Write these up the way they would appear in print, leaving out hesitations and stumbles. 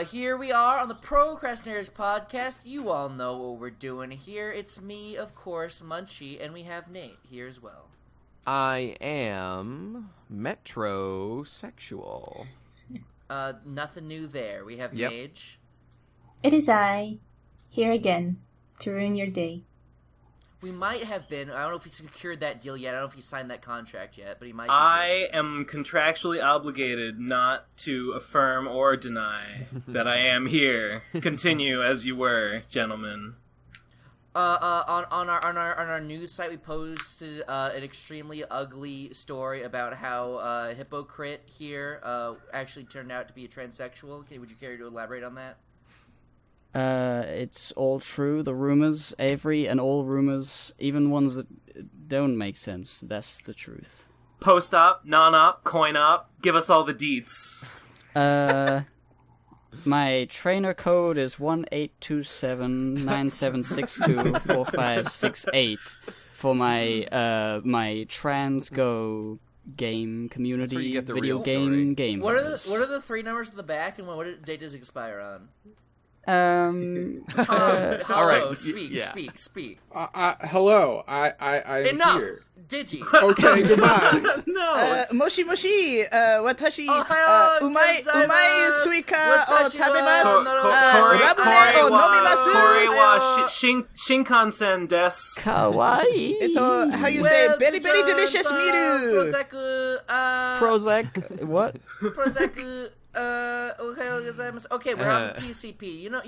Here we are on the Pro Crastinators podcast. You all know what we're doing here. It's me, of course, Munchie, and we have Nate here as well. I am metrosexual. Nothing new there. We have Yep. Mage. It is I, here again, to ruin your day. We might have been. I don't know if he's secured that deal yet. I don't know if he signed that contract yet, but he might. I am contractually obligated not to affirm or deny that I am here. Continue as you were, gentlemen. On our news site, we posted an extremely ugly story about how Hippocrit here actually turned out to be a transsexual. Okay, would you care to elaborate on that? It's all true, the rumors, every and all rumors, even ones that don't make sense. That's the truth. Post-op, non-op, coin-op, give us all the deets. My trainer code is 182797624568 for my trans go game community you get the video real game. What are the three numbers at the back, and what date does it expire on? Tom, hello, all right. speak. Hello, I'm Enough! here. Digi. Okay, goodbye. No! Moshi moshi, watashi, Ohayou umai gozaimasu. suika o Watashi tabemasu, wa ramen o nomimasu. Kore wa Shinkansen desu. kawaii. How you say, very, very delicious miru. Prozac, Prozac, what? Prozac, okay, we're on the PCP. Yeah.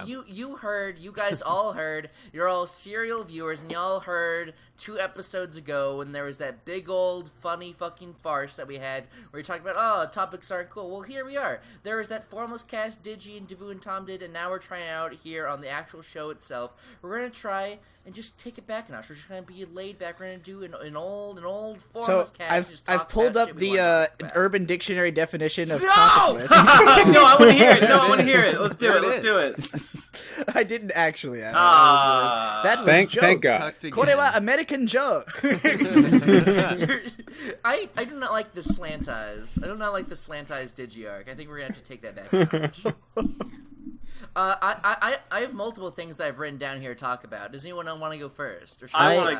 You guys all heard, you're all serial viewers, and y'all heard 2 episodes ago when there was that big old funny fucking farce that we had where we talked about, topics aren't cool. Well, here we are. There was that formless cast Digi and Devu and Tom did, and now we're trying out here on the actual show itself. We're going to try and just take it back a notch. We're just going to be laid back. We're going to do an old formless cast. Just talk I've pulled about up shit we the want to talk about. Urban Dictionary definition of No! topicless. No, I want to hear it. Let's do it. I didn't actually. That was Thank joke. God. Kore wa American joke. I do not like the slant eyes. I do not like the slant eyes Digi-arc. I think we're going to have to take that back a notch. I have multiple things that I've written down here to talk about. Does anyone want to go first? Or should I want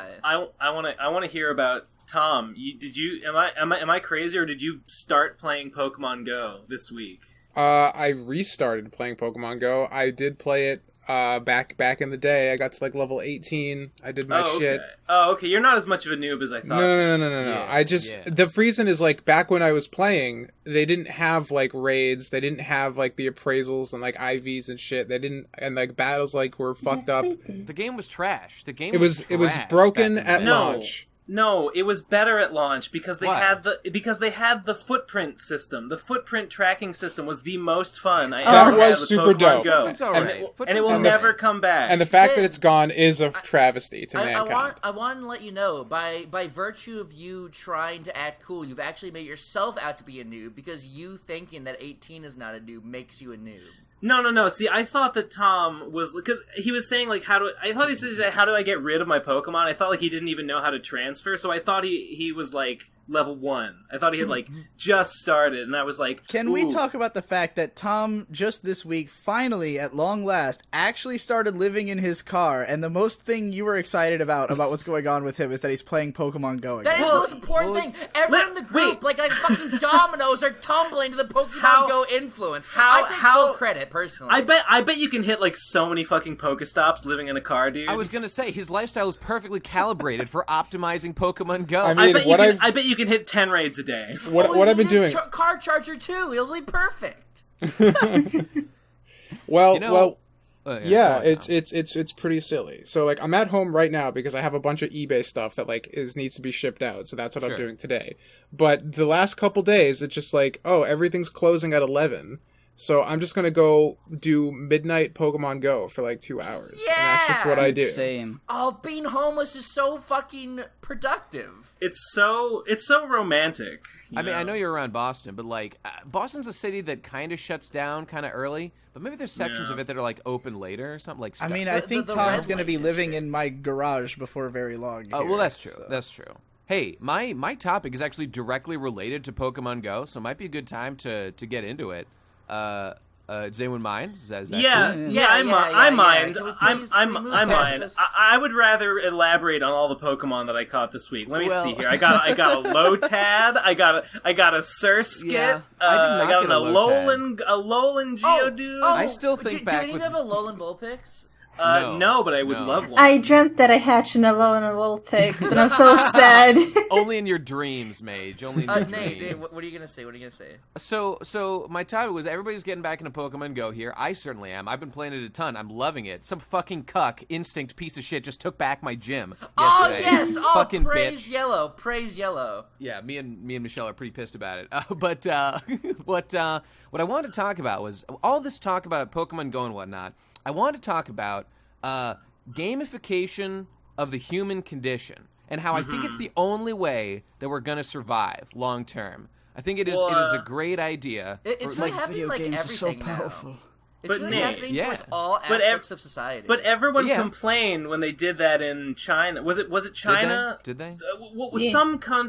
to hear about Tom. Am I crazy, or did you start playing Pokemon Go this week? I restarted playing Pokemon Go. I did play it back in the day. I got to like level 18. I did my shit. Oh, okay. You're not as much of a noob as I thought. No. The reason is like back when I was playing, they didn't have like raids. They didn't have like the appraisals and like IVs and shit. They didn't, and like battles like were fucked up. The game was trash. It was broken at launch. No, it was better at launch because they Why? had the footprint system. The footprint tracking system was the most fun I That ever had was with super Pokemon dope. Go. It's all right. And it will never come back. And the fact that it's gone is a travesty to mankind. I want to let you know, by virtue of you trying to act cool, you've actually made yourself out to be a noob, because you thinking that 18 is not a noob makes you a noob. No. See, I thought that Tom was, because he was saying like, how do I get rid of my Pokemon? I thought like he didn't even know how to transfer, so I thought he was like level 1. I thought he had like just started, and I was like, Can we talk about the fact that Tom just this week finally, at long last, actually started living in his car, and the most thing you were excited about what's going on with him is that he's playing Pokemon Go again. That is the most important thing. Everyone in the group, like fucking dominoes, are tumbling to the Pokemon Go influence. I take full credit, personally. I bet you can hit like so many fucking Pokestops living in a car, dude. I was gonna say his lifestyle is perfectly calibrated for optimizing Pokemon Go. I mean, I bet you can hit 10 raids a day. What I've been doing. Car charger too. It'll be perfect. It's pretty silly. So like I'm at home right now because I have a bunch of eBay stuff that like needs to be shipped out. So that's what I'm doing today. But the last couple days, it's just like, everything's closing at 11. So I'm just gonna go do midnight Pokemon Go for like 2 hours. Yeah! And that's just what I do. Same. Oh, being homeless is so fucking productive. It's so romantic. I mean, I know you're around Boston, but like Boston's a city that kind of shuts down kind of early, but maybe there's sections of it that are like open later or something. Like I mean, I think Tom's going to be living in my garage before very long. Oh, well, that's true. So. That's true. Hey, my topic is actually directly related to Pokemon Go, so it might be a good time to get into it. Does anyone mind? Is that Yeah, cool? I mind. Can we I move mind. past this? I would rather elaborate on all the Pokemon that I caught this week. Let me Well- see here. I got a Lotad. I got a Surskit. Yeah, I did not got get an Alolan Geodude. I still think do back any of with- you have a Alolan Vulpix? No, but I would No. love one. I dreamt that I hatched an alone and Vulpix, and I'm so sad. Only in your dreams, Mage. Only in your Nate, dreams. what are you gonna say? What are you gonna say? So my topic was everybody's getting back into Pokemon Go here. I certainly am. I've been playing it a ton. I'm loving it. Some fucking cuck, instinct piece of shit just took back my gym Oh yesterday. yes! Oh, fucking praise bitch. yellow! Praise yellow! Yeah, me and Michelle are pretty pissed about it. But what I wanted to talk about was all this talk about Pokemon Go and whatnot. I wanted to talk about gamification of the human condition and how I think it's the only way that we're gonna survive long term. I think it is a great idea. It's for, really like, happening like games are so everything powerful. now. It's But really Nate, happening yeah. to like all But aspects of society. But everyone Yeah. complained when they did that in China. Was it China? Did they? Yeah.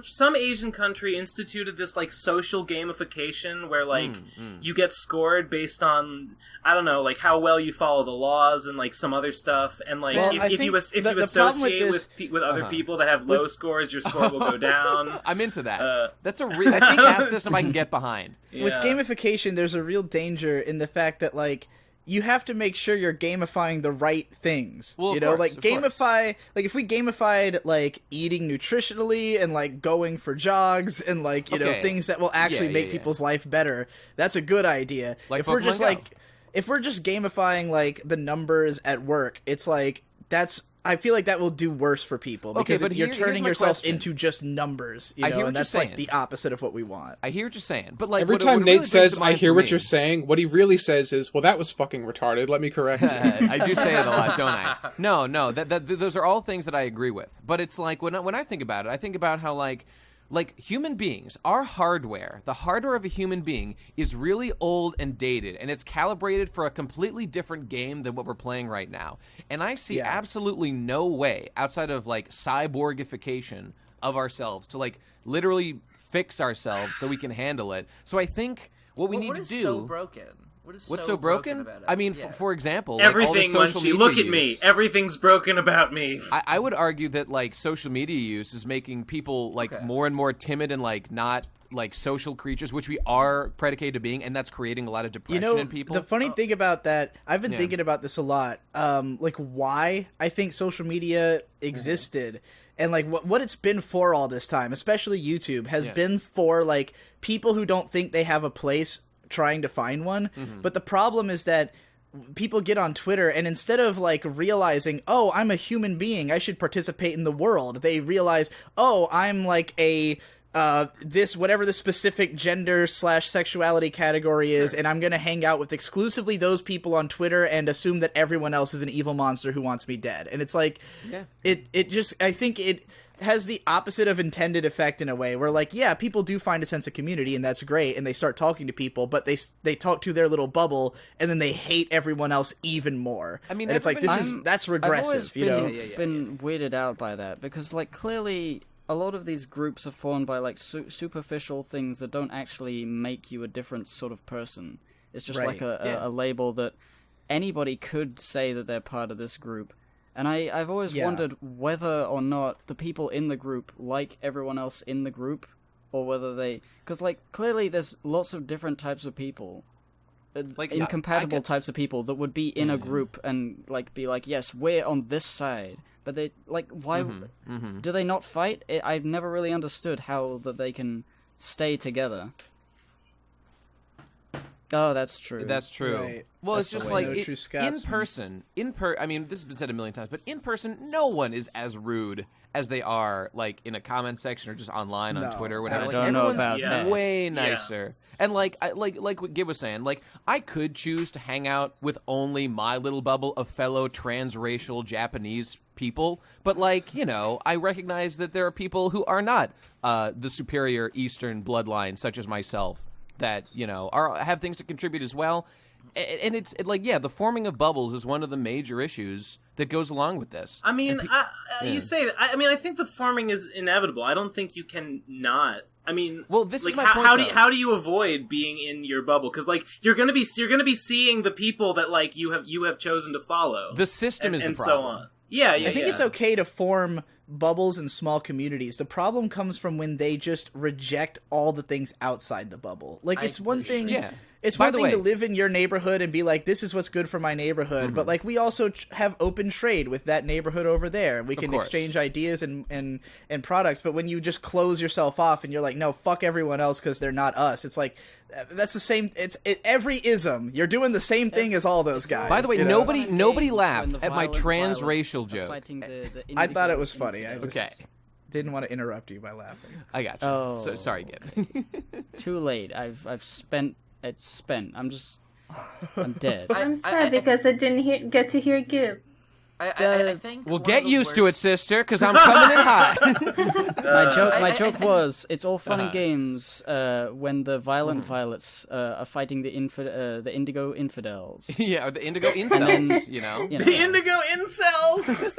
Some Asian country instituted this like social gamification where like you get scored based on I don't know like how well you follow the laws and like some other stuff and like Well, I if you think you the problem with associate this- with other people that have low scores, your score will go down. I'm into that. That's a I think caste system I can get behind. With Yeah. gamification, there's a real danger in the fact that like you have to make sure you're gamifying the right things. Well, of you know, course, like of course. gamify. Like if we gamified like eating nutritionally and like going for jogs and like you know Okay. things that will actually Yeah, make yeah. people's life better, that's a good idea. Like if we're Pokemon just Go. like if we're just gamifying like the numbers at work, it's like that's. I feel like that will do worse for people Okay, because but you're here's turning my yourself question. into just numbers, you I know, hear what and you're that's like saying. the opposite of what we want. I hear what you're saying, but like Every what time it Nate really brings says, to "I mind hear for what me- you're saying," what he really says is, "Well, that was fucking retarded. Let me correct you." I do say it a lot, don't I? No, that those are all things that I agree with. But it's like when I think about it, I think about how like human beings, our hardware, the hardware of a human being is really old and dated, and it's calibrated for a completely different game than what we're playing right now. And I see Yeah. absolutely no way outside of like cyborgification of ourselves to like literally fix ourselves so we can handle it. So I think what we need what to is do. so broken? What is What's so broken? about us? I mean, Yeah. for example, like all the Everything, social Munchie. media Look at me. use. Everything's broken about me. I would argue that like social media use is making people like more and more timid and like not like social creatures, which we are predicated to being, and that's creating a lot of depression You know, in people. the funny thing about that, I've been Yeah. thinking about this a lot. Like why I think social media existed and like what it's been for all this time, especially YouTube, has been for like people who don't think they have a place trying to find one. But the problem is that people get on Twitter and instead of like realizing, oh, I'm a human being, I should participate in the world, they realize, oh, I'm like a this whatever the specific gender / sexuality category is, and I'm gonna hang out with exclusively those people on Twitter and assume that everyone else is an evil monster who wants me dead. And it's like it just I think it has the opposite of intended effect in a way where like people do find a sense of community and that's great and they start talking to people, but they talk to their little bubble and then they hate everyone else even more. I mean, and it's like that's regressive. I've always you know, been weirded out by that because like clearly a lot of these groups are formed by like superficial things that don't actually make you a different sort of person. It's just like a label that anybody could say that they're part of this group. And I've always wondered whether or not the people in the group like everyone else in the group, or whether they... Because, like, clearly there's lots of different types of people, Like, incompatible types of people that would be in a group and, like, be like, yes, we're on this side. But they, like, why... Do they not fight? I've never really understood how that they can stay together. Oh, that's true. That's true. Right. Well, That's it's the just way like no true Scotsman. I mean, this has been said a million times, but in person, no one is as rude as they are, like in a comment section or just online on No, Twitter or whatever. I Like, don't know everyone's about that. way nicer. And like what Gib was saying, like I could choose to hang out with only my little bubble of fellow transracial Japanese people, but like I recognize that there are people who are not the superior Eastern bloodline, such as myself, that have things to contribute as well. And it's the forming of bubbles is one of the major issues that goes along with this. I mean, you say that. I mean, I think the forming is inevitable. I don't think you can not. I mean, well, this like, is my point. How do you avoid being in your bubble? Because like you're gonna be seeing the people that like you have chosen to follow. The system is the and problem. so on. Yeah. I think it's okay to form bubbles and small communities. The problem comes from when they just reject all the things outside the bubble. Like, it's one thing. Yeah. It's By one the thing to way- live in your neighborhood and be like, this is what's good for my neighborhood. But, like, we also have open trade with that neighborhood over there. We can course. exchange ideas and products. But when you just close yourself off and you're like, no, fuck everyone else because they're not us. It's like, that's the same. Every ism. You're doing the same thing as all those guys. By the way, you know? nobody laughed When the at my violent transracial violence joke. fighting the I thought it indigo was funny. I infidels. just Okay. didn't want to interrupt you by laughing. I got you. Oh. So, sorry, Gib. Too late. I've spent. It's spent. I'm dead. I'm sad because I didn't get to hear Gib. I think Well, one get of the used to it, worst- sister, because I'm coming in hot. My joke I- was, it's all fun and games when the violent violets are fighting the indigo infidels. Yeah, or the indigo incels, then- you know? You know, The indigo incels.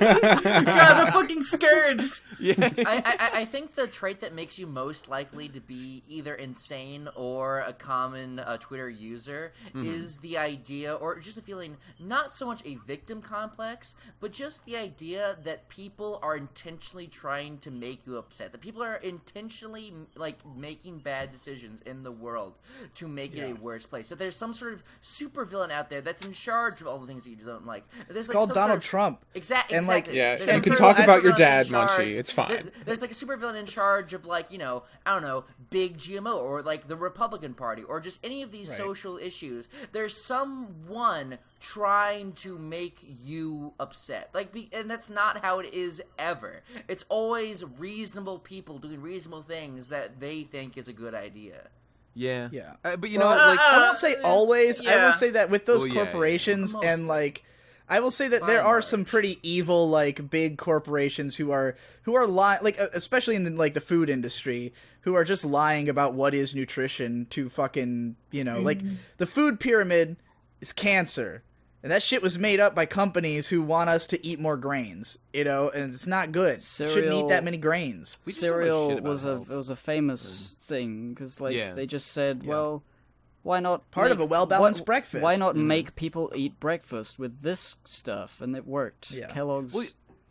God, the fucking scourge. Yes. I think the trait that makes you most likely to be either insane or a common Twitter user is the idea, or just the feeling, not so much a victim complex, but just the idea that people are intentionally trying to make you upset. That people are intentionally, like, making bad decisions in the world to make it a worse place. That there's some sort of supervillain out there that's in charge of all the things that you don't like. There's, like, Called some Donald sort of- Trump. Exactly. And, like, Yeah, There's you some can sort of talk about your supervillains dad, in charge. Munchie. It's fine. There's like a supervillain in charge of, like, you know, I don't know, big GMO or like the Republican Party or just any of these social issues. There's someone trying to make you upset. Like, and that's not how it is ever. It's always reasonable people doing reasonable things that they think is a good idea. Yeah. Yeah. But, you Well, know, like... I won't say always. I yeah. will say that with those Well, yeah, corporations yeah. and like, I will say that By there and are large. some pretty evil, like, big corporations who are lying, like, especially in the food industry, who are just lying about what is nutrition to fucking, you know, like, the food pyramid is cancer. And that shit was made up by companies who want us to eat more grains, you know, and it's not good. Shouldn't eat Cereal- that many grains. We just don't know cereal shit about was health. a famous thing because like Yeah. they just said, well, why not Part of a well-balanced breakfast. Why not make people eat breakfast with this stuff? And it worked. Yeah. Kellogg's Well,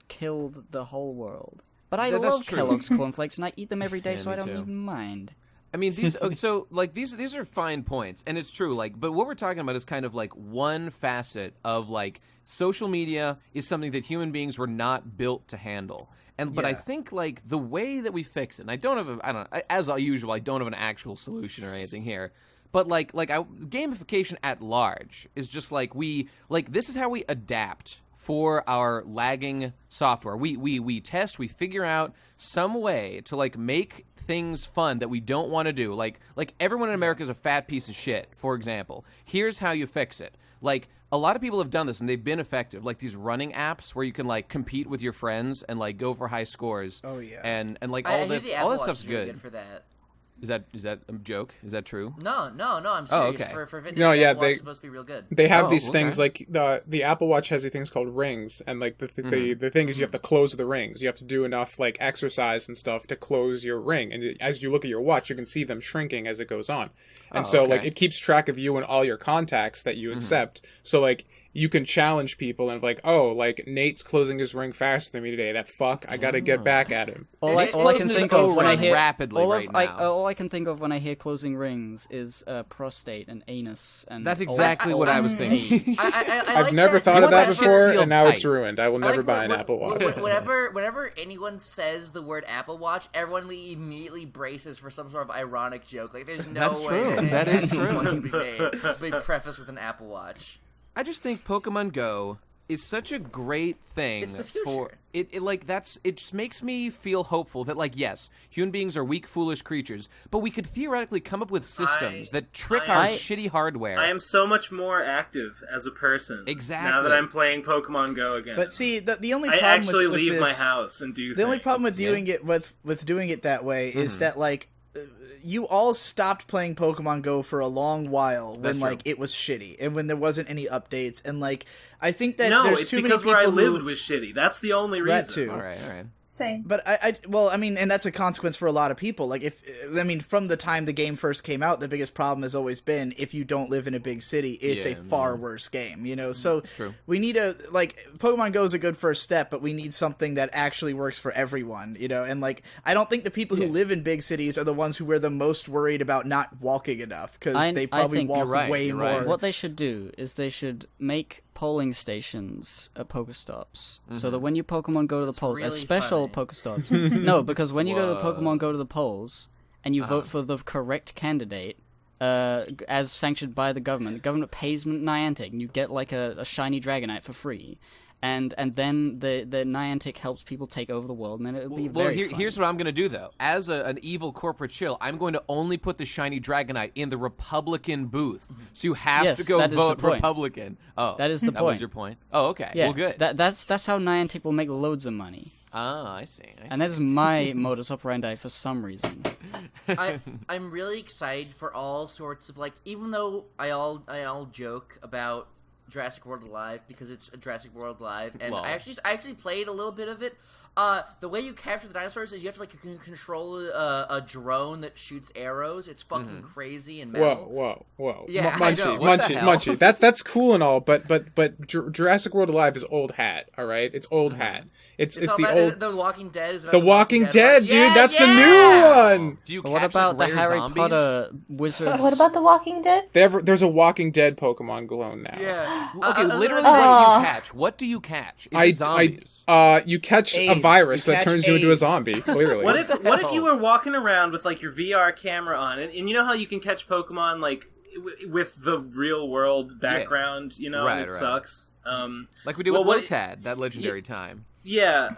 killed the whole world. But I That's love true. Kellogg's cornflakes and I eat them every day, Yeah, so I me don't too. even mind. I mean, these so like these are fine points, and it's true. Like, but what we're talking about is kind of like one facet of like social media is something that human beings were not built to handle. And but I Yeah. think like the way that we fix it, and I don't as usual, I don't have an actual solution or anything here. But gamification at large is just like this is how we adapt for our lagging software. We test, we figure out some way to like make things fun that we don't want to do. Like everyone in America is a fat piece of shit, for example. Here's how you fix it. Like a lot of people have done this and they've been effective. Like these running apps where you can like compete with your friends and like go for high scores. Oh, yeah. And like I all hear that the all that Apple stuff's Watch is really good. for that. Is that a joke? Is that true? No, I'm serious. Oh, okay. For fitness, No, the yeah, Apple Watch they- is supposed to be real good. They have Oh, these okay. things like the Apple Watch has these things called rings, and like the thing is you have to close the rings. You have to do enough like exercise and stuff to close your ring. And as you look at your watch, you can see them shrinking as it goes on. And so like okay. it keeps track of you and all your contacts that you accept. So like you can challenge people and like, oh, like Nate's closing his ring faster than me today. That fuck, I gotta get back at him. All I closing can his think own of when I ring hear rapidly right now. all I can think of when I hear closing rings is prostate and anus and That's all exactly that what I old was thinking. hate. I I've like never that. thought You of want that that shit before, sealed and now it's tight. ruined. I will I like never buy an when- Apple Watch. Whenever anyone says the word Apple Watch, everyone immediately braces for some sort of ironic joke. Like, there's no That's way true. That is any true. point can be prefaced with an Apple Watch. I just think Pokemon Go is such a great thing. It's the future. For it just makes me feel hopeful that like yes, human beings are weak, foolish creatures, but we could theoretically come up with systems that trick our shitty hardware. I am so much more active as a person. Exactly. Now that I'm playing Pokemon Go again. But see, the only I problem actually with leave this, my house and do the only problem with things. doing it with doing it that way is that like you all stopped playing Pokemon Go for a long while when That's true. like it was shitty and when there wasn't any updates and like I think that No, there's it's too because many where I people lived who, was shitty. That's the only reason. that too. all right. Same. But I mean, and that's a consequence for a lot of people. Like, from the time the game first came out, the biggest problem has always been if you don't live in a big city, it's a far worse game, you know? So true. we need Pokemon Go is a good first step, but we need something that actually works for everyone, you know? And, like, I don't think the people who live in big cities are the ones who are the most worried about not walking enough, because they probably walk way more. What they should do is they should make polling stations at Pokestops, so that when you Pokemon go to the polls, really as special funny. Pokestops. No, because when you go to the Pokemon go to the polls and you vote for the correct candidate, as sanctioned by the government pays Niantic, and you get like a shiny Dragonite for free. And then the Niantic helps people take over the world, and then it'll be very fun. Here's what I'm going to do, though. As an evil corporate shill, I'm going to only put the shiny Dragonite in the Republican booth. So you have to go vote Republican. Oh, that is the point. That was your point? Oh, okay. Yeah, well, good. That's how Niantic will make loads of money. Ah, I see. And that is my modus operandi for some reason. I'm really excited for all sorts of, like, even though I all joke about Jurassic World Alive because it's a Jurassic World Live, and I actually played a little bit of it. The way you capture the dinosaurs is you have to control a drone that shoots arrows. It's fucking crazy and metal. Whoa! Yeah, Munchie. That's cool and all, but Jurassic World Alive is old hat. All right, it's old hat. It's the old. The Walking Dead is about The Walking Dead, dude. Yeah, that's the new one. Do you What catch, about like, the rare Harry zombies? Potter wizards? What about The Walking Dead? There's a Walking Dead Pokemon clone now. Yeah. Okay, literally, what do you catch? What do you catch? Is it zombies? You catch AIDS. a virus You that catch turns you into a AIDS. zombie. Clearly. What if you were walking around with like your VR camera on, and you know how you can catch Pokemon like with the real world background, you know, and it sucks. Like we do with Lotad, that legendary time. Yeah,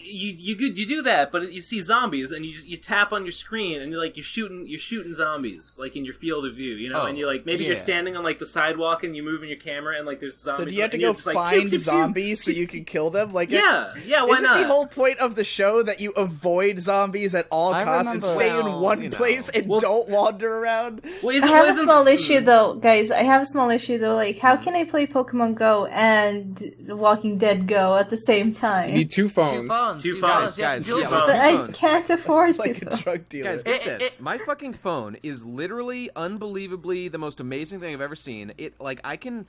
you do that, but you see zombies, and you tap on your screen, and you're shooting zombies, like in your field of view, you know, and you're like, maybe you're standing on like the sidewalk, and you're moving your camera, and like there's zombies. So do you have to and go you're just, like, find pew, pew, pew. zombies so you can kill them? Like, Yeah, why isn't not? the whole point of the show that you avoid zombies at all costs and stay in one place and don't wander around? Well, I have a small issue though, guys. Like, how can I play Pokemon Go and The Walking Dead Go at the same time? You need two phones. Two phones. Guys, Two yeah, phones. But I can't afford Like to. a drug dealer. Guys, get this. My fucking phone is literally unbelievably the most amazing thing I've ever seen. It like I can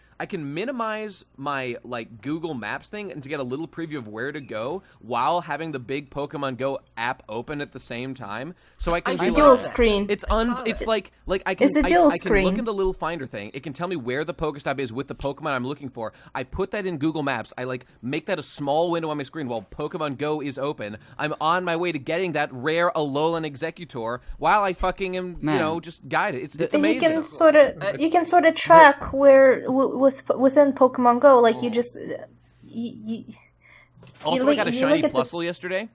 minimize my like Google Maps thing and to get a little preview of where to go while having the big Pokemon Go app open at the same time. So I can It's dual screen. It's like I can It's a dual I can screen. look in the little finder thing. It can tell me where the Pokestop is with the Pokemon I'm looking for. I put that in Google Maps. I like make that a small window on my screen while Pokemon Go is open. I'm on my way to getting that rare Alolan Executor while I fucking am, Man. you know, just guided. It's And amazing. you can sort of track where within Pokemon Go, like you just you Also, I got a shiny Plusle yesterday.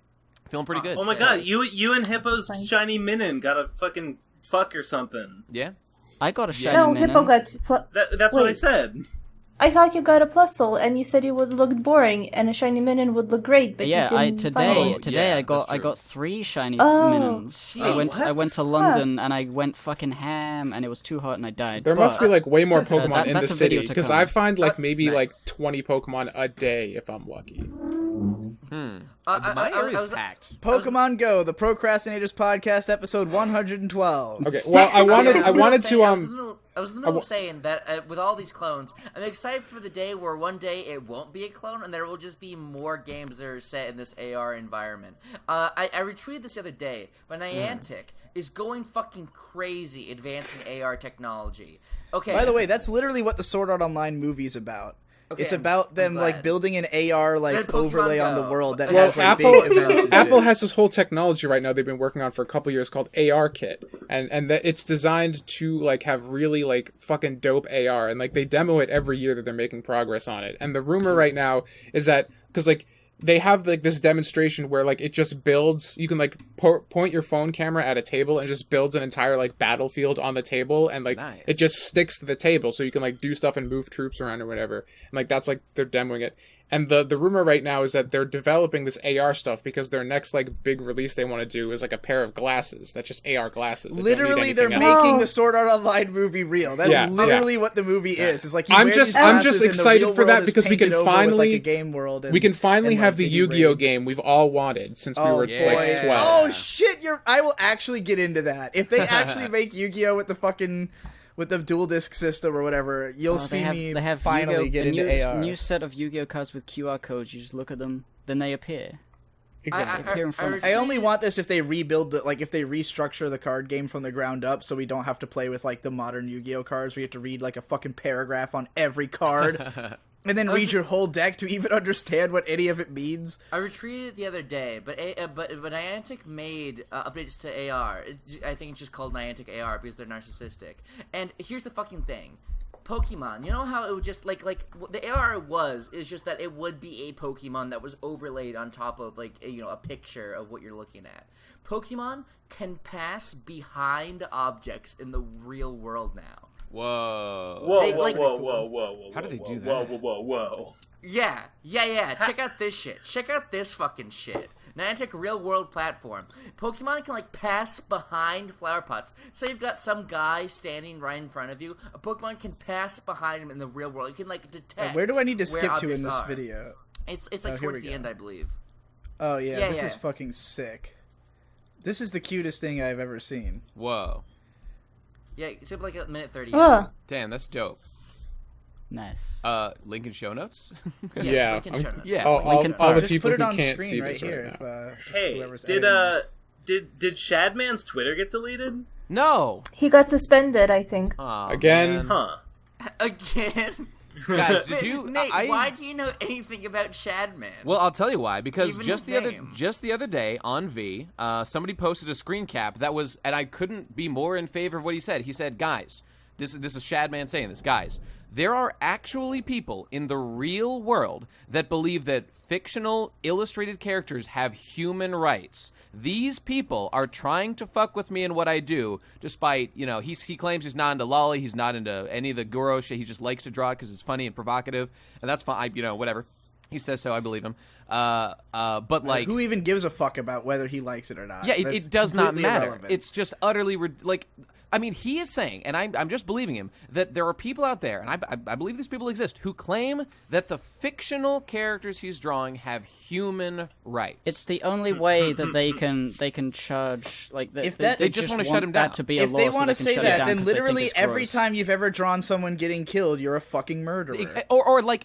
Feeling pretty good. Oh my god, you and Hippo's shiny Minin got a fucking fuck or something. Yeah. I got a shiny No, Minun. Hippo got. That's what I Wait. said. I thought you got a Plusle, and you said it would look boring, and a shiny Minin would look great, but Yeah, you didn't today yeah, I that's true. got 3 shiny Oh, Minons. I went to London and I went fucking ham, and it was too hot and I died. There must be like way more Pokemon in the that's a video city to because come. I find like maybe nice. like 20 Pokemon a day if I'm lucky. My area is packed. Pokemon Go, the Pro Crastinators podcast, episode 112. Okay, well I wanted to I was in the middle of saying that with all these clones, I'm excited for the day where one day it won't be a clone and there will just be more games that are set in this AR environment. I retweeted this the other day, but Niantic is going fucking crazy advancing AR technology. Okay. By the way, that's literally what the Sword Art Online movie's about. Okay, It's about them I'm like glad. building an AR like Then Pokemon overlay on the Go. world that Well, has like Apple big events. and Apple shit. has this whole technology right now they've been working on for a couple years called AR Kit, and that it's designed to like have really like fucking dope AR, and like they demo it every year that they're making progress on it. And the rumor right now is that because like they have like this demonstration where like it just builds, you can like point your phone camera at a table and just builds an entire like battlefield on the table, and like Nice. it just sticks to the table, so you can like do stuff and move troops around or whatever. And like that's like they're demoing it. And the rumor right now is that they're developing this AR stuff because their next like big release they want to do is like a pair of glasses that's just AR glasses. that don't need Literally, they're anything else. making the Sword Art Online movie real. That's Yeah, literally what the movie is. It's like you I'm wear just these glasses and the excited real for that world is because we can painted over with, finally like, a game world. And, we can finally and, have like, the video Yu-Gi-Oh raids. game we've all wanted since we Oh were boy! like 12. Oh shit! I will actually get into that if they actually make Yu-Gi-Oh with the fucking with the dual disc system or whatever. You'll see me they have finally Yu-Gi-Oh, get the into AR. new set of Yu-Gi-Oh cards with QR codes. You just look at them, then they appear. Exactly. They appear in front of I only want this if they rebuild the if they restructure the card game from the ground up, so we don't have to play with like the modern Yu-Gi-Oh cards. We have to read like a fucking paragraph on every card, and then read your whole deck to even understand what any of it means. I retweeted it the other day, but Niantic made updates to AR. I think it's just called Niantic AR because they're narcissistic. And here's the fucking thing. Pokemon, you know how it would just like the AR is just that it would be a Pokemon that was overlaid on top of like a picture of what you're looking at. Pokemon can pass behind objects in the real world now. Whoa. Whoa. How do they do that? Whoa. Yeah. Check out this shit. Check out this fucking shit. Niantic real world platform. Pokemon can like pass behind flower pots. So you've got some guy standing right in front of you. A Pokemon can pass behind him in the real world. It can like detect. Where do I need to where skip to in objects this are. video? It's like here towards we the go. end, I believe. Oh yeah, this Yeah. is fucking sick. This is the cutest thing I've ever seen. Whoa. Yeah, it's like a minute 30. Oh, Damn, that's dope. Nice. Link in show notes? Yes, Yeah, link in show notes. yeah. All the Just people put it who on can't screen see right this here. right now. Hey, whoever's did editing this. Shadman's Twitter get deleted? No. he got suspended, I think. Aw, Again? man. Huh. Again. Guys, did you? Nate, why do you know anything about Shadman? Well, I'll tell you why. Because Even just his the name. other day on V, somebody posted a screen cap that was, and I couldn't be more in favor of what he said. He said, "Guys, this is Shadman saying this. Guys, there are actually people in the real world that believe that fictional illustrated characters have human rights. These people are trying to fuck with me and what I do, despite, he claims he's not into lolly, he's not into any of the Goro shit, he just likes to draw it because it's funny and provocative, and that's fine, whatever. He says so, I believe him. But like... Who even gives a fuck about whether he likes it or not? Yeah, That's it does not completely matter. irrelevant. It's just utterly he is saying, and I'm just believing him, that there are people out there, and I believe these people exist, who claim that the fictional characters he's drawing have human rights. It's the only way that they can charge If they, that- they They just want wanna shut him down. that to be a if law they so want to can say shut it that, down then 'cause they think literally it's every gross. time you've ever drawn someone getting killed, you're a fucking murderer. Or like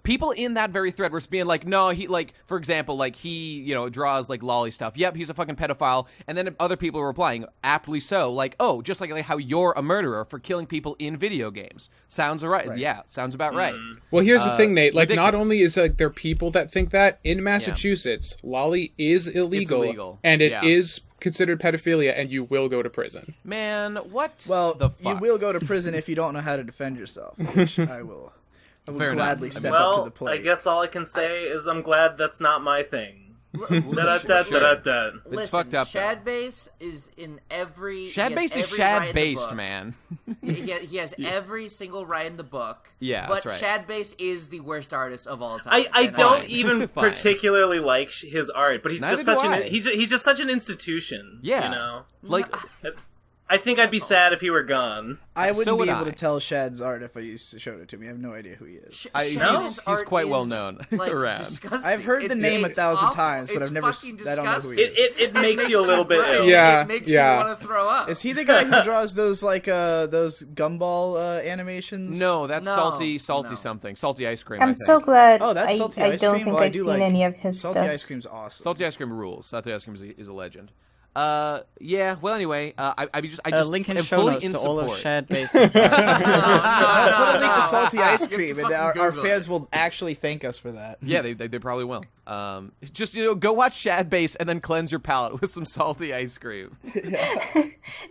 people in that very thread were being like, no, he like, for example, like he draws like lolly stuff. Yep, he's a fucking pedophile. And then other people were replying, aptly so, like, oh, just like how you're a murderer for killing people in video games. Sounds right. Yeah, sounds about right. Well, here's the thing, Nate. Like, not ridiculous. only is there people that think that in Massachusetts, lolly is illegal, illegal. and it Yeah. is considered pedophilia, and you will go to prison. Man, what Well, the fuck? you will go to prison if you don't know how to defend yourself, which I will Fair enough. gladly I mean, step up to Well, the plate. I guess all I can say is I'm glad that's not my thing. Da-da-da-da-da-da. Listen, fucked up, though. Shadbase is in every... Shadbase is he has every right in the shad-based, book. man. He has every single right in the book. Yeah, but that's right. Shadbase is the worst artist of all time. I And don't Fine. even Fine. particularly like his art, but he's Neither just do such I. an he's just such an institution. Yeah. Like, I think I'd be sad if he were gone. I wouldn't so would be able I. to tell Shad's art if I showed it to me. I have no idea who he is. Shadman's he's art quite well is, known like, around. disgusting. I've heard the It's name 1,000 awful. times, but It's I've never. fucking I don't know who he disgusting. is. It makes you a little bit gross. ill. Yeah, It makes yeah. you want to throw up. Is he the guy who draws those those gumball animations? no, that's No, salty no. something. Salty ice cream, I I'm think. so glad Oh, that's salty I ice don't cream. think Well, I I've do seen like any of his salty stuff. ice cream's awesome. Salty ice cream rules. Salty ice cream is a legend. Yeah. Well, anyway, I just link in am show fully notes in to all of support. Shadbase's no, Put a link no. to salty ice You have to cream, and fucking our Google fans it. will actually thank us for that. Yeah, they probably will. Just go watch Shadbase and then cleanse your palate with some salty ice cream.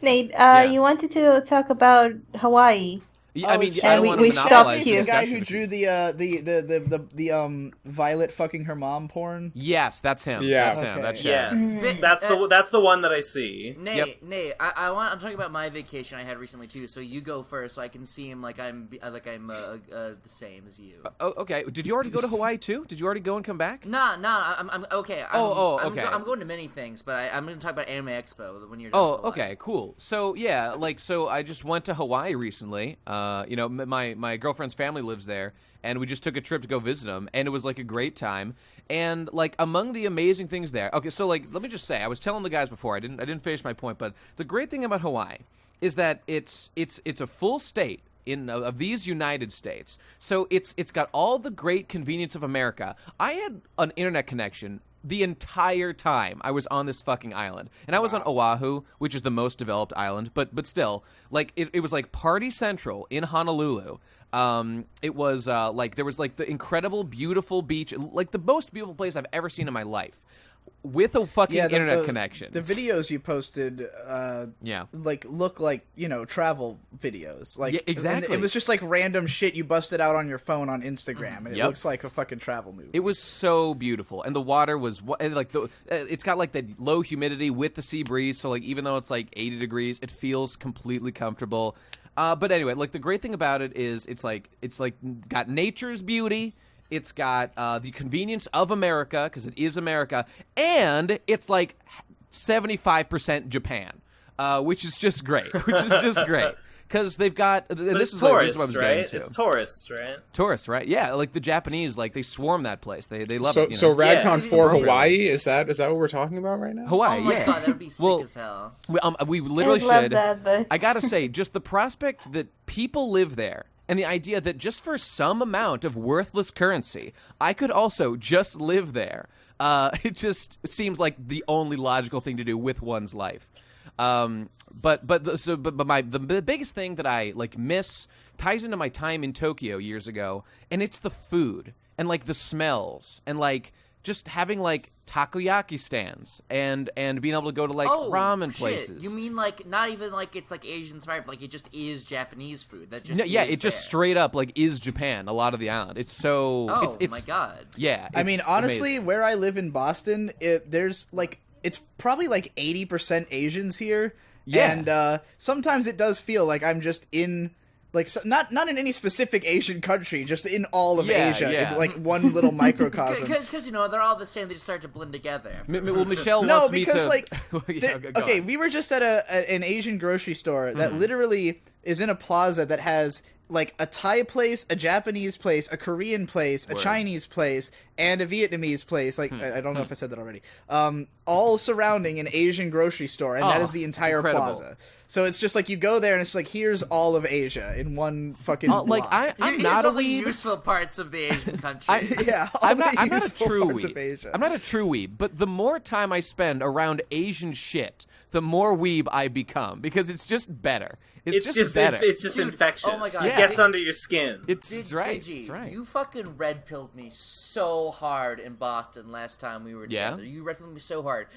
Nate, Yeah. you wanted to talk about Hawaii. I mean, shit. I don't And want to we monopolize stopped the you. The guy discussion. who drew the Violet fucking her mom porn. Yes, that's him. Yeah. That's him. Okay. That's Yes, Mhm. that's the one that I see. Nate, I'm talking about my vacation I had recently too. So you go first, so I can see him like I'm the same as you. Oh, okay. Did you already go to Hawaii too? Did you already go and come back? Nah, I'm okay. Okay. I'm going to many things, but I'm going to talk about Anime Expo when you're. Oh, okay, cool. So yeah, so I just went to Hawaii recently. My girlfriend's family lives there, and we just took a trip to go visit them, and it was like a great time. And like among the amazing things there, okay, so like let me just say, I was telling the guys before, I didn't finish my point, but the great thing about Hawaii is that it's a full state of these United States. So it's got all the great convenience of America. I had an internet connection the entire time I was on this fucking island. And I was on Oahu, which is the most developed island, but still, like it was like party central in Honolulu. It was like there was like the incredible beautiful beach, like the most beautiful place I've ever seen in my life, with a fucking internet connection. The videos you posted, like look like travel videos. Like yeah, exactly. And it was just like random shit you busted out on your phone on Instagram, and it Yep. looks like a fucking travel movie. It was so beautiful, and the water was like it's got like the low humidity with the sea breeze, so like even though it's like 80 degrees, it feels completely comfortable. But anyway, like the great thing about it is it's like got nature's beauty. It's got the convenience of America, because it is America, and it's like 75% Japan, which is just great. Because they've got, and But this it's is what I tourists, was right? getting to. It's tourists, right? Tourists, right? Yeah, like the Japanese, like they swarm that place. They love So it. so Radcon Yeah. 4 Hawaii, is that what we're talking about right now? Hawaii, Oh my yeah. god, that would be sick Well, as hell. we literally I love should. that, but I gotta say, just the prospect that people live there, and the idea that just for some amount of worthless currency, I could also just live there. It just seems like the only logical thing to do with one's life. But the biggest thing that I like miss ties into my time in Tokyo years ago, and it's the food and like the smells and like just having like takoyaki stands and being able to go to like ramen shit. places. You mean like not even like it's like Asian inspired, but like it just is Japanese food that just No, yeah, is it just there. straight up like is Japan. A lot of the island. It's so. Oh it's my god. Yeah, I mean, it's honestly, amazing. where I live in Boston, there's like it's probably like 80% Asians here. Yeah. And sometimes it does feel like I'm just in like not in any specific Asian country, just in all of Yeah, Asia, yeah. in, like one little microcosm. Because they're all the same. They just start to blend together. Well, Michelle No, wants me to. because like, Yeah, go okay, on. we were just at an Asian grocery store that literally is in a plaza that has like a Thai place, a Japanese place, a Korean place, a Word. Chinese place, and a Vietnamese place. Like I don't know if I said that already. All surrounding an Asian grocery store, and that Oh, is the entire incredible. plaza. So it's just like you go there, and it's like here's all of Asia in one fucking. Like block. I'm Here's not a all the weeb. useful parts of the Asian country. yeah, all I'm the not a useful true parts of weeb. Asia. I'm not a true weeb, but the more time I spend around Asian shit, the more weeb I become because it's just better. It's just better. It's just Dude, infectious. oh my God. It gets under your skin. It's right. Digi, It's right. you fucking red pilled me so hard in Boston last time we were Yeah? together. You red pilled me so hard.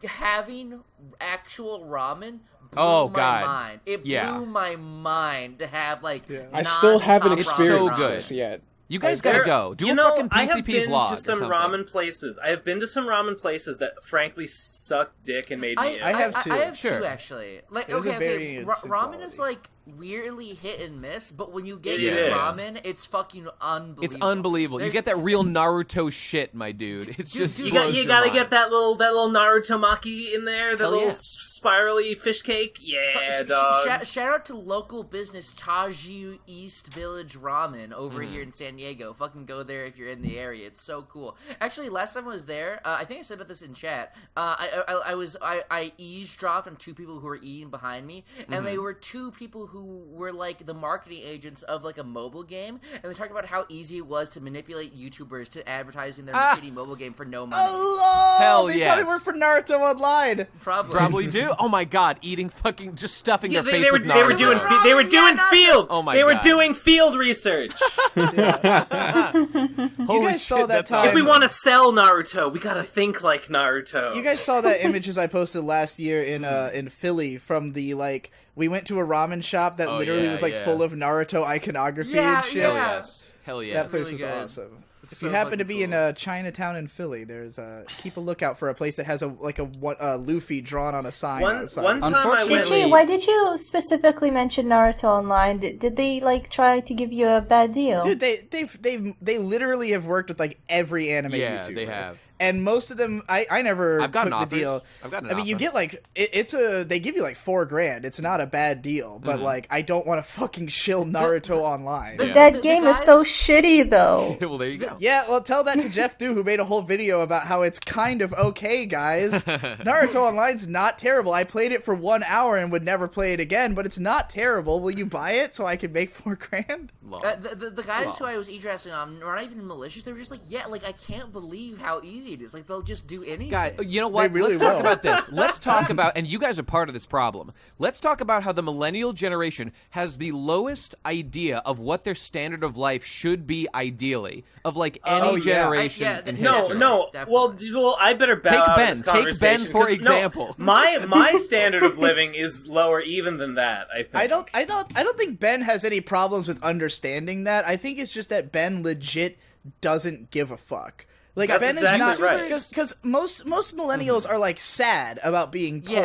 Having actual ramen blew Oh, my God. mind. It blew Yeah. my mind to have like. I still haven't non-top experienced so ramen. this yet. You guys There- gotta go. Do you a know, fucking I have PCP been vlog to or some something. ramen places. I have been to some ramen places that frankly sucked dick and made me. I have two. I have Sure. two actually. Like There's a okay, variance in ramen quality. is like weirdly hit and miss, but when you get It good is. ramen, it's fucking unbelievable. It's unbelievable. You There's- get that real Naruto shit, my dude. It's Dude, just dude, You blows you your gotta mind. get that little Naruto maki in there, that Hell little yeah. spirally fish cake. Yeah, Sh- dog. shout out to local business Taju East Village Ramen over here in San Diego. Fucking go there if you're in the area. It's so cool. Actually, last time I was there, I think I said about this in chat. I eavesdropped on two people who were eating behind me, and they were two people who were like the marketing agents of like a mobile game, and they talked about how easy it was to manipulate YouTubers to advertising their shitty mobile game for no money. Oh, Hell they yes. probably work for Naruto Online. Probably. Probably do. too. Oh my god, eating fucking just stuffing their face they with were Naruto. doing field. Oh my they were God. doing field research. You guys saw that time. If we want to sell Naruto, we gotta think like Naruto. You guys saw that images I posted last year in Philly from the like we went to a ramen shop that literally was like full of Naruto iconography and shit. Hell yes. That place really was good. awesome. If so you happen to fucking be in Chinatown in Philly, there's keep a lookout for a place that has a Luffy drawn on a sign outside. One time I went. Why did you specifically mention Naruto online? Did they like try to give you a bad deal? Dude, they literally have worked with like every anime YouTuber. They have. And most of them, I never I've gotten took offers. the deal. I've gotten an I mean, you offer. get like they give you like $4,000. It's not a bad deal, but like I don't want to fucking shill Naruto online. That game is so shitty, though. Well, there you go. Yeah, well, tell that to Jeff Du, who made a whole video about how it's kind of okay, guys. Naruto Online's not terrible. I played it for 1 hour and would never play it again, but it's not terrible. Will you buy it so I can make $4,000? The guys who I was e-dressing on were not even malicious. They were just like, like, I can't believe how easy it is. Like, they'll just do anything. Guys, you know what? They really Let's talk will. about this. Let's talk about, and you guys are part of this problem. Let's talk about how the millennial generation has the lowest idea of what their standard of life should be ideally, of like any generation in history. No. Definitely. Well, I better bow Take out Ben. of this Take Ben conversation, for 'cause, example. No, my standard of living is lower even than that. I think. I don't think Ben has any problems with understanding that. I think it's just that Ben legit doesn't give a fuck. Like That's Ben exactly is not right. because most millennials are like sad about being poor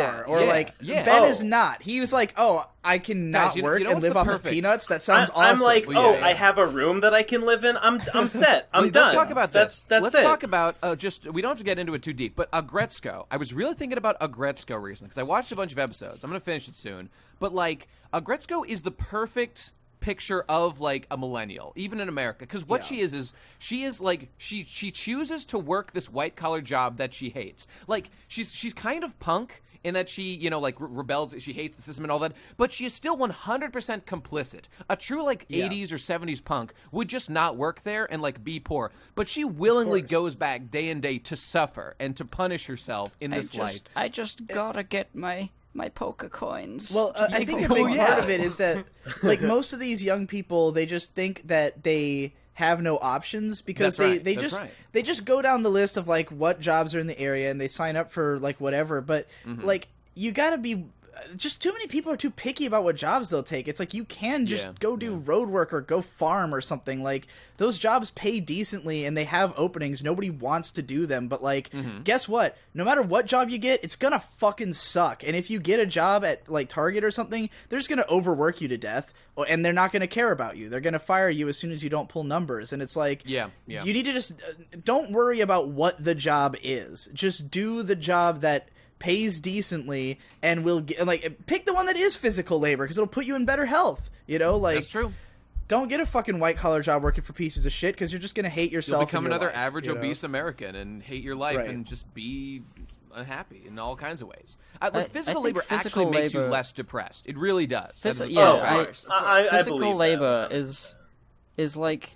Yeah. Ben is not. He was like, oh, I can not Guys, you work know and what's live the off of perfect- peanuts. That sounds awesome. I'm like, Well, yeah, yeah. I have a room that I can live in. I'm set. I'm done. Let's talk about this. That's Let's it. talk about we don't have to get into it too deep, but Agretzko. I was really thinking about Agretzko recently because I watched a bunch of episodes. I'm going to finish it soon. But like, Agretzko is the perfect picture of like a millennial, even in America, because what she is like she chooses to work this white collar job that she hates. Like she's kind of punk in that she, like rebels, she hates the system and all that, but she is still 100% complicit. A true like 80s or 70s punk would just not work there and like be poor, but she willingly goes back day and day to suffer and to punish herself in this life. I just gotta get my poker coins. Well, I think a big part of it is that, like, most of these young people, they just think that they have no options because they just go down the list of like what jobs are in the area and they sign up for like whatever. But like you gotta be. Just too many people are too picky about what jobs they'll take. It's like you can just go do road work or go farm or something. Like those jobs pay decently and they have openings. Nobody wants to do them, but like guess what? No matter what job you get, it's gonna fucking suck. And if you get a job at like Target or something, they're just gonna overwork you to death and they're not gonna care about you. They're gonna fire you as soon as you don't pull numbers. And it's like you need to just don't worry about what the job is. Just do the job that pays decently and will get, like, pick the one that is physical labor because it'll put you in better health, like That's true. Don't get a fucking white collar job working for pieces of shit because you're just gonna hate yourself. You'll become in your another life, average obese American and hate your life and just be unhappy in all kinds of ways. Physical labor actually makes you less depressed. It really does. I physical believe labor that. is like,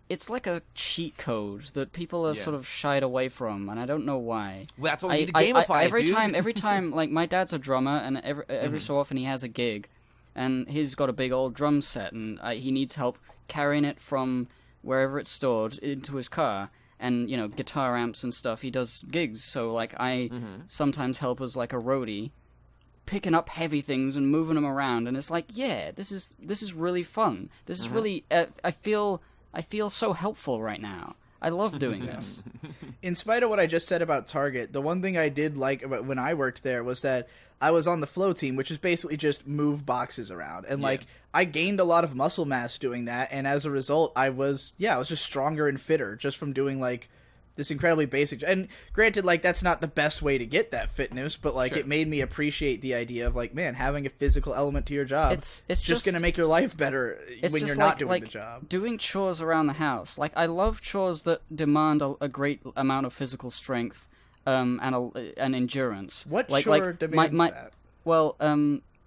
it's like a cheat code that people are sort of shied away from, and I don't know why. Well, that's what we need to gamify it, Every time, like, my dad's a drummer, and every so often he has a gig, and he's got a big old drum set, and he needs help carrying it from wherever it's stored into his car, and, guitar amps and stuff. He does gigs, so, like, I sometimes help as, like, a roadie, picking up heavy things and moving them around, and it's like, this is really fun. This is really, I feel so helpful right now. I love doing this. In spite of what I just said about Target, the one thing I did like about when I worked there was that I was on the flow team, which is basically just move boxes around. And like I gained a lot of muscle mass doing that, and as a result I was just stronger and fitter just from doing like this incredibly basic, and granted, like, that's not the best way to get that fitness, but like it made me appreciate the idea of like, man, having a physical element to your job, it's just gonna make your life better when you're not doing the job. Doing chores around the house, like, I love chores that demand a great amount of physical strength and endurance. What like, chore demands that? Well,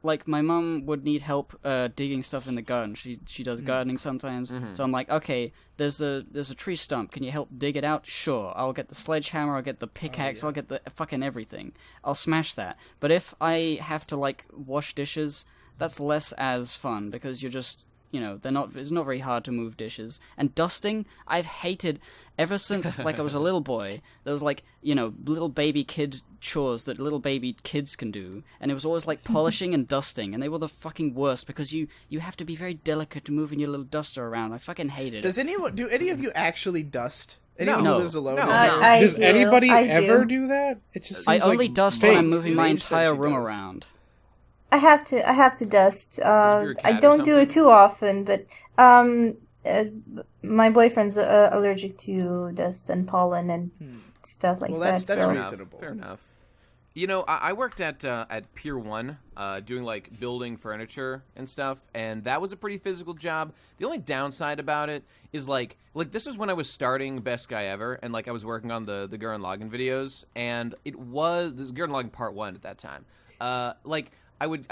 like my mum would need help digging stuff in the garden. She does gardening sometimes. So I'm like, okay, there's a tree stump. Can you help dig it out? Sure. I'll get the sledgehammer. I'll get the pickaxe. I'll get the fucking everything. I'll smash that. But if I have to like wash dishes, that's less as fun because you're just, you know, it's not very hard to move dishes. And dusting, I've hated ever since like I was a little boy. There was like, you know, little baby kid chores that little baby kids can do, and it was always like polishing and dusting, and they were the fucking worst because you have to be very delicate moving your little duster around. I fucking hated it. Do any of you actually dust? Anyone No. who lives alone? No. Does anybody I ever do. do that? It just I seems only like dust fake. when I'm moving my Age said entire she room does. around. I have to dust. you're a cat I or don't do it something? too often, but my boyfriend's allergic to dust and pollen and stuff like Well, that. that's so. reasonable. Fair enough. You know, I worked at Pier 1 doing, like, building furniture and stuff, and that was a pretty physical job. The only downside about it is, like this was when I was starting Best Guy Ever, and, like, I was working on the Gurren Lagann videos, and this is Gurren Lagann Part 1 at that time. Like, I would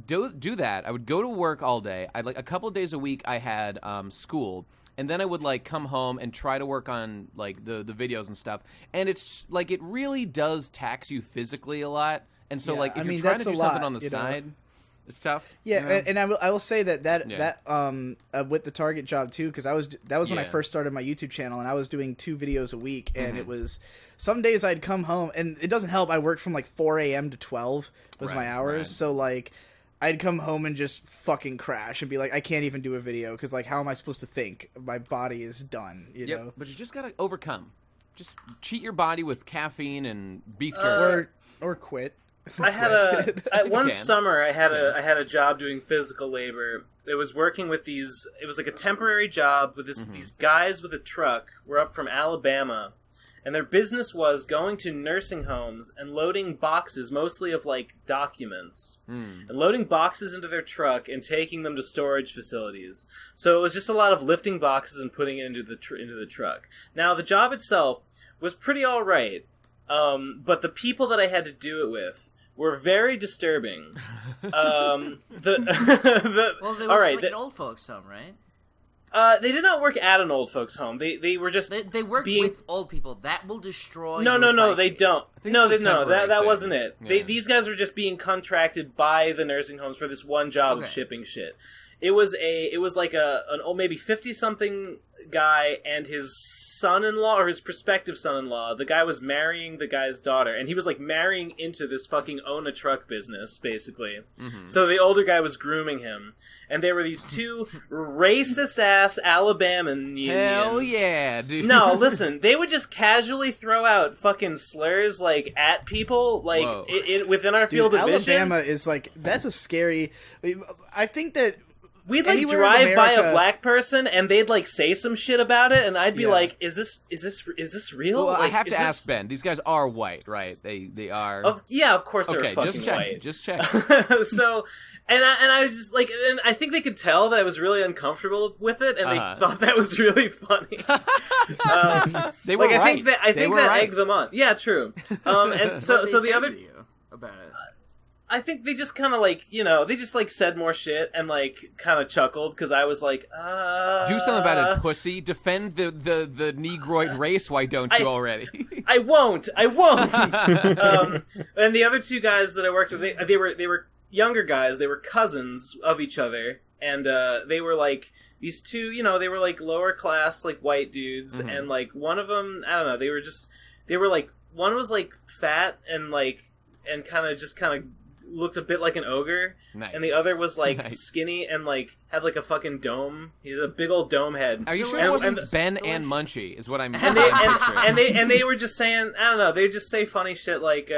do that. I would go to work all day. I'd, like, a couple of days a week I had school. And then I would, like, come home and try to work on, like, the videos and stuff. And it's, like, it really does tax you physically a lot. And so, Yeah, like, if I you're mean, trying that's to do a lot, something on the you know? side, it's tough. Yeah, you know? and I will say that Yeah. with the Target job too, because that was when I Yeah. first started my YouTube channel, and I was doing 2 videos a week, and Mm-hmm. it was some days I'd come home, and it doesn't help. I worked from like 4 a.m. to 12 was my Right, hours, right. so like I'd come home and just fucking crash and be like, I can't even do a video because like how am I supposed to think? My body is done, you know. But you just gotta overcome. Just cheat your body with caffeine and beef jerky. Or quit. I had one can. summer. I had a job doing physical labor. It was working with these. It was like a temporary job with these guys with a truck. Were up from Alabama, and their business was going to nursing homes and loading boxes, mostly of like documents, and loading boxes into their truck and taking them to storage facilities. So it was just a lot of lifting boxes and putting it into the truck. Now the job itself was pretty all right, but the people that I had to do it with were very disturbing. Well, they were all right, like an old folks' home, right? they did not work at an old folks' home. They were just They work being... with old people. That will destroy. No, your they psyche. don't. think No, it's a temporary that thing. wasn't it. Yeah. These guys were just being contracted by the nursing homes for this one job of Okay. shipping shit. It was like an old, maybe 50-something guy and his son-in-law, or his prospective son-in-law. The guy was marrying the guy's daughter, and he was like marrying into this fucking own a truck business, basically. Mm-hmm. So the older guy was grooming him, and there were these two racist-ass Alabamans. Hell yeah, dude. No, listen, they would just casually throw out fucking slurs, like, at people, like, Whoa. within our Dude, field of vision. Alabama is like, that's a scary. I think that We'd, like, anywhere in drive by a America- black person, and they'd, like, say some shit about it, and I'd be Yeah. like, is this real? Well, I Like, have is to this- ask Ben. These guys are white, right? They are. Yeah, of course they're okay, fucking just check. white. Just check. So, and I was just like, and I think they could tell that I was really uncomfortable with it, and Uh-huh. they thought that was really funny. They were like, right. I They think were that right. egged them on. Yeah, true. And so What did so they the say other, to you about it. I think they just kind of like, they just like said more shit and like kind of chuckled because I was like, Do something about it, pussy. Defend the Negroid race. Why don't you already? I won't. And the other two guys that I worked with, they were younger guys. They were cousins of each other, and they were like these two. They were like lower class, like white dudes, Mhm. and like one of them, I don't know. They were like one was like fat and kind of looked a bit like an ogre, Nice. and the other was like Nice. skinny and like had like a fucking dome. He had a big old dome head. Are you sure And- it wasn't and- Ben and Munchie? Is what I'm. and I'm picturing. they were just saying, I don't know, they would just say funny shit like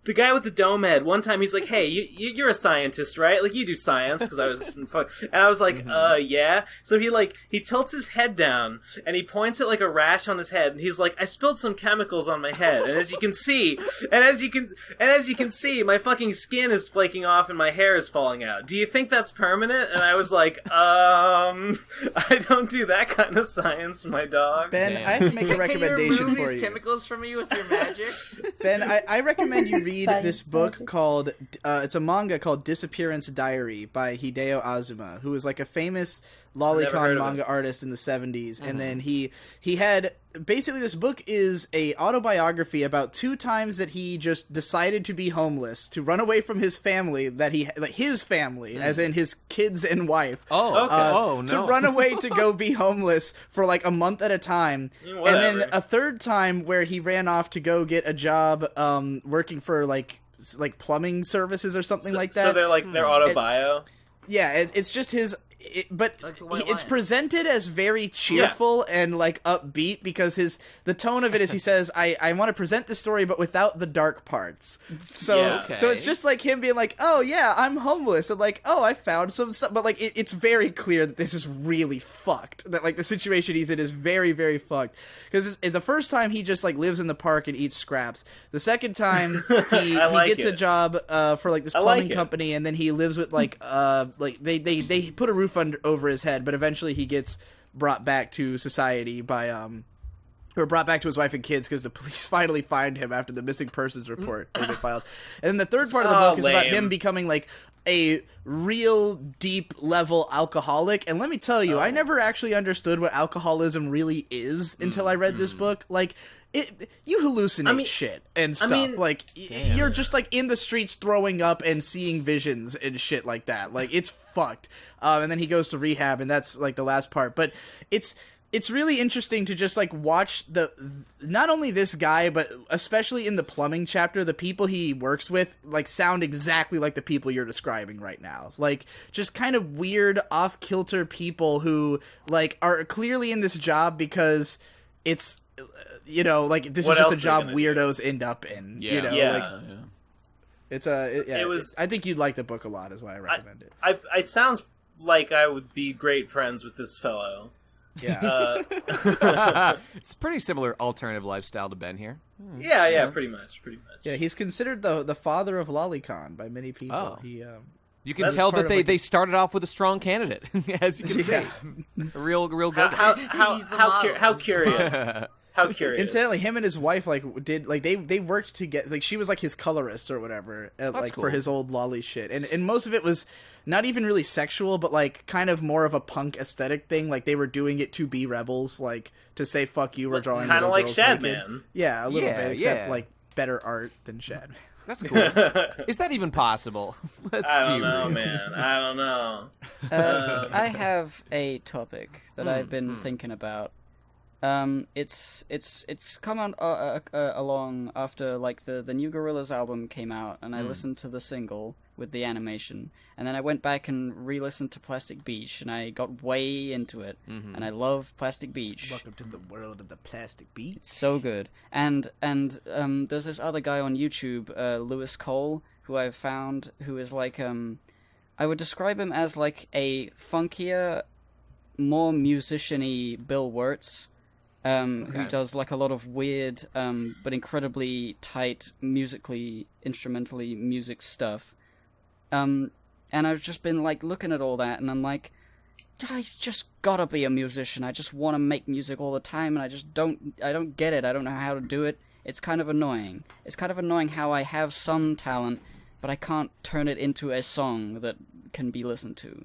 the guy with the dome head, one time he's like, hey, you're a scientist, right? Like, you do science, because I was... And I was like, yeah? So he tilts his head down, and he points at, like, a rash on his head, and he's like, I spilled some chemicals on my head, and as you can see, my fucking skin is flaking off, and my hair is falling out. Do you think that's permanent? And I was like, I don't do that kind of science, my dog. Ben, I have to make a recommendation Can you remove for these you. chemicals from you with your magic? Ben, I recommend you read this book Magic. called, it's a manga called Disappearance Diary by Hideo Azuma, who was like a famous Never heard lolicon of manga artist in the 70s. And then he had, basically this book is a autobiography about 2 times that he just decided to be homeless, to run away from his family, his family, as in his kids and wife. Oh, Okay. To run away to go be homeless for like a month at a time. Whatever. And then a third time where he ran off to go get a job working for like plumbing services or something like that. So they're auto-bio? Yeah, it's just his... but Like the White it's Lion. presented as very cheerful and like upbeat because the tone of it is he says I want to present the story but without the dark parts. So Yeah. Okay. so it's just like him being like, oh yeah, I'm homeless, and like, oh, I found some stuff, but like it's very clear that this is really fucked. That like the situation he's in is very, very fucked, because it's the first time he just like lives in the park and eats scraps. The second time he like gets a it. job for like this I like plumbing it. company, and then he lives with like they put a roof over his head, but eventually he gets brought back to society by or brought back to his wife and kids because the police finally find him after the missing persons report that they filed. And then the third part of the book is about lame. him becoming like a real deep level alcoholic. And let me tell you, I never actually understood what alcoholism really is until I read this book. Like, you hallucinate shit and stuff. You're just like in the streets throwing up and seeing visions and shit like that. Like, it's fucked. And then he goes to rehab, and that's like the last part. But it's really interesting to just like watch not only this guy, but especially in the plumbing chapter, the people he works with like sound exactly like the people you're describing right now. Like, just kind of weird, off-kilter people who like are clearly in this job because it's, like this What is just else a job are they gonna weirdos end up in. Yeah. Yeah. It's was- I think you'd like the book a lot, is why I recommend it. It sounds like I would be great friends with this fellow. Yeah. It's pretty similar alternative lifestyle to Ben here. Yeah, pretty much. Yeah, he's considered the father of lolicon by many people. Oh. You can That's tell part that of, like, they started off with a strong candidate, as you can see. A real go. How curious? How curious. Incidentally, him and his wife they worked together. Like, she was like his colorist or whatever, for cool. his old lolly shit. And most of it was not even really sexual, but like kind of more of a punk aesthetic thing. Like, they were doing it to be rebels, like to say "fuck you." We're drawing kind of little like girls naked. Shadman. Yeah, a little Yeah, bit, except yeah. like better art than Shadman. That's cool. Is that even possible? Let's I don't be know, real. man. I don't know. I have a topic that I've been thinking about. It's come on along after like the new Gorillaz album came out, and I listened to the single with the animation, and then I went back and re-listened to Plastic Beach, and I got way into it, and I love Plastic Beach. Welcome to the world of the Plastic Beach. It's so good. And there's this other guy on YouTube, Lewis Cole, who I've found, who is like I would describe him as like a funkier, more musician-y Bill Wirtz. Who does like a lot of weird, but incredibly tight instrumentally music stuff. And I've just been like looking at all that, and I'm like, I just gotta be a musician. I just want to make music all the time, and I don't get it. I don't know how to do it. It's kind of annoying. It's kind of annoying how I have some talent, but I can't turn it into a song that can be listened to.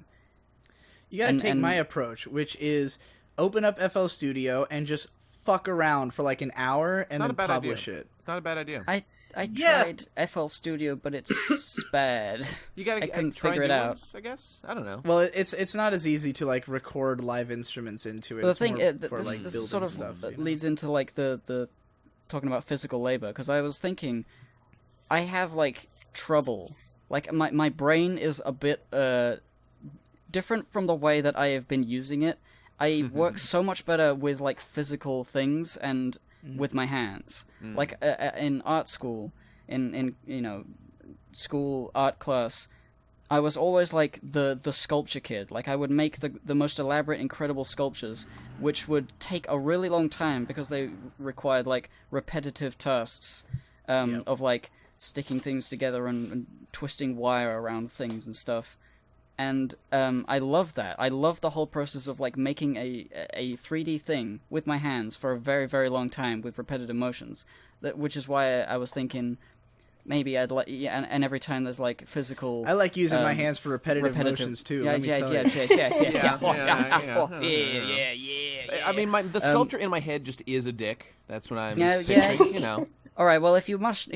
You gotta take my approach, which is open up FL Studio and just fuck around for like an hour and then publish it. It's not a bad idea. I tried FL Studio, but it's bad. You gotta I couldn't try figure it new out. ones, I guess. I don't know. Well, it's not as easy to like record live instruments into it. Well, the It's thing, more for, this like, building sort of stuff, you know? leads into like the talking about physical labor, because I was thinking, I have like trouble. Like my brain is a bit different from the way that I have been using it. I work so much better with like physical things and with my hands. Like in art school, in school art class, I was always like the sculpture kid. Like I would make the most elaborate, incredible sculptures, which would take a really long time because they required like repetitive tasks of like sticking things together and twisting wire around things and stuff. And I love that. I love the whole process of like making a 3D thing with my hands for a very, very long time with repetitive motions. Which is why I was thinking maybe I'd like, and every time there's like physical. I like using my hands for repetitive motions too. Yeah. I mean, the sculpture in my head just is a dick. That's what I'm Yeah. picturing, All right. Well, if you must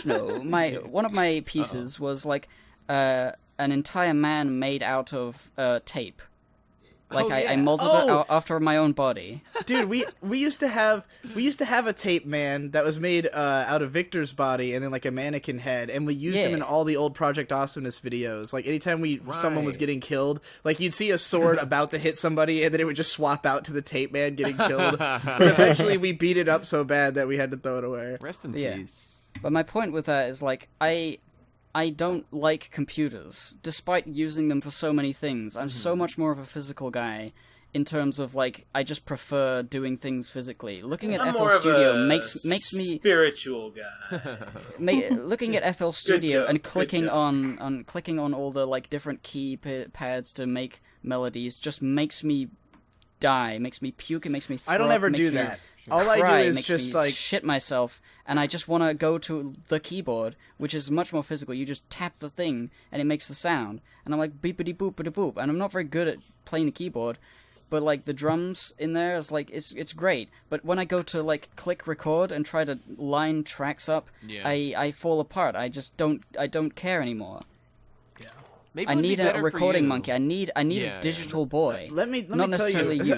know, one of my pieces was like an entire man made out of tape. Like I molded it after my own body. Dude, we used to have a tape man that was made out of Victor's body and then like a mannequin head, and we used him in all the old Project Awesomeness videos. Like anytime someone was getting killed, like you'd see a sword about to hit somebody, and then it would just swap out to the tape man getting killed. But eventually, we beat it up so bad that we had to throw it away. Rest in peace. But my point with that is like I don't like computers, despite using them for so many things. I'm so much more of a physical guy in terms of, like, I just prefer doing things physically. Looking at FL Studio makes me... spiritual guy. Looking at FL Studio and clicking on all the, like, different key pads to make melodies just makes me die, makes me puke, it makes me throw I don't ever do that. All I do is just like shit myself, and I just want to go to the keyboard, which is much more physical. You just tap the thing, and it makes the sound, and I'm like beepity boopity boop, and I'm not very good at playing the keyboard, but like the drums in there is like it's great. But when I go to like click record and try to line tracks up, I fall apart. I don't care anymore. Maybe I need a recording monkey. I need a digital boy. Let me not necessarily tell you.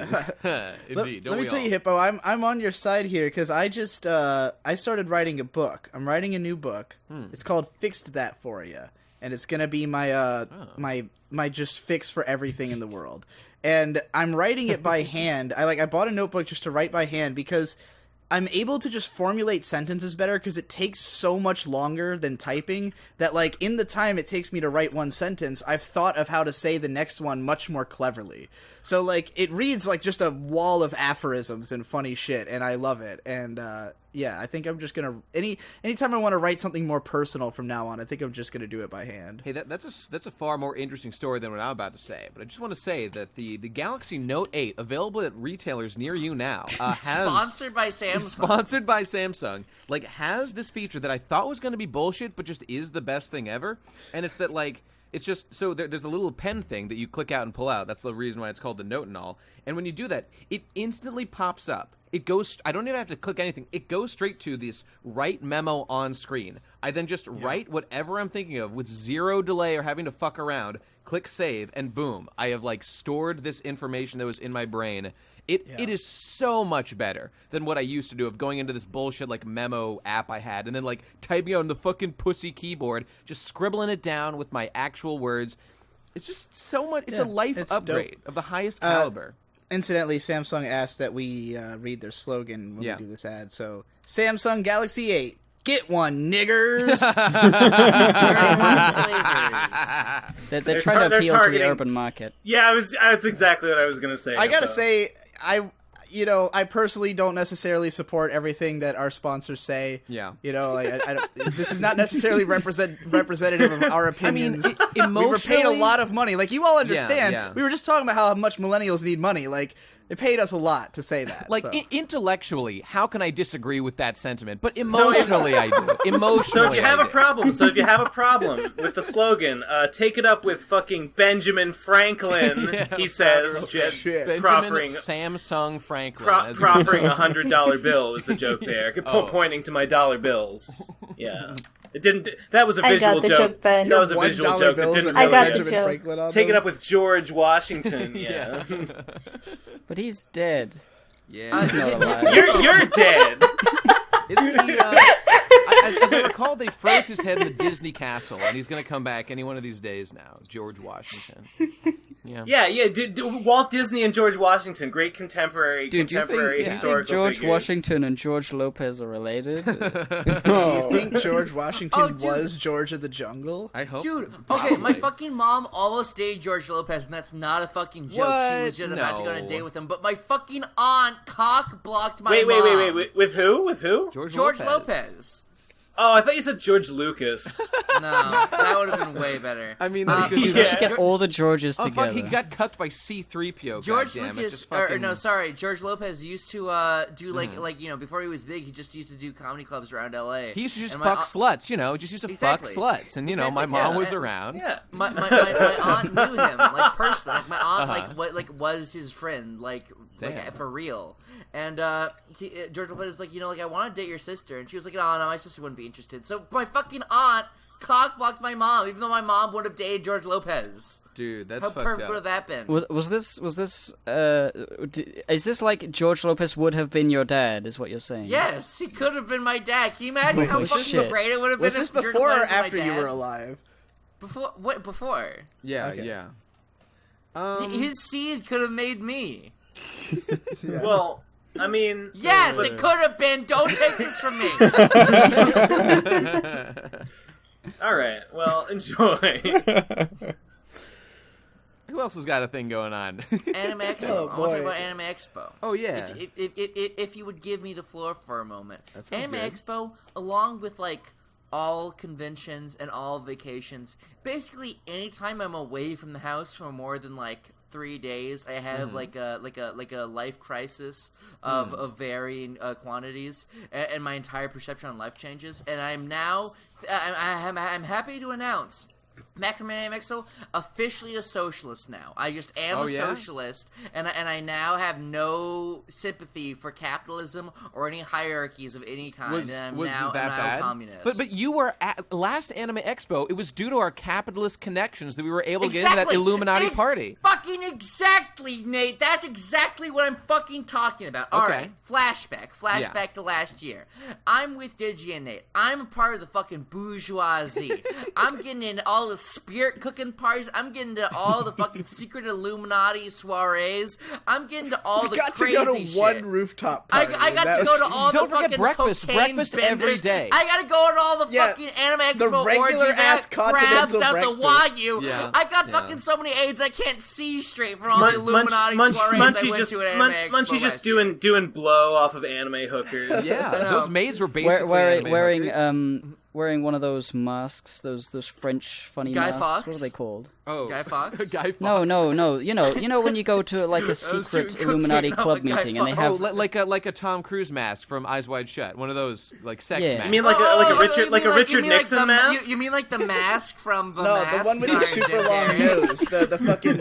Indeed, let me tell you, Hippo. I'm on your side here because I just I started writing a book. I'm writing a new book. It's called "Fixed That For You," and it's gonna be my my just fix for everything in the world. And I'm writing it by hand. I bought a notebook just to write by hand because I'm able to just formulate sentences better because it takes so much longer than typing that, like, in the time it takes me to write one sentence, I've thought of how to say the next one much more cleverly. So, like, it reads like just a wall of aphorisms and funny shit, and I love it. And, yeah, I think I'm just gonna... Anytime I want to write something more personal from now on, I think I'm just gonna do it by hand. Hey, that's a far more interesting story than what I'm about to say. But I just want to say that the Galaxy Note 8, available at retailers near you now, has... Sponsored by Samsung. Sponsored by Samsung. Like, has this feature that I thought was going to be bullshit, but just is the best thing ever. And it's that, like... It's just, so there's a little pen thing that you click out and pull out. That's the reason why it's called the Note and all. And when you do that, it instantly pops up. It goes, I don't even have to click anything. It goes straight to this write memo on screen. I then just write whatever I'm thinking of with zero delay or having to fuck around, click save, and boom. I have, like, stored this information that was in my brain. It is so much better than what I used to do of going into this bullshit, like, memo app I had and then, like, typing out on the fucking pussy keyboard, just scribbling it down with my actual words. It's just so much. It's a life upgrade of the highest caliber. Incidentally, Samsung asked that we read their slogan when we do this ad. So, Samsung Galaxy 8. Get one, niggers! They're trying to appeal to the urban market. Yeah, that's exactly what I was going to say. I gotta say, I personally don't necessarily support everything that our sponsors say. Yeah. You know, this is not necessarily representative of our opinions. I mean, we were paid a lot of money. Like, you all understand. Yeah. We were just talking about how much millennials need money. Like, it paid us a lot to say that. Like, so. Intellectually, how can I disagree with that sentiment? But emotionally, I do. Emotionally, so if you have a problem with the slogan, take it up with fucking Benjamin Franklin. He says, proffering Samsung Franklin, proffering $100 bill was the joke there. Pointing to my dollar bills. Yeah. It didn't. That was a visual joke. That was a visual joke. That didn't I got really the joke. Take it up with George Washington. Yeah. But he's dead. Yeah. He's not alive. You're dead. Isn't he? As I recall, they froze his head in the Disney castle, and he's going to come back any one of these days now. George Washington. Yeah. Walt Disney and George Washington, great contemporary Dude, do you think historical George figures. Washington and George Lopez are related? Do you think George Washington was George of the Jungle? I hope Dude, so. okay, my fucking mom almost dated George Lopez, and that's not a fucking joke. She was just about to go on a No. date with him, but my fucking aunt cock-blocked my mom. Wait. With who? With who? George Lopez. Oh, I thought you said George Lucas. No, that would have been way better. I mean, that's good. Dude, we should get all the Georges Oh, together. fuck, he got cucked by C-3PO, George goddammit. Lucas, Just fucking... George Lopez used to do like before he was big, he just used to do comedy clubs around L.A. He used to just And fuck sluts, just used to Exactly. fuck sluts. And, my mom was around. Yeah. My aunt knew him personally. Like my aunt was his friend Damn. for real. And George Lopez was like, I want to date your sister, and she was like, oh no, my sister wouldn't be interested. So my fucking aunt cock-blocked my mom, even though my mom would have dated George Lopez. Dude, that's How fucked perfect up. would have that been? Was this is this like George Lopez would have been your dad, is what you're saying? Yes, he could have been my dad. Can you imagine how Holy fucking shit. great it would have been Was this if George before or Lopez was my after you dad? were alive? Before? What? Before? Yeah, Okay. yeah. His seed could have made me. Well, I mean... Yes, it could have been. Don't take this from me. All right, well, enjoy. Who else has got a thing going on? Anime Expo. Oh, I want to boy. talk about Anime Expo. Oh, yeah. If you would give me the floor for a moment. That sounds Anime good. Expo, along with all conventions and all vacations, basically anytime I'm away from the house for more than 3 days, I have Mm-hmm. a life crisis of varying quantities, and my entire perception on life changes. And I'm now I'm happy to announce, back from Anime Expo, officially a socialist now. I just am Oh, a yeah? socialist, and I now have no sympathy for capitalism or any hierarchies of any kind. Was and I'm that now bad? a communist. But you were at last Anime Expo. It was due to our capitalist connections that we were able to get into that Exactly. Illuminati party. Fucking exactly, Nate. That's exactly what I'm fucking talking about. All Okay. right, flashback Yeah. to last year. I'm with Digi and Nate. I'm a part of the fucking bourgeoisie. I'm getting into all the spirit cooking parties. I'm getting into all the fucking secret Illuminati soirees. I'm getting to all the Got to crazy go to shit. one rooftop I party. got That to go was- to all Don't the forget fucking breakfast. cocaine Breakfast benders. every day. I gotta go to all the Yeah, fucking Anime the Expo regular orgies. I ass got crabs continental out breakfast. the wazoo. Yeah. I got Yeah. fucking so many AIDS I can't see straight from all the Illuminati Munchie soirees I just went to at Anime Expo Munchie just last year. doing blow off of anime hookers. Yeah, I know. those maids were basically wearing anime hookers. wearing one of those masks, those French funny Guy masks. Fawkes? What are they called? Oh, Guy Fawkes? Guy Fawkes. No. You know when you go to a was secret doing Illuminati cocaine club on Guy meeting and they Fawkes. have like a Tom Cruise mask from Eyes Wide Shut. One of those sex Yeah. masks. You mean like a Richard you mean Nixon the, mask? You mean like the mask from the No, mask? the one with the starring super Jim long Carrey? nose. The fucking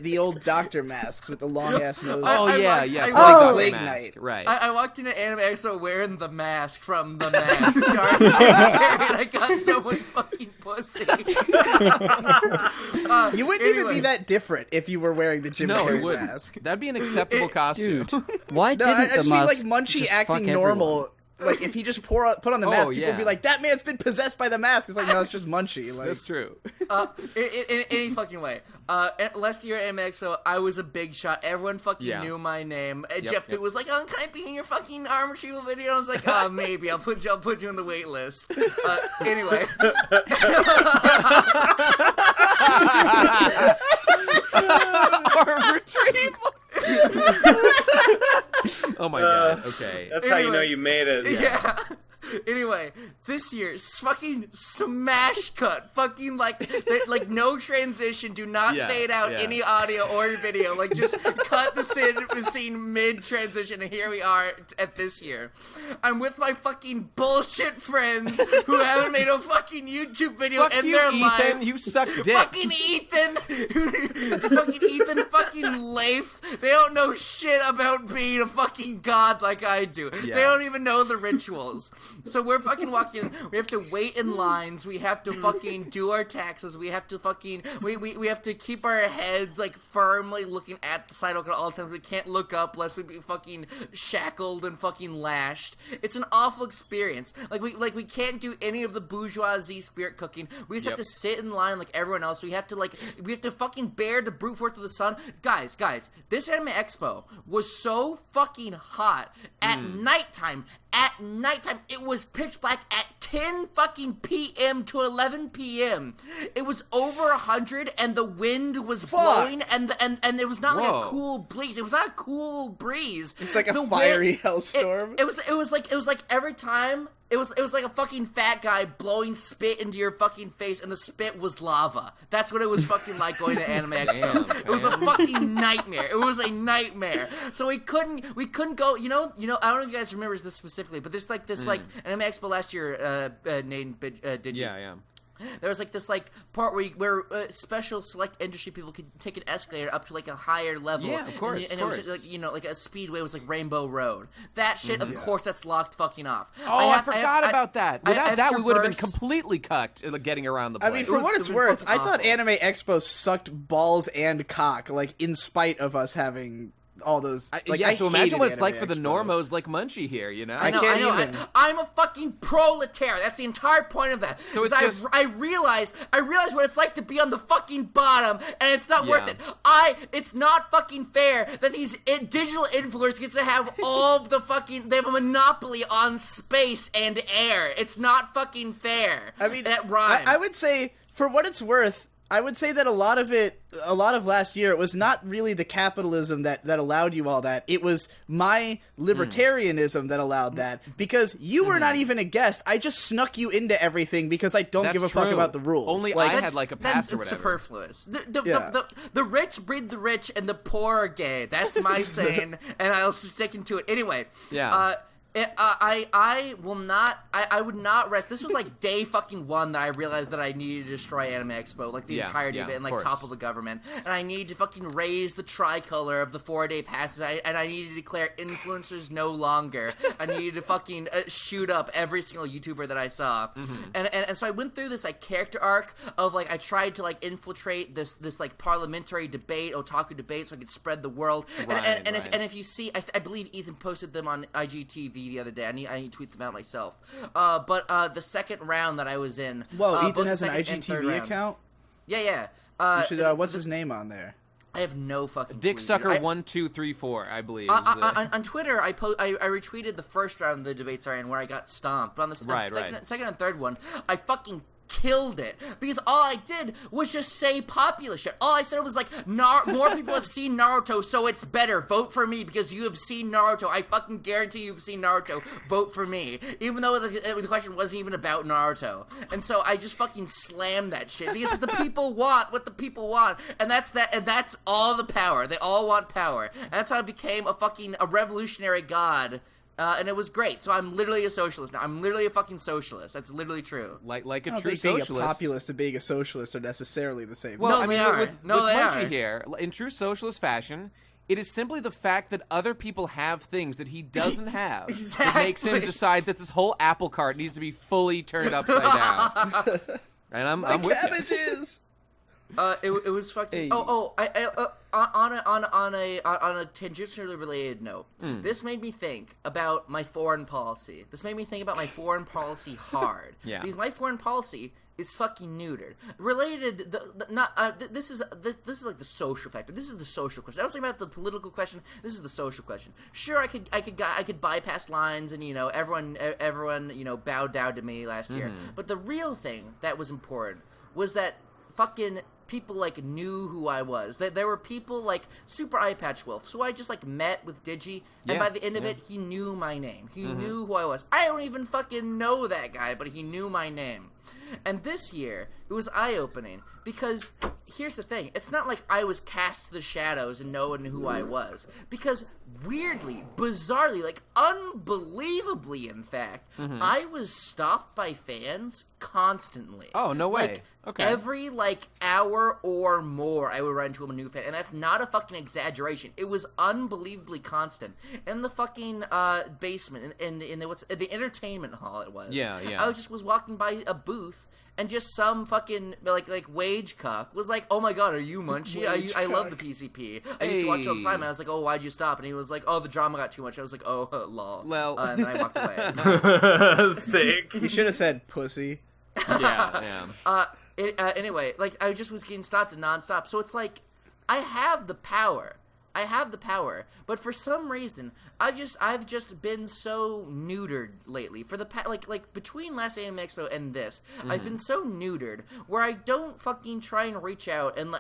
the old doctor masks with the long ass nose. Oh I yeah, like- yeah. I Plague like Doctor Plague mask. Night. Right. I walked into Anime Expo wearing the mask from the mask starring Jim Carrey, and I got so much fucking pussy. You wouldn't even anyway. be that different if you were wearing the Jim no, Carrey it wouldn't. mask. That'd be an acceptable costume. dude. Why No, didn't I the just mean mask like Munchie just acting fuck normal. everyone? Like if he just put on the mask, people yeah. would be like, "That man's been possessed by the mask." It's like, no, it's just Munchie. Like, That's true. In any fucking way. Last year at Anime Expo, I was a big shot. Everyone fucking Yeah. knew my name. Jeff yep. Dude was like, "Oh, can I be in your fucking arm retrieval video?" I was like, "Oh, maybe. I'll put you on the wait list." Anyway. Arm retrieval. Oh my god. Okay. That's how you know Anyway. you made it. Yeah. Anyway, this year, fucking smash cut, fucking like no transition, do not Yeah, fade out yeah. any audio or video, like just cut the scene mid transition, and here we are at this year. I'm with my fucking bullshit friends who haven't made a fucking YouTube video Fuck in you, their Ethan. life. You suck dick. Fucking Ethan, fucking Leif. They don't know shit about being a fucking god like I do. Yeah. They don't even know the rituals. So we're fucking walking. We have to wait in lines. We have to fucking do our taxes. We have to fucking we have to keep our heads like firmly looking at the sidewalk at all times. We can't look up lest we be fucking shackled and fucking lashed. It's an awful experience. Like we can't do any of the bourgeoisie spirit cooking. We just have to sit in line like everyone else. We have to fucking bear the brute force of the sun. Guys, this Anime Expo was so fucking hot at nighttime. At nighttime, it was pitch black at 10 fucking p.m. to 11 p.m. It was over 100, and the wind was blowing, and it was not like a cool breeze. It was not a cool breeze. It's like a fiery hellstorm. It was like every time. It was like a fucking fat guy blowing spit into your fucking face, and the spit was lava. That's what it was fucking like going to Anime Expo. It was a fucking nightmare. It was a nightmare. So we couldn't go. You know. I don't know if you guys remember this specifically, but there's like this like Anime Expo last year. Nate, did you? Yeah. There was like this like part where special select industry people could take an escalator up to like a higher level. Yeah, of course. And it was just, like like a speedway was like Rainbow Road. That shit, of course, that's locked fucking off. Oh, I forgot about that. Without that, we would have been traverse- completely cucked getting around the place. I mean, for what it's worth, I thought awful. Anime Expo sucked balls and cock, like, in spite of us having all those. Like, yeah, so imagine hated what it's like Anime for the Expo. normos like Munchie here, you know? I can't even. I'm a fucking proletariat. That's the entire point of that. So it's Because just- I realize what it's like to be on the fucking bottom, and it's not worth Yeah. it. It's not fucking fair that these digital influencers get to have all of the fucking. They have a monopoly on space and air. It's not fucking fair. I mean, that rhyme. I would say, for what it's worth, I would say that a lot of last year, it was not really the capitalism that allowed you all that. It was my libertarianism that allowed that, because you were not even a guest. I just snuck you into everything because I don't give a fuck true. about the rules. Only like, I had like a pass or That's whatever. superfluous. The rich breed the rich, and the poor are gay. That's my saying, and I'll stick to it anyway. Yeah. I will not. I would not rest. This was like day fucking one that I realized that I needed to destroy Anime Expo, like the entirety of it, and like course. topple the government. And I needed to fucking raise the tricolor of the 4-day passes. And I needed to declare influencers no longer. I needed to fucking shoot up every single YouTuber that I saw. And so I went through this like character arc of like I tried to like infiltrate this like parliamentary debate, otaku debate, so I could spread the world. Right. If you see, I believe Ethan posted them on IGTV the other day. I need to tweet them out myself. But the second round that I was in. Whoa, both Ethan the has an second and third IGTV round. account? Yeah. You should, what's his name on there? I have no fucking Dick clue. Sucker I- 1234, I believe. on Twitter, I retweeted the first round of the debates are in where I got stomped. But on the second and third one, I fucking killed it, because all I did was just say populist shit. All I said was like, more people have seen Naruto, so it's better. Vote for me because you have seen Naruto. I fucking guarantee you've seen Naruto. Vote for me. Even though the question wasn't even about Naruto. And so I just fucking slammed that shit because the people want what the people want, and that's that. And that's all the power. They all want power. And that's how I became a revolutionary god. And it was great. So I'm literally a socialist now. I'm literally a fucking socialist. That's literally true. like a I don't true think being socialist. a populist and being a socialist are necessarily the same. Well, No, I mean, they are. with No, they Munchie are. here, in true socialist fashion, it is simply the fact that other people have things that he doesn't have that makes him Exactly. decide that this whole apple cart needs to be fully turned upside down. And I'm with you. cabbages! It was fucking. Hey. On a tangentially related note, this made me think about my foreign policy. This made me think about my foreign policy hard. Yeah. Because my foreign policy is fucking neutered. Related, this is like the social factor. This is the social question. I was talking about the political question. This is the social question. Sure, I could bypass lines and everyone bowed down to me last year. But the real thing that was important was that fucking people like knew who I was. That there were people like Super Eye Patch Wolf, so I just like met with Digi, and Yeah, by the end of yeah. it, he knew my name. He knew who I was. I don't even fucking know that guy, but he knew my name. And this year, it was eye-opening, because here's the thing. It's not like I was cast to the shadows and no one knew who I was. Because weirdly, bizarrely, like unbelievably, in fact, I was stopped by fans constantly. Oh, no way. Like, okay. Every, hour or more, I would run into a new fan. And that's not a fucking exaggeration. It was unbelievably constant. In the fucking basement, in the entertainment hall it was. Yeah. I was walking by a booth, and just some fucking, like wage cuck was like, oh my god, are you Munchie? I love the PCP. I used to watch it all the time, and I was like, oh, why'd you stop? And he was like, oh, the drama got too much. I was like, oh, lol. Well. And then I walked away. Sick. You should have said pussy. Yeah. Anyway, I just was getting stopped and nonstop. So it's like, I have the power, but for some reason, I've just been so neutered lately. For the between last Anime Expo and this, I've been so neutered where I don't fucking try and reach out and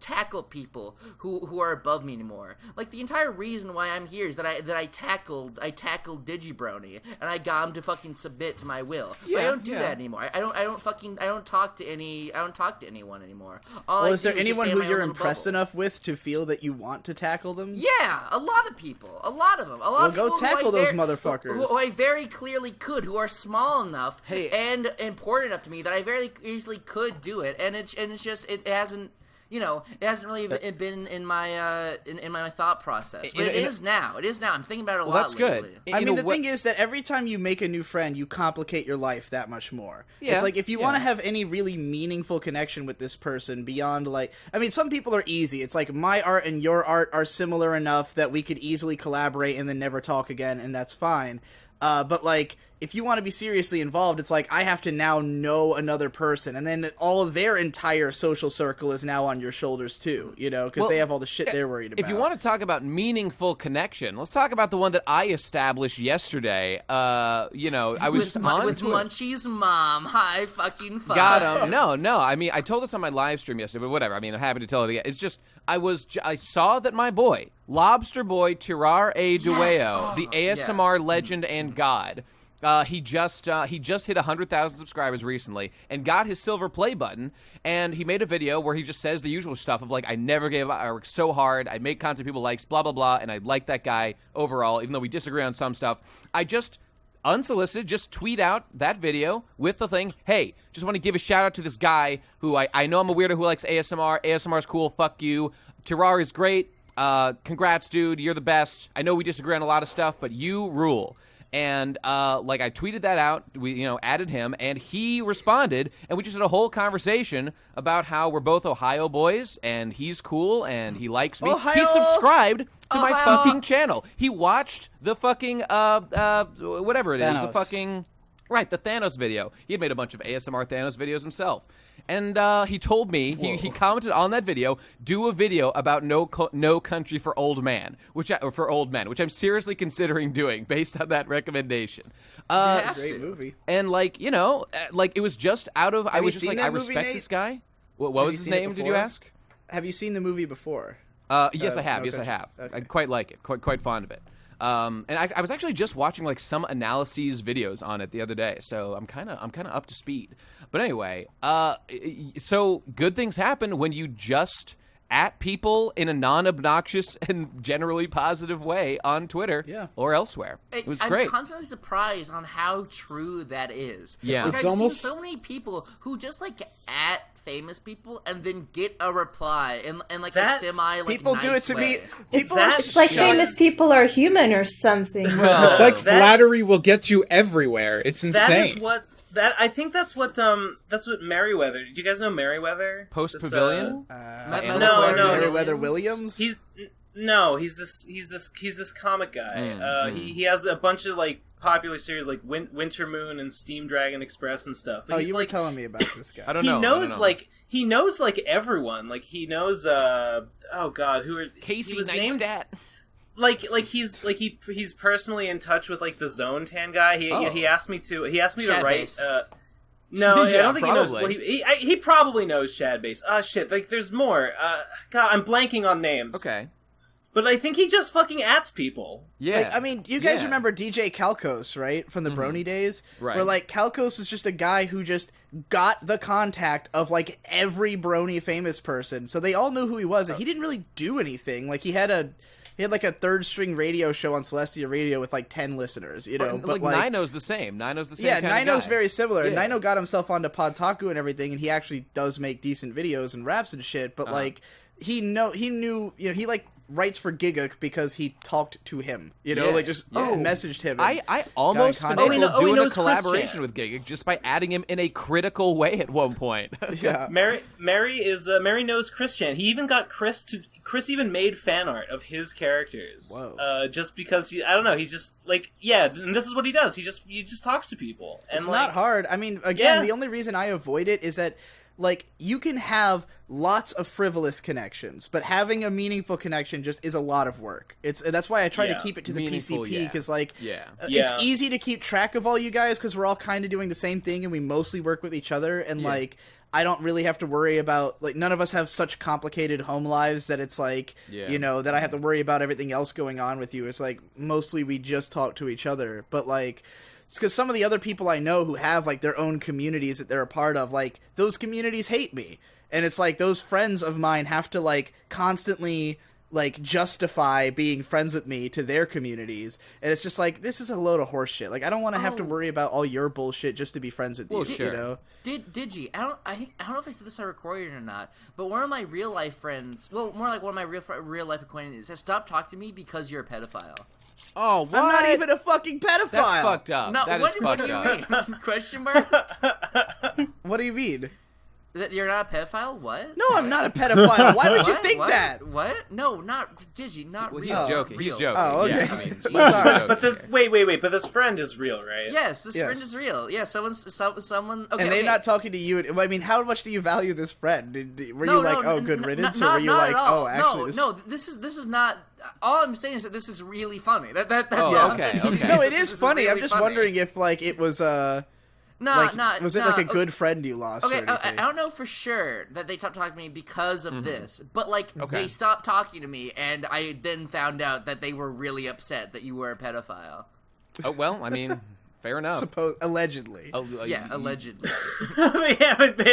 tackle people who are above me anymore. Like, the entire reason why I'm here is that I tackled Digibrony and I got him to fucking submit to my will. Yeah, I don't do that anymore. I don't talk to anyone anymore. Is there anyone who you're impressed enough with to feel that you want to tackle them? Yeah, a lot of people. A lot of them. Well, go tackle those motherfuckers. Who I very clearly could, who are small enough and important enough to me that I very easily could do it, and it hasn't. It hasn't really been in my in my thought process, but it is now. It is now. I'm thinking about it a lot. That's lately. good. I mean, the thing is that every time you make a new friend, you complicate your life that much more. Yeah, it's like, if you want to have any really meaningful connection with this person beyond, some people are easy. It's like, my art and your art are similar enough that we could easily collaborate and then never talk again, and that's fine. But if you want to be seriously involved, it's like, I have to now know another person, and then all of their entire social circle is now on your shoulders too, because they have all the shit they're worried about. If you want to talk about meaningful connection, let's talk about the one that I established yesterday. I was just on with Munchie's mom. Hi, fucking fuck. Got him. No. I mean, I told this on my live stream yesterday, but whatever. I mean, I'm happy to tell it again. It's just, I saw that my boy, Lobster Boy Tirar A. Dueo, the ASMR legend and god, he just hit 100,000 subscribers recently and got his silver play button, and he made a video where he just says the usual stuff of I never gave up, I work so hard, I make content people likes, blah blah blah, and I like that guy overall, even though we disagree on some stuff. I just unsolicited just tweet out that video with the thing, hey, just want to give a shout out to this guy who I know I'm a weirdo who likes ASMR's cool, fuck you, Tirar is great, congrats dude, you're the best, I know we disagree on a lot of stuff, but you rule. And, I tweeted that out, we, added him, and he responded, and we just had a whole conversation about how we're both Ohio boys, and he's cool, and he likes me. Ohio! He subscribed to my fucking channel. He watched the fucking, whatever it is, the fucking... Right, the Thanos video. He had made a bunch of ASMR Thanos videos himself. And he told me, he commented on that video, do a video about No Country for Old Men, which I'm seriously considering doing based on that recommendation. Great movie. And it was just out of, I was just like, I respect Nate? this guy. What was his name, did you ask? Have you seen the movie before? Yes, I have. No Yes, I Country. have. Okay. I quite like it. Quite fond of it. And I was actually just watching some analyses videos on it the other day, so I'm kind of up to speed. But anyway, so good things happen when you just at people in a non-obnoxious and generally positive way on Twitter or elsewhere. It was great. I'm constantly surprised on how true that is. Yeah. I've It's seen so many people who just at famous people and then get a reply in a semi People nice do it to way. me. People It's like famous people are human or something. It's like flattery will get you everywhere. It's insane. That is what I think that's what Merriweather. Do you guys know Merriweather? Post Pavilion? No. Merriweather Williams. He's this comic guy. He has a bunch of popular series like Winter Moon and Steam Dragon Express and stuff. But you were telling me about this guy. I don't know. He knows everyone. He knows oh god, who are Casey he was named Neistat. He's personally in touch with the Zone Tan guy. He asked me to write. No, Yeah, I don't think probably. he knows. Well, he probably knows Shadbase. Shit. There's more. God, I'm blanking on names. Okay. But I think he just fucking ats people. Yeah. Like, I mean, you guys remember DJ Calcos, right? From the Brony days? Right. Where, like, Calcos was just a guy who just got the contact of, like, every Brony famous person. So they all knew who he was, and he didn't really do anything. Like, he had like a third-string radio show on Celestia Radio with, like, 10 listeners, you know? But like, Nino's the same. Nino's the same Yeah, kind of Nino's guy. very similar. Yeah. Nino got himself onto Podtaku and everything, and he actually does make decent videos and raps and shit, but, like, he knew, you know, he, like, writes for Giga because he talked to him, you know, like just messaged him. I almost got in finagled contact. doing a knows collaboration Christian. with Giga just by adding him in a critical way at one point. Yeah. Mary knows Christian. He even got Chris even made fan art of his characters. Whoa. Just because I don't know, he's just like, yeah, and this is what he does. He just talks to people. And It's like, not hard. I mean, again, Yeah. the only reason I avoid it is that, like, you can have lots of frivolous connections, but having a meaningful connection just is a lot of work. That's why I try to keep it to the Meaningful, PCP, because, like, Yeah. it's easy to keep track of all you guys because we're all kind of doing the same thing and we mostly work with each other, and, like, I don't really have to worry about, like, none of us have such complicated home lives that it's like, you know, that I have to worry about everything else going on with you. It's like, mostly we just talk to each other, but, like, it's because some of the other people I know who have, like, their own communities that they're a part of, like, those communities hate me. And it's like, those friends of mine have to, like, constantly, like, justify being friends with me to their communities. And it's just like, this is a load of horse shit. Like, I don't want to have to worry about all your bullshit just to be friends with you, sure. you know? Digi, I don't know if I said this on recording or not, but one of my real life friends, well, more like one of my real life acquaintances, has stopped talking to me because you're a pedophile. Oh, what? I'm not even a fucking pedophile! That's fucked up. No, That is what fucked do you up. mean? Question mark? What do you mean? That you're not a pedophile? What? No, I'm not a pedophile. Why would you What? think What? that? What? No, not Digi, not Well, real. he's joking. Real. He's joking. Oh, okay. Yeah, I mean, he's Sorry. joking But this here. wait, but this friend is real, right? Yes, this Yes. friend is real. Yeah, someone. Okay, And they're okay. not talking to you. I mean, how much do you value this friend? Were No, you like, no, oh, good n- riddance? not- Or were you not like, at all. oh, actually, no, this is not. All I'm saying is that this is really funny. That's Oh, all I'm okay, saying. okay. No, it This is funny. really I'm just funny. wondering if, like, it was, was it like a good friend you lost? Okay, or anything? I don't know for sure that they stopped talking to me because of this, but, like, Okay. they stopped talking to me, and I then found out that they were really upset that you were a pedophile. Oh, well, I mean, fair enough. Allegedly. Yeah, allegedly. they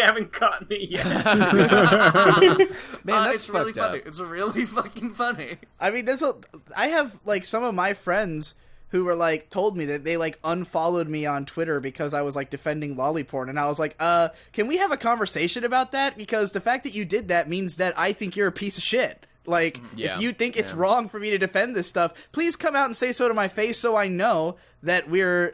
haven't caught me yet. Man, that's it's really fucked funny. up. It's really fucking funny. I mean, I have, like, some of my friends who were, like, told me that they, like, unfollowed me on Twitter because I was, like, defending lolliporn, and I was like, can we have a conversation about that? Because the fact that you did that means that I think you're a piece of shit. Like, Yeah. if you think it's wrong for me to defend this stuff, please come out and say so to my face so I know that we are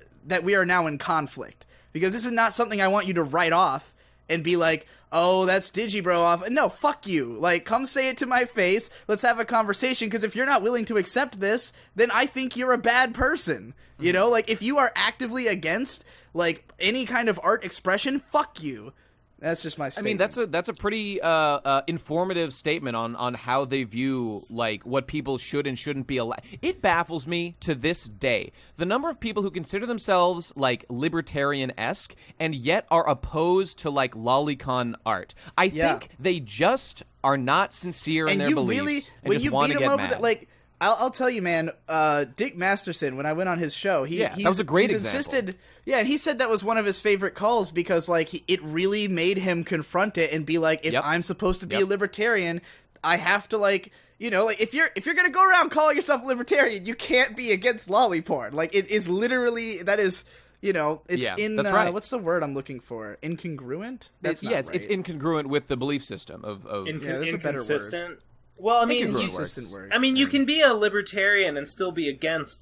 now in conflict. Because this is not something I want you to write off and be like, oh, that's Digibro off. No, fuck you. Like, come say it to my face. Let's have a conversation, because if you're not willing to accept this, then I think you're a bad person. You know? Like, if you are actively against, like, any kind of art expression, fuck you. That's just my I statement. mean, that's a pretty informative statement on how they view, like, what people should and shouldn't be allowed. It baffles me to this day the number of people who consider themselves, like, libertarian-esque and yet are opposed to, like, lolicon art. I think they just are not sincere in their beliefs and when just you want beat to him get over mad. like, I'll tell you, man. Dick Masterson, when I went on his show, that was a great he's example. insisted. Yeah, and he said that was one of his favorite calls because, like, it really made him confront it and be like, if I'm supposed to be a libertarian, I have to, like, you know, like, if you're gonna go around calling yourself a libertarian, you can't be against lolly porn. Like, it is literally, that is, you know, it's that's right. what's the word I'm looking for? Incongruent? That's not it's right. incongruent with the belief system of that's a better word. Inconsistent. Well, I mean, Inconsistent words. I mean, you can be a libertarian and still be against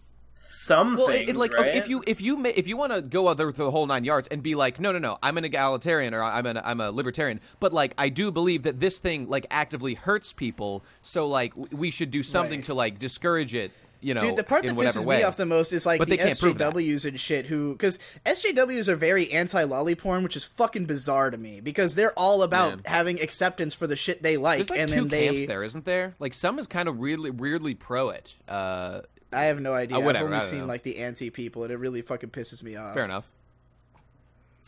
some things, like, right? if you want to go through the whole 9 yards and be like, no, I'm an egalitarian or I'm a libertarian, but, like, I do believe that this thing, like, actively hurts people, so, like, we should do something to, like, discourage it. You know, dude, the part in that whatever pisses way. me off the most is, like, But the they can't prove that. SJWs and shit because SJWs are very anti-lolly porn, which is fucking bizarre to me because they're all about having acceptance for the shit they like. There's, like, and two then camps there, isn't there? Like, some is kind of weirdly pro it. I have no idea. whatever, I've I only don't seen, know. like, the anti people, and it really fucking pisses me off. Fair enough.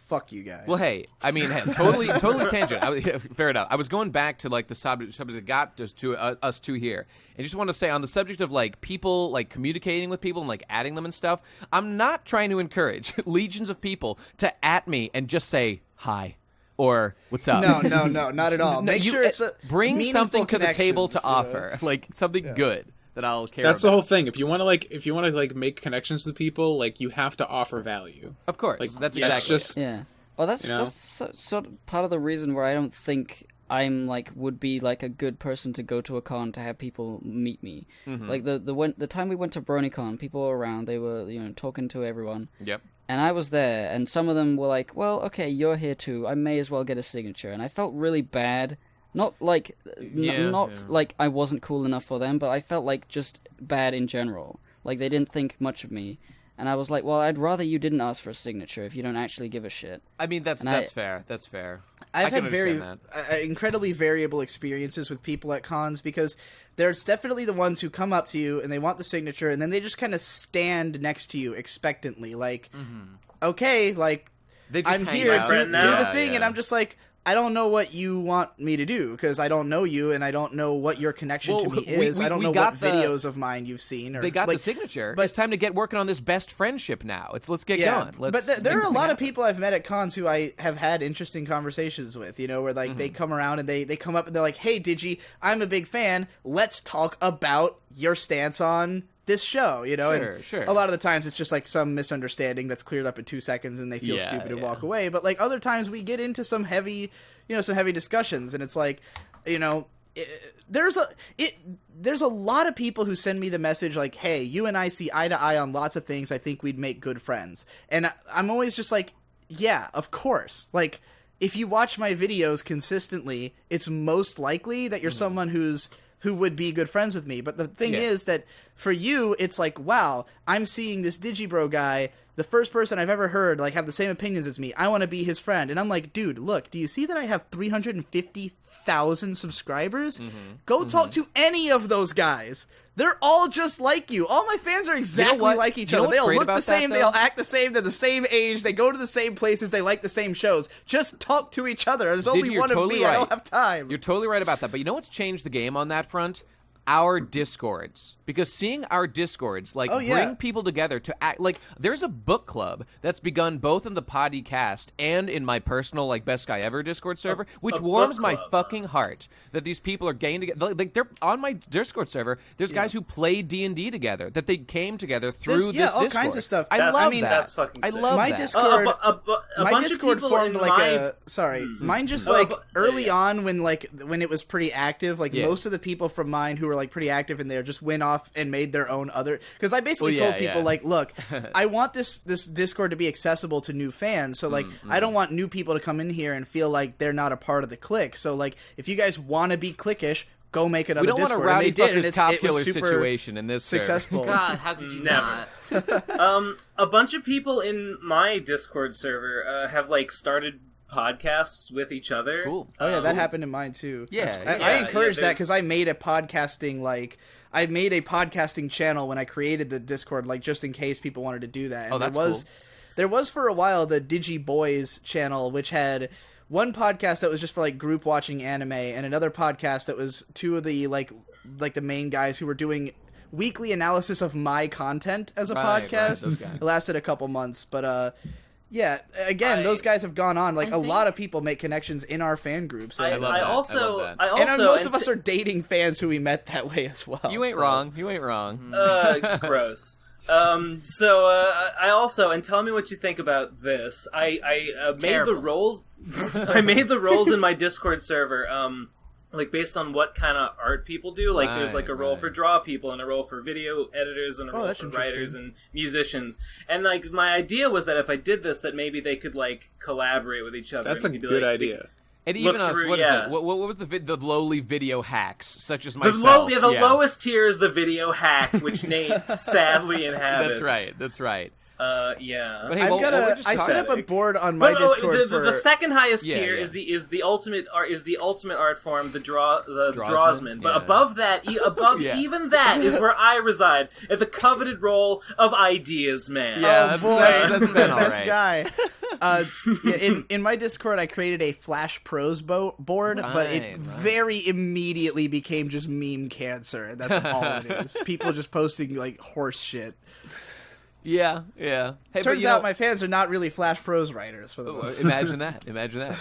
fuck you guys. Well, hey, I mean, totally tangent. Fair enough. I was going back to like the subject that got us to us two here, and just want to say on the subject of like people like communicating with people and like adding them and stuff. I'm not trying to encourage legions of people to at me and just say hi or what's up. No, not at all. Make sure it's a bring something to the table to connections, offer, like something good that I'll care. That's the about. whole thing. If you want to make connections with people, like you have to offer value. Of course, Like, that's yeah, exactly. just- Yeah. Well, that's You know? that's sort of part of the reason where I don't think I'm like would be like a good person to go to a con to have people meet me. Like the time we went to BronyCon, people were around. They were talking to everyone. Yep. And I was there, and some of them were like, "Well, okay, you're here too. I may as well get a signature." And I felt really bad. Not like like I wasn't cool enough for them, but I felt like just bad in general. Like they didn't think much of me. And I was like, well, I'd rather you didn't ask for a signature if you don't actually give a shit. I mean, that's fair. That's fair. I've I can had very understand incredibly variable experiences with people at cons because there's definitely the ones who come up to you and they want the signature and then they just kind of stand next to you expectantly, like, okay, like, They just I'm hang here, out. do Yeah, the thing, and I'm just like, I don't know what you want me to do because I don't know you and I don't know what your connection to me is. I don't know what videos of mine you've seen. Or, They got like, the signature. but- It's time to get working on this best friendship now. Let's get going. But there are a lot of people I've met at cons who I have had interesting conversations with, where like they come around and they come up and they're like, hey, Digi, I'm a big fan. Let's talk about your stance on this show, Sure. A lot of the times it's just like some misunderstanding that's cleared up in 2 seconds and they feel stupid and walk away. But like other times we get into some heavy discussions and it's like, there's a lot of people who send me the message like, hey, you and I see eye to eye on lots of things. I think we'd make good friends. And I'm always just like, yeah, of course. Like, if you watch my videos consistently, it's most likely that you're someone who would be good friends with me. But the thing is that for you, it's like, wow, I'm seeing this Digibro guy, the first person I've ever heard, like, have the same opinions as me. I want to be his friend. And I'm like, dude, look, do you see that I have 350,000 subscribers? Go talk to any of those guys. They're all just like you. All my fans are exactly like each other. They all look the same. They all act the same. They're the same age. They go to the same places. They like the same shows. Just talk to each other. There's only one of me. I don't have time. You're totally right about that. But you know what's changed the game on that front? Our Discords. Because seeing our Discords, like, bring people together to act, like, there's a book club that's begun both in the podcast and in my personal, like, Best Guy Ever Discord server, which warms my fucking heart that these people are getting together. Like, they're on my Discord server, there's guys who play D&D together, that they came together through this all Discord. kinds of stuff. I love that. That's fucking sick. I love my that. Discord, my bunch of Discord people formed in like my- mine just like early on when it was pretty active. Like most of the people from mine who were like pretty active in there just went off and made their own other. Because I basically told people like, look, I want this Discord to be accessible to new fans. So like, I don't want new people to come in here and feel like they're not a part of the clique. So like, if you guys want to be cliquish, go make another Discord. We don't want a rowdy fuckers cop it was killer super situation in this successful. God, how could you not? A bunch of people in my Discord server have like started podcasts with each other. Cool. Oh yeah, that happened in mine too. Yeah, I encouraged that there's- because I made a podcasting channel when I created the Discord, like just in case people wanted to do that. And that's cool. There was for a while the Digi Boys channel, which had one podcast that was just for like group watching anime, and another podcast that was two of the like the main guys who were doing weekly analysis of my content as a podcast. those guys. It lasted a couple months, but yeah, again, those guys have gone on. Like, a lot of people make connections in our fan groups. I love that. Also, and most of us are dating fans who we met that way as well. You ain't wrong. You ain't wrong. Gross. I also, and tell me what you think about this. I made the roles. I made the roles in my Discord server. Like based on what kind of art people do. Like there's like a role for draw people and a role for video editors and a role for writers and musicians. And like my idea was that if I did this, that maybe they could like collaborate with each other. That's a and good idea. And even us, what is it? What was the lowly video hacks, such as myself? The lowest tier is the video hack, which Nate sadly inhabits. That's right. Yeah. But hey, I set up a board on my Discord the second highest tier is the ultimate art form, the Drawsman. But above that, even that is where I reside, at the coveted role of Ideas Man. Yeah, that's been all best right. guy. In my Discord, I created a Flash Prose board, but it very immediately became just meme cancer, and that's all it is. People just posting like horse shit. Yeah. Hey, Turns out my fans are not really Flash Prose writers for the most. Imagine that.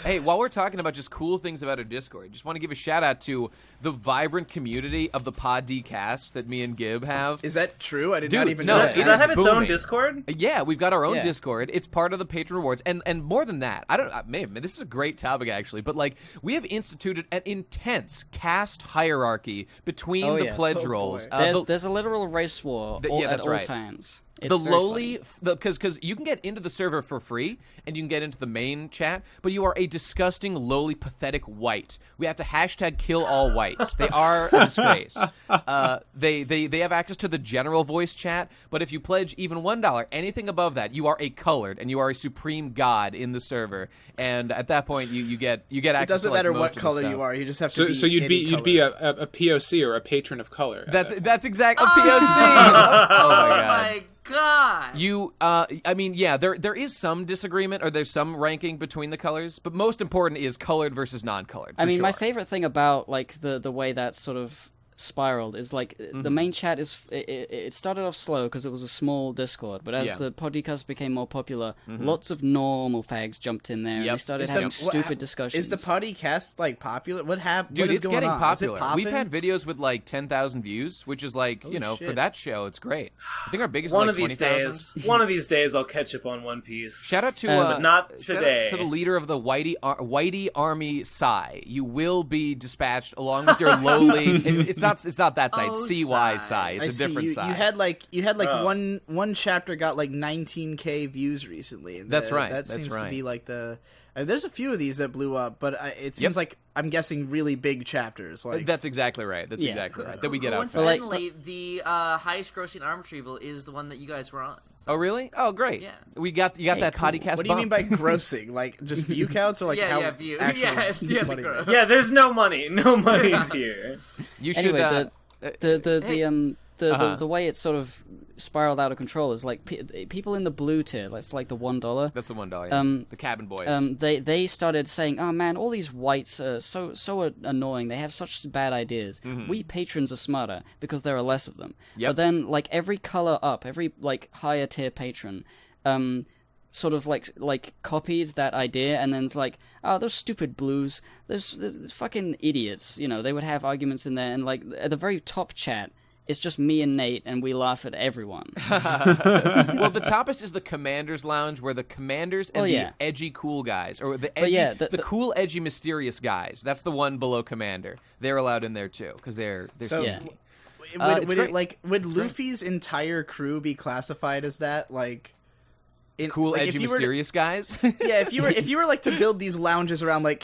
Hey, while we're talking about just cool things about our Discord, just want to give a shout out to the vibrant community of the Pod D cast that me and Gib have. Is that true? I did Dude, not even no, know that. Does that have its own Discord? Yeah, we've got our own Yeah. Discord. It's part of the Patron Rewards, and more than that, this is a great topic actually. But like, we have instituted an intense caste hierarchy between the pledge Oh, rolls. boy. There's a literal race war at all times. It's the very lowly, funny. because you can get into the server for free and you can get into the main chat, but you are a disgusting, lowly, pathetic white. We have to hashtag kill all whites. They are a disgrace. They have access to the general voice chat, but if you pledge even $1, anything above that, you are a colored and you are a supreme god in the server. And at that point, you get access. It doesn't to, like, matter most what of the color stuff. you are. You just have to be. So you'd any be color. a POC or a patron of color. That's exactly a POC. Oh my god. my god. You, I mean, yeah, there is some disagreement, or there's some ranking between the colors, but most important is colored versus non-colored. I mean, sure. my favorite thing about like the way that sort of spiraled is like the main chat is it started off slow because it was a small Discord, but as the podcast became more popular, lots of normal fags jumped in there and they started having stupid discussions. Is the podcast like popular? What happened? Dude, what is it's going getting on? popular. Is it popping? We've had videos with like 10,000 views, which is like, for shit. that show, it's great. I think our biggest One is of like these 20,000. days, one of these days, I'll catch up on One Piece. Shout out to, but not shout out today. to the leader of the Whitey Army Psy. You will be dispatched along with your lowly. It's not that side. Oh, CY Psy. It's I a see. different You side. had like Oh. one chapter got like 19K views recently. And That's right, That that's seems to right. be like the. There's a few of these that blew up, but it seems like I'm guessing really big chapters. Like That's exactly right. That's Yeah. exactly right. That we get out. for. Coincidentally, the highest grossing arm retrieval is the one that you guys were on. So. Oh really? Oh great. Yeah. You got that cool. podcast. what do you mean by bump. grossing? Like just view counts or like how view. actual the money? growth. Yeah, there's no money. No money's here. You should. Anyway, Uh-huh. the way it sort of spiraled out of control is like people in the blue tier, that's like the $1. That's the $1. The cabin boys. They started saying, "Oh man, all these whites are so annoying. They have such bad ideas. We patrons are smarter because there are less of them." Yep. But then, like every color up, every like higher tier patron, sort of like copied that idea, and then it's like, "Oh, those stupid blues. There's fucking idiots." You know, they would have arguments in there, and like at the very top chat. It's just me and Nate, and we laugh at everyone. Well, the toppest is the Commander's Lounge, where the commanders and the edgy cool guys, or the edgy, the cool, edgy, mysterious guys. That's the one below Commander. They're allowed in there too because they're So, sneaky. Would Luffy's entire crew be classified as that? Like Cool, like, edgy, mysterious guys. Yeah, if you were like to build these lounges around like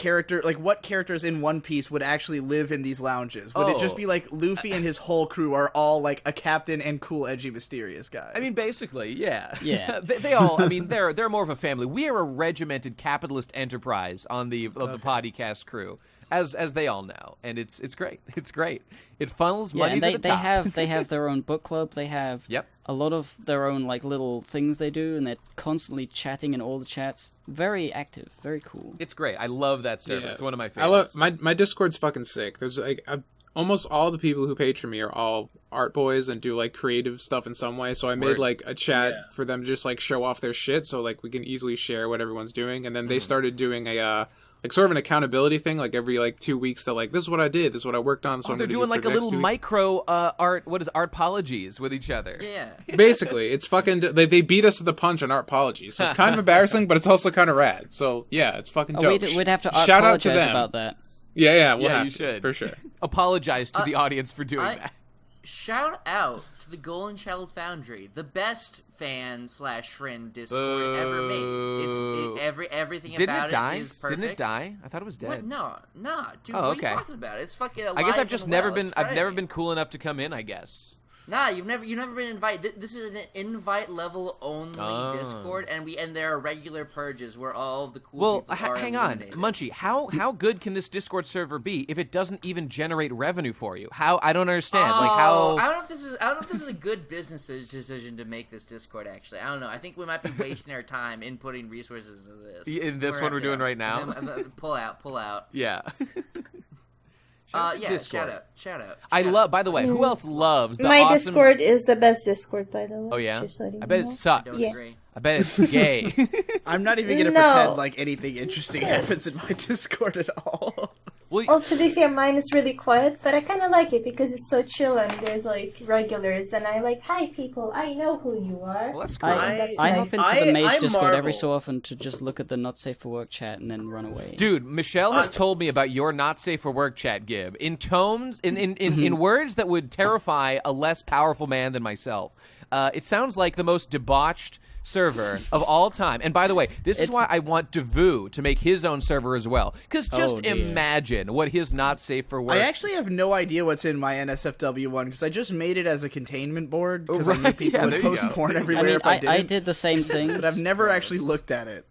what characters in One Piece would actually live in these lounges? Would it just be like Luffy and his whole crew are all like a captain and cool, edgy, mysterious guys? I mean, basically, yeah. Yeah. they all. I mean, they're more of a family. We are a regimented capitalist enterprise on the podcast crew, as they all know, and it's great. It's great. It funnels money and to the top. they have their own book club. They have a lot of their own like little things they do, and they're constantly chatting in all the chats. Very active, very cool. It's great. I love that server. Yeah. It's one of my I favorites. love my Discord's fucking sick. There's like almost all the people who patron me are all art boys and do like creative stuff in some way. So I made like a chat for them to just like show off their shit, so like we can easily share what everyone's doing. And then they started doing a like sort of an accountability thing, like every like 2 weeks. They're like, this is what I did, this is what I worked on. So they're doing like a little micro art. What is artpologies with each other? Yeah. Basically, it's fucking. They beat us to the punch on artpology, so it's kind of embarrassing, but it's also kind of rad. So yeah, it's fucking dope. We'd have to Shout out to apologize them about that. Yeah, Yeah, you should for sure. Apologize to the audience for doing that. Shout out to the Golden Child Foundry, the best fan/friend Discord ever made. Everything about it is perfect. Didn't it die? I thought it was dead. What? No, dude. Oh, what okay. are you talking about? It's fucking alive. I guess I've just never been. It's I've never Friday. been cool enough to come in. I guess. Nah, you've never been invited. This is an invite level only Discord, and there are regular purges where all of the cool people are hang on, eliminated. Munchie. How good can this Discord server be if it doesn't even generate revenue for you? How I don't understand. I don't know if this is a good business decision to make this Discord. Actually, I don't know. I think we might be wasting our time inputting resources into this. In this one we're doing right now. Pull out. Yeah. Shout out. I love. By the way, who else loves the My awesome... Discord is the best Discord, by the way. Oh yeah, just letting I bet you it know. sucks. Don't agree. I bet it's gay. I'm not even gonna pretend like anything interesting happens in my Discord at all. Well, to be fair, mine is really quiet, but I kind of like it because it's so chill and there's like regulars, and I like, hi people, I know who you are. Well, that's great. I hop into the Mage Discord marvel. every so often to just look at the not safe for work chat and then run away. Dude, Michelle has told me about your not safe for work chat, Gib, in tones, in words that would terrify a less powerful man than myself. It sounds like the most debauched server of all time. And by the way, this is why I want Devu to make his own server as well. Because just imagine what his not safe for work. I actually have no idea what's in my NSFW one because I just made it as a containment board because I knew people would post porn everywhere if I didn't. I did the same thing, but I've never actually looked at it.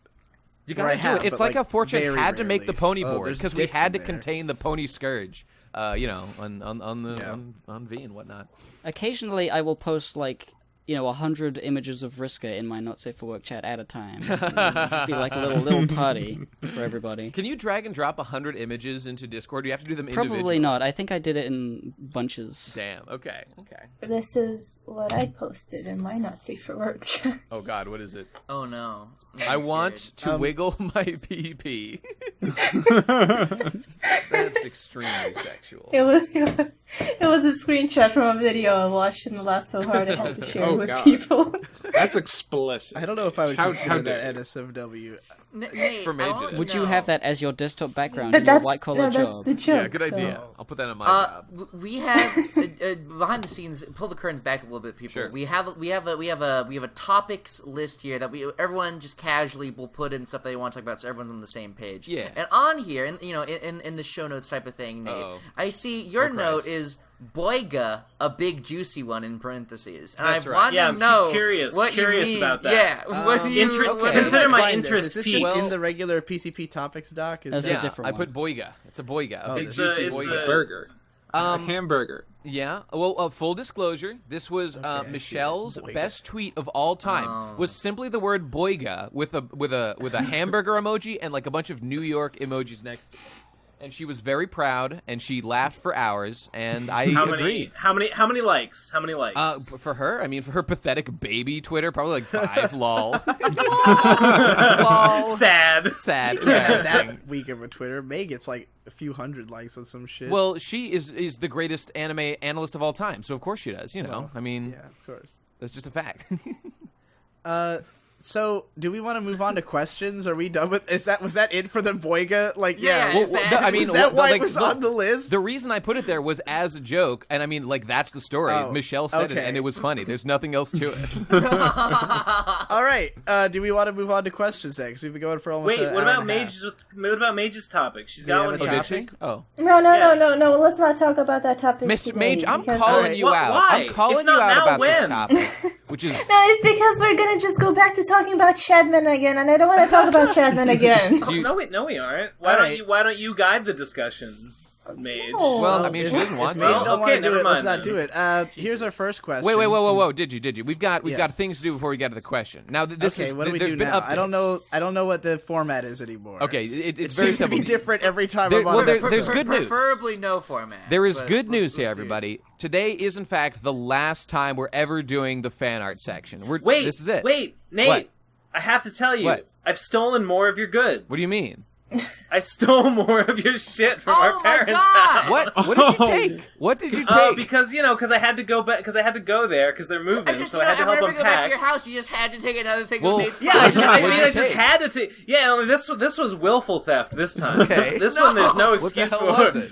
You gotta do it. It's like a Fortune had to make the pony board because we had to there. contain the pony scourge. On V and whatnot. Occasionally, I will post 100 images of Vriska in my not safe for work chat at a time. Just be like a little party for everybody. Can you drag and drop 100 images into Discord? Do you have to do them Probably individually? not. I think I did it in bunches. Damn. Okay. This is what I posted in my not safe for work chat. Oh God, what is it? Oh no. I want to wiggle my PP. That's extremely sexual. It was a screenshot from a video I watched and laughed so hard I had to share it with God. people. That's explicit. I don't know if I would How consider dare that NSFW. Nate, For mages. I want Would you know. have that as your desktop background But in your that's, white collar that's job? the joke. Yeah, good idea. though. I'll put that on my job. We have behind the scenes. Pull the curtains back a little bit, people. Sure. We have a topics list here that everyone just casually will put in stuff they want to talk about, so everyone's on the same page. Yeah. And on here, in the show notes type of thing, Nate, Uh-oh. I see your Oh, note Christ. is Boyga, a big juicy one in parentheses, and That's I right. want Yeah, to I'm know curious what you mean. about that. Yeah, what do you okay. Consider my Find this. interest Is this piqued. just Well- in the regular PCP topics doc? Is That's that... a different I one. put boiga. It's a boiga. A big It's juicy the- boiga. Burger. A hamburger. Yeah. Well, full disclosure, this was I see Michelle's it. Boiga. best tweet of all time. Was simply the word boiga with a hamburger emoji and like a bunch of New York emojis next to it. And she was very proud, and she laughed for hours, and I agreed. How many likes? How many likes? For her, I mean, for her pathetic baby Twitter, probably like 5. Lol. Sad. Sad. Yeah, Embarrassing. that week of a Twitter, May gets like a few hundred likes on some shit. Well, she is the greatest anime analyst of all time, so of course she does. You know, Well, I mean, yeah, of course. that's just a fact. So, do we want to move on to questions? Are we done with? Was that it for the Boiga? Like, Yeah, yeah. is that- I mean, was that why like, it was look, on the list? The reason I put it there was as a joke, and I mean, like, that's the story. Oh, Michelle said it, okay. and it was funny. There's nothing else to it. All right. Do we want to move on to questions then? Because we've been going for almost. Wait, an what hour about and a half. Mage's? What about Mage's topic? She's Do you got have one a here. Did she? topic? Oh. No, let's not talk about that topic Miss today, Mage, I'm because- calling Alright. you Wh- out. why? I'm calling If not you out now, about this when? topic, which is No, it's because we're gonna just go back to talking about Shadman again, and I don't want to talk about Shadman again. Do you- No, we aren't. Why Alright. Why don't you guide the discussion, Mage? No. well, I mean, if- she doesn't want if Mage to. don't want Okay, to do never it, let's mind not do then. it. Here's our first question. Wait, whoa! Did you? We've got Yes. things to do before we get to the question. Now, this Okay, is what do we there's do been now? updates. I don't know what the format is anymore. Okay, It it's very seems to simple. be different every time There- I'm on well, an there- episode. there's good news. Preferably no format. There is but good news let's here, see. everybody. Today is, in fact, the last time we're ever doing the fan art section. Wait, this is it. Wait, Nate. What? I have to tell you, What? I've stolen more of your goods. What do you mean? I stole more of your shit from Oh our my parents' God! house. What did you take? What did you take? Because I had to go back, because I had to go there, because they're I moving, just so I had to help whenever you go back to unpack. your house, you just had to take another thing Well, of Nate's Yeah, What'd you- I what'd you just take? had to take. Yeah, only this was willful theft this time. Okay. This one, there's no What the excuse hell for. was it?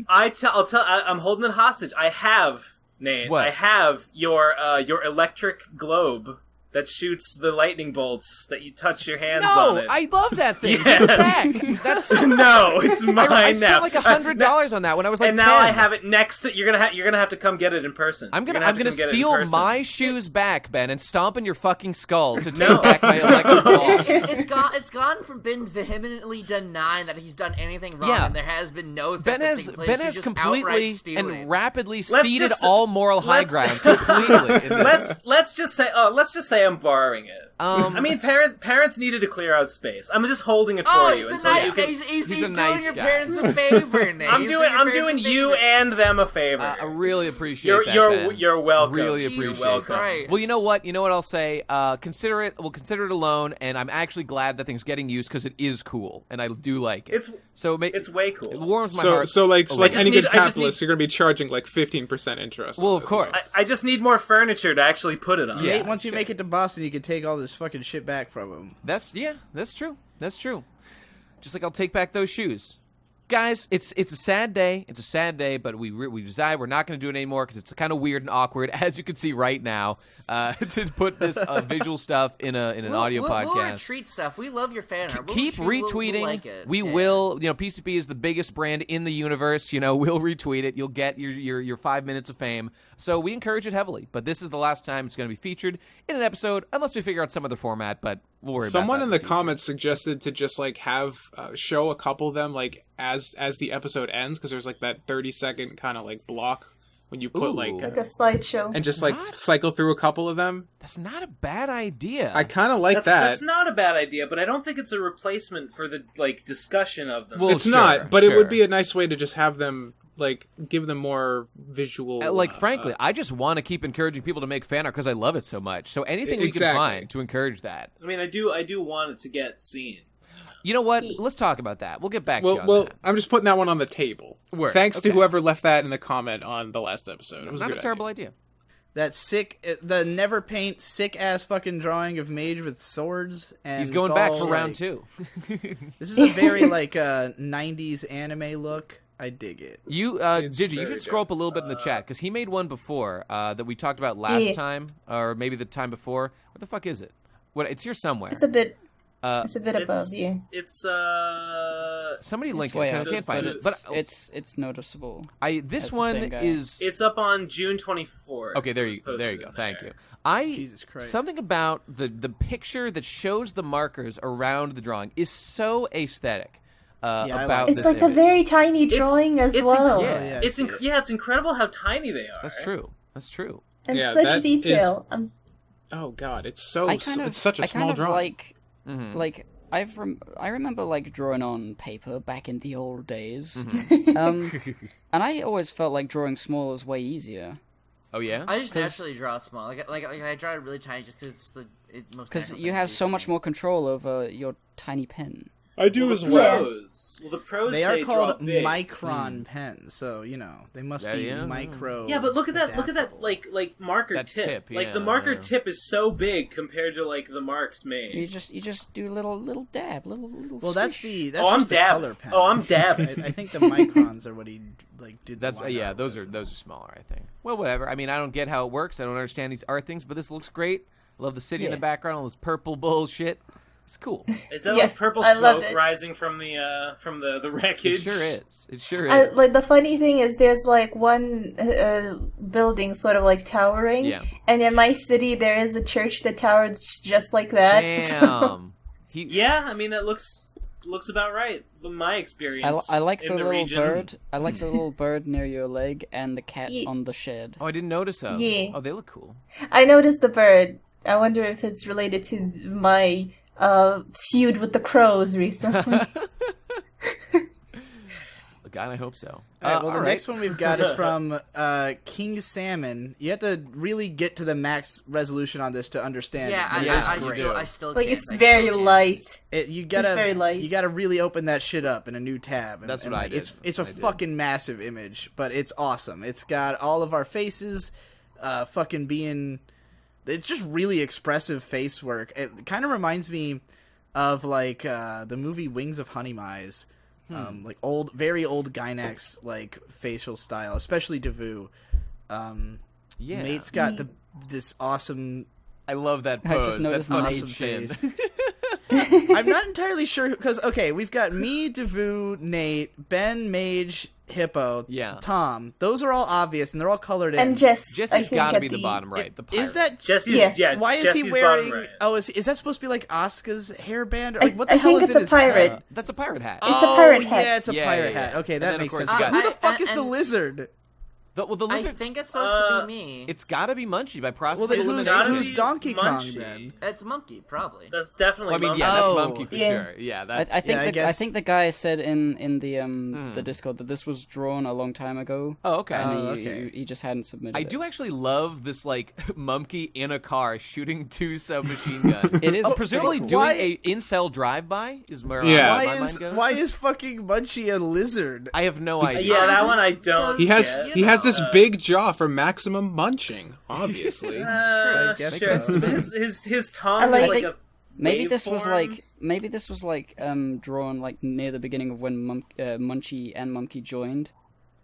I'm holding it hostage. I have, Nate. What? I have your electric globe that shoots the lightning bolts that you touch your hands on No, it. I love that thing. Yes. Give it back. That's No, it's mine I now. spent like $100 on that when I was like and 10. now I have it next to. You're gonna have to come get it in person. I'm You're gonna have to come get it in steal person. my shoes back, Ben, and stomp in your fucking skull to take No. back my electric ball. It's gone from been vehemently denying that he's done anything wrong, Yeah. and there has been no theft Ben that's has taken place. Ben He's has just completely outright stealing. and rapidly Let's ceded just- all moral high let's- ground completely. In this. Let's just say I'm borrowing it. I mean, parents needed to clear out space. I'm just holding it for Oh, you he's the until nice you guy. can. He's a doing nice your guy. parents a favor, Nate. I'm He's doing your parents a you favor. and them a favor. I really appreciate that. Ben. You're welcome. Really Jesus appreciate welcome. that. Christ. Well, you know what? I'll say. Consider it a loan, and I'm actually glad that thing's getting used because it is cool, and I do like it. It's way cool. It warms my So heart. so like a like little. any good I just capitalist, you're gonna be charging like 15% interest. Well, on of this. course. I just need more furniture to actually put it on. Yeah. Nate, once you make it to Boston, you can take all this fucking shit back from him. That's true. That's true. Just like I'll take back those shoes. Guys, it's a sad day. It's a sad day, but we decided we're not going to do it anymore because it's kind of weird and awkward, as you can see right now, to put this visual stuff in an audio podcast. We'll retweet stuff. We love your fan art. We'll Keep retweet- retweeting. We'll like it. We Yeah. will. PCP is the biggest brand in the universe. We'll retweet it. You'll get your 5 minutes of fame. So we encourage it heavily. But this is the last time it's going to be featured in an episode, unless we figure out some other format. But we'll worry about that. Someone in the future. comments suggested to just like have show a couple of them like as the episode ends, because there's like that 30-second kind of like block when you put Ooh. like Like a slideshow. and just That's like not- cycle through a couple of them. That's not a bad idea. I kind of like that. That's not a bad idea, but I don't think it's a replacement for the discussion of them. Well, It's sure, not, but it sure. would be a nice way to just have them like give them more visual. Frankly, I just want to keep encouraging people to make fan art because I love it so much. So anything we can Exactly. find to encourage that. I mean, I do want it to get seen. You know what? Let's talk about that. We'll get back to you on that. I'm just putting that one on the table. Word. Thanks to Okay. whoever left that in the comment on the last episode. It was Not a a good terrible idea. idea. That the never paint sick ass fucking drawing of Mage with swords, and He's going it's back all, for round like- 2. This is a very like 90s anime look. I dig it. You, It's Gigi, you very should scroll up a little bit in the chat because he made one before that we talked about last Yeah. time, or maybe the time before. What the fuck is it? What? It's here somewhere. It's a bit. Uh, It's a bit above you. It's Somebody It's link it. way 'cause up, I can't find but it. But it's noticeable. this That's the one same guy. is it's up on June 24th. okay. There It was you go. posted in Thank there. you. Jesus Christ. Something about the picture that shows the markers around the drawing is so aesthetic. I About like It's this like a image. very tiny drawing as it's well. Yeah. yeah, It's it's incredible how tiny they are. That's true. That's true. And Yeah, such that detail. Oh god, it's so I kind of, it's such a I small kind of drawing. like I remember like drawing on paper back in the old days, Mm-hmm. and I always felt like drawing small was way easier Oh yeah. I just naturally draw small. Like I draw it really tiny just because it's the most. because natural you thing have to so do. much more control over your tiny pen. I do Well, as the well. pros. Well, the pros They say are called draw big. micron pens, so they must Yeah, be yeah. micro. Yeah, but look at that adaptable. like marker That tip, like yeah, the marker yeah. tip is so big compared to like the marks You made. just do little dab, little. Well, that's swish. that's I'm just the dabbing. color pen. Oh, I'm dabbing. I think the microns are what he did. That's the line yeah. art Those with. are smaller. I think. Well, whatever. I mean, I don't get how it works. I don't understand these art things, but this looks great. Love the city in the Yeah. background. All this purple bullshit. It's cool. Is that Yes, like purple I loved smoke it. rising from the It wreckage? sure is. It sure is. Like the funny thing is, there's like one building sort of like towering, Yeah. and in my city there is a church that towers just like that. so- Damn. Yeah, I mean that looks about right. From my experience, I like in the little region. bird. I like the little bird near your leg and the cat Ye- on the shed. Oh, I didn't notice them. Yeah. Oh, they look cool. I noticed the bird. I wonder if it's related to my feud with the crows recently. God, I hope so. All right, well, the all next one we've got is from King Salmon. You have to really get to the max resolution on this to understand Yeah, it. Yeah, I still Like can't. it's I very still can't. light. You gotta, It's very light. You gotta really open that shit up in a new tab. And, That's and, what I like, did. It's That's a what I did. fucking massive image, but it's awesome. It's got all of our faces, fucking being. It's just really expressive face work. It kind of reminds me of like the movie Wings of Honey Mice. Like very old Gynax like facial style, especially Devu. Yeah. Mate's got this awesome I love that I pose. just noticed That's Nate's awesome chin. face. I'm not entirely sure because we've got me, Devu, Nate, Ben, Mage, Hippo, Yeah. Tom. Those are all obvious and they're all colored in. And Jess. I Jesse's think, got to at be the bottom right. The pirate. Is that Jesse's Yeah. why is Jesse's he wearing? bottom right. Oh, is that supposed to be like Asuka's hairband? Or, like, what the I hell think is it's in a his pirate. hat? That's a pirate hat. It's a pirate Oh, hat. yeah, it's a Yeah, pirate yeah, hat. yeah. Okay, And that then, of makes course, sense. you got- Who the fuck is the and- lizard? The I lizard. think it's supposed to be me. It's got to be Munchie by process Well, then of who's, elimination. gotta who's be Donkey Kong Munchie. then? It's Monkey, probably. That's definitely. Well, I mean, Monkey. yeah, that's Oh. Monkey for Yeah. sure. Yeah, that's. I think I I guess- think the guy said in the Discord that this was drawn a long time ago. Oh, okay. And Oh, he, okay. he just hadn't submitted I it. do actually love this like Mumkey in a car shooting 2 submachine guns. It is presumably but doing why- a incel drive-by. Is where Yeah. my Why mind is goes. fucking Munchie a lizard? I have no idea. Yeah, that one I don't. He has get. this big jaw for maximum munching, obviously. I guess Sure. so. His tongue I is like- like a Maybe this was waveform. like drawn like near the beginning of when Munchie and Mumkey joined,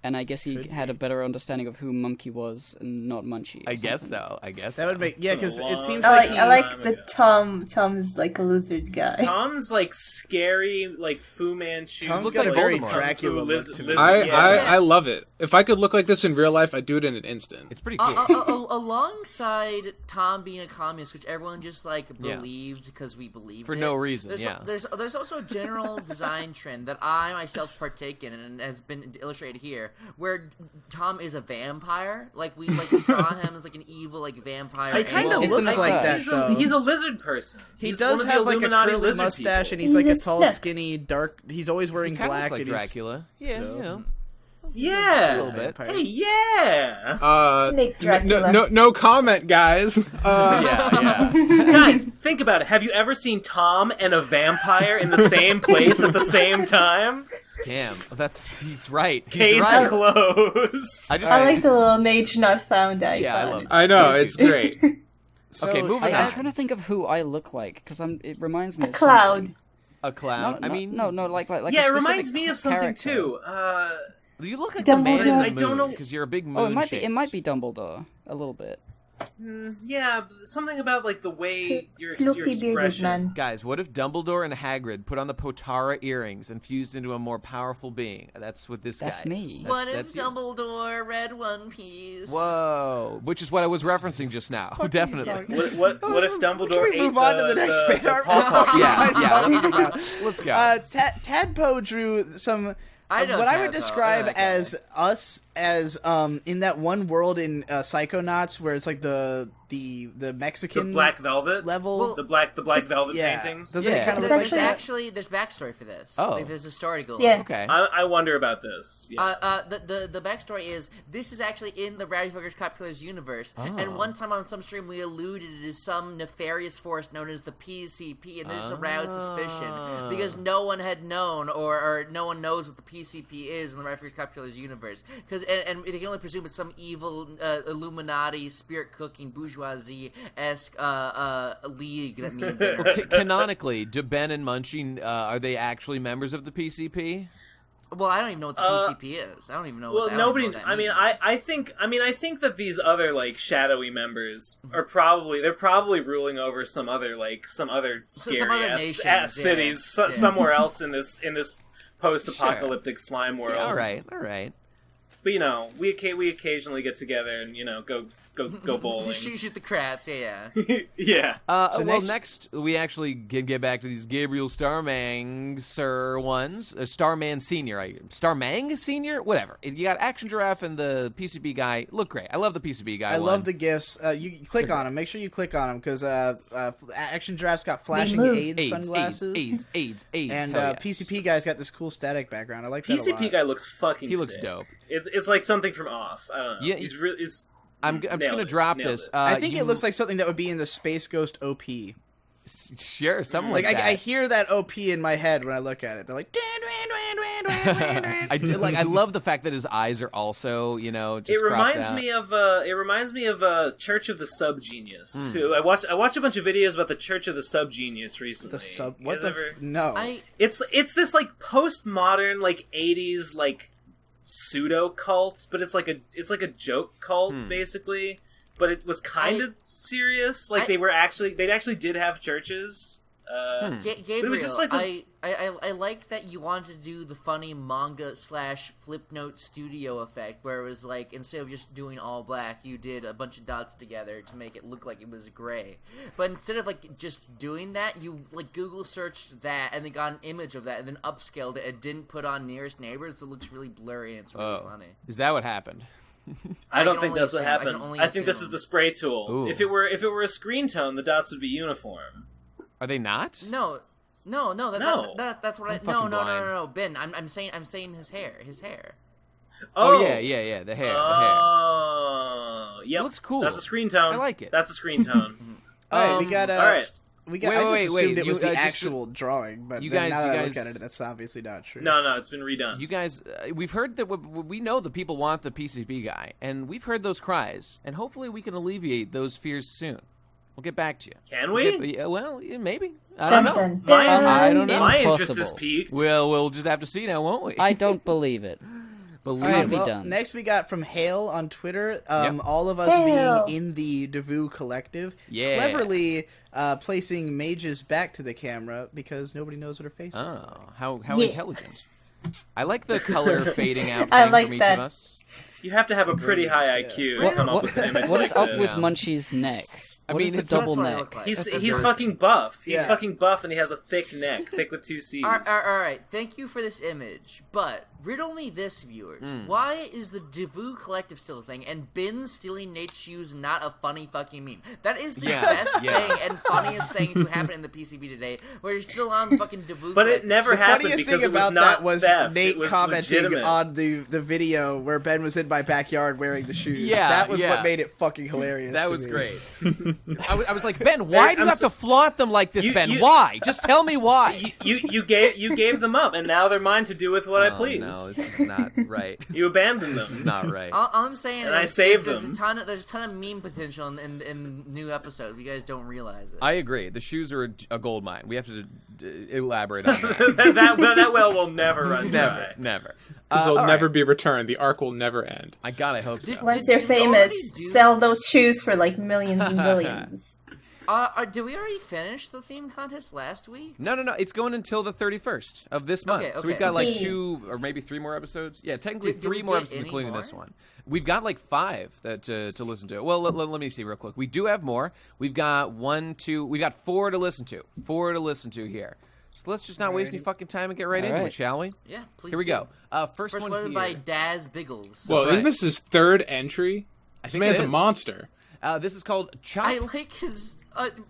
and I guess he had a better understanding of who Mumkey was and not Munchie. or I guess something. so. I guess That would so. make because Been a it seems long like I he, like the Tom's like a lizard guy. Tom's like scary, like Fu Manchu. Tom's looks got like a very Voldemort. Dracula Kung Fu look to lizard- me. I love it. If I could look like this in real life, I'd do it in an instant. It's pretty Uh, cool. alongside Tom being a communist, which everyone just like Yeah. believed because we believed For it, no reason, There's, yeah. There's also a general design trend that I myself partake in and has been illustrated here, where Tom is a vampire. Like we draw him as like an evil like vampire. He kind of He's looks the like Messiah. that though. He's a lizard person. He He's does one of the have like a Illuminati curly lizard mustache, people. and he's like He's a a tall, snip. skinny, dark. He's always wearing He kind of black. looks like and he's- Dracula. Yeah, you know. Yeah. A little bit. Vampire. Hey, yeah. Snake Dracula. No comment, guys. Yeah, yeah. Guys, think about it. Have you ever seen Tom and a vampire in the same place at the same time? Damn, he's right. He's Case right. closed. I like the little mage not found icon. Yeah, I love it. I know, That's it's great. So, Okay, moving I'm on. trying to think of who I look like because it reminds me A of cloud. something. A clown. No, I mean, no, like Yeah, a it specific reminds me of something character. too. you look like the man in the Dumbledore. moon I don't know- because you're a big moon. Oh, it shape. might be Dumbledore a little bit. Yeah, something about like the way your Fluffy bearded expression. man. Guys, what if Dumbledore and Hagrid put on the Potara earrings and fused into a more powerful being? That's what this That's guy me. is. What if that's you. Dumbledore read One Piece? Whoa, which is what I was referencing just now. Definitely. What if Dumbledore Can we move ate on to the next fan art? Pawpaw? Yeah, Guys yeah, talking about? Let's go. Tadpo drew some. I know what I would Tadpo. describe I like as us as in that one world in Psychonauts where it's like the The Mexican Black Velvet level. Well, the black Velvet yeah. paintings. Doesn't Yeah. it kind of It's look like actually- that? There's backstory for this. Oh. Like, there's a story going Yeah. on. Okay. I wonder about this. Yeah. The backstory is this is actually in the Rowdy Fuckers Cop Killers universe, and one time on some stream we alluded to some nefarious force known as the PCP, and this aroused suspicion because no one had known or no one knows what the PCP is in the Rowdy Fuckers Cop Killers universe, because and they can only presume it's some evil Illuminati spirit cooking bourgeoisie-esque league that mean better. Canonically, do Ben and Munchie are they actually members of the PCP? Well, I don't even know what the PCP is. I don't even know. Well, I don't even nobody. know what that I mean, means. I think that these other like shadowy members are they're probably ruling over some other scary some other ass nations, yeah. cities Yeah. somewhere else in this post-apocalyptic slime world. Yeah, all right. But you know, we occasionally get together and go bowling. Shoot the craps, yeah. Yeah. Well, next we actually get back to these Gabriel Starmang Sir ones. Starman Senior, Starmang Senior, whatever. You got Action Giraffe and the PCB guy. Look great. I love the PCB guy. I one. love the gifs. You click on them. Make sure you click on them because Action Giraffe's got flashing move. AIDS sunglasses. AIDS. And Hell yes. PCP guy's got this cool static background. I like that a lot. PCP guy looks fucking. He looks sick. dope. It's like something from Off. I don't know. Yeah, he's really. I'm just Nailed gonna it. drop Nailed this. it. I think it looks like something that would be in the Space Ghost OP. Sure, something Like like that. I hear that OP in my head when I look at it. They're like. I do like. I love the fact that his eyes are also, just It cropped reminds out. me of Church of the Subgenius. Who I watched a bunch of videos about the Church of the Subgenius recently. The sub. You What guys the? ever- No. It's this like postmodern like 80s like pseudo cult, but it's like a joke cult basically. but it was kind of serious. Like they actually did have churches. Gabriel, it was just like I like that you wanted to do the funny manga / Flipnote studio effect, where it was like, instead of just doing all black, you did a bunch of dots together to make it look like it was gray. But instead of like just doing that, you like Google searched that and then got an image of that and then upscaled it and didn't put on nearest neighbors, so it looks really blurry and it's really funny. Is that what happened? I don't think that's what happened. I think this assume. is the spray tool. Ooh. If it were a screen tone, the dots would be uniform. Are they not? No. That's what No. Ben, I'm saying his hair. Oh yeah. The hair. Oh, yep. It looks cool. That's a screen tone. I like it. That's a screen tone. All right, we got. All right. I just assumed it was you, the just actual drawing, but you then guys- now that you I look guys- at it, that's obviously not true. No, it's been redone. You guys, we've heard that we know that people want the PCP guy, and we've heard those cries, and hopefully we can alleviate those fears soon. We'll get back to you. Can we? Yeah, maybe. I don't know. Dun, dun, dun. I don't know. My interest is Impossible. peaked. We'll just have to see now, won't we? I don't believe it. Believe All right, Can't be well, done. next we got from Hale on Twitter. Yep. All of us Hale. being in the Devu collective, Yeah. cleverly placing Mage's back to the camera because nobody knows what her face is. Oh, how Yeah. intelligent. I like the color fading out I thing like from each that. of us. You have to have a pretty high Ingredients, IQ to come up with an image What like is up this. with Munchie's neck? What is mean, the it's- double That's what I neck? look like. He's That's fucking buff. He's Yeah. fucking buff, and he has a thick neck, thick with two C's. All right. Thank you for this image, but riddle me this, viewers. Why is the Devu collective still a thing, and Ben stealing Nate's shoes not a funny fucking meme? That is the best thing and funniest thing to happen in the PCB today, where you're still on the fucking Devu But it collective. never The happened funniest because thing it was about not that was theft. Nate it was commenting legitimate. on the video where Ben was in my backyard wearing the shoes. Yeah, that was yeah. what made it fucking hilarious. That to was me. great. I was like, Ben, why do you I'm have to flaunt them like this, You- Ben? you- Why? Just tell me why. You gave them up, and now they're mine to do with what I please. No, this is not right. You abandoned This is them. not right. All I'm saying And is I saved there's them. a ton of meme potential in new episodes. You guys don't realize it. I agree. The shoes are a gold mine. We have to elaborate on that. that well will never run dry. Never. Because they'll all never right. be returned. The arc will never end. I hope so. Once you're Did we already famous, do- sell those shoes for like millions and millions. Did we already finish the theme contest last week? No. It's going until the 31st of this month. Okay, So we've okay. got like Okay. 2 or maybe 3 more episodes. Yeah, technically Did 3 we more get episodes, any including more? this one. We've got like 5 to listen to. Well, let me see real quick. We do have more. We've got 4 to listen to. 4 to listen to here. So let's just not waste any fucking time and get right into it, right. shall we? Yeah, please. Here we do. go. First First one one here. by Daz Biggles. Well, right. isn't this his third entry? This think man's it a is. monster. This is called Chop. I like his.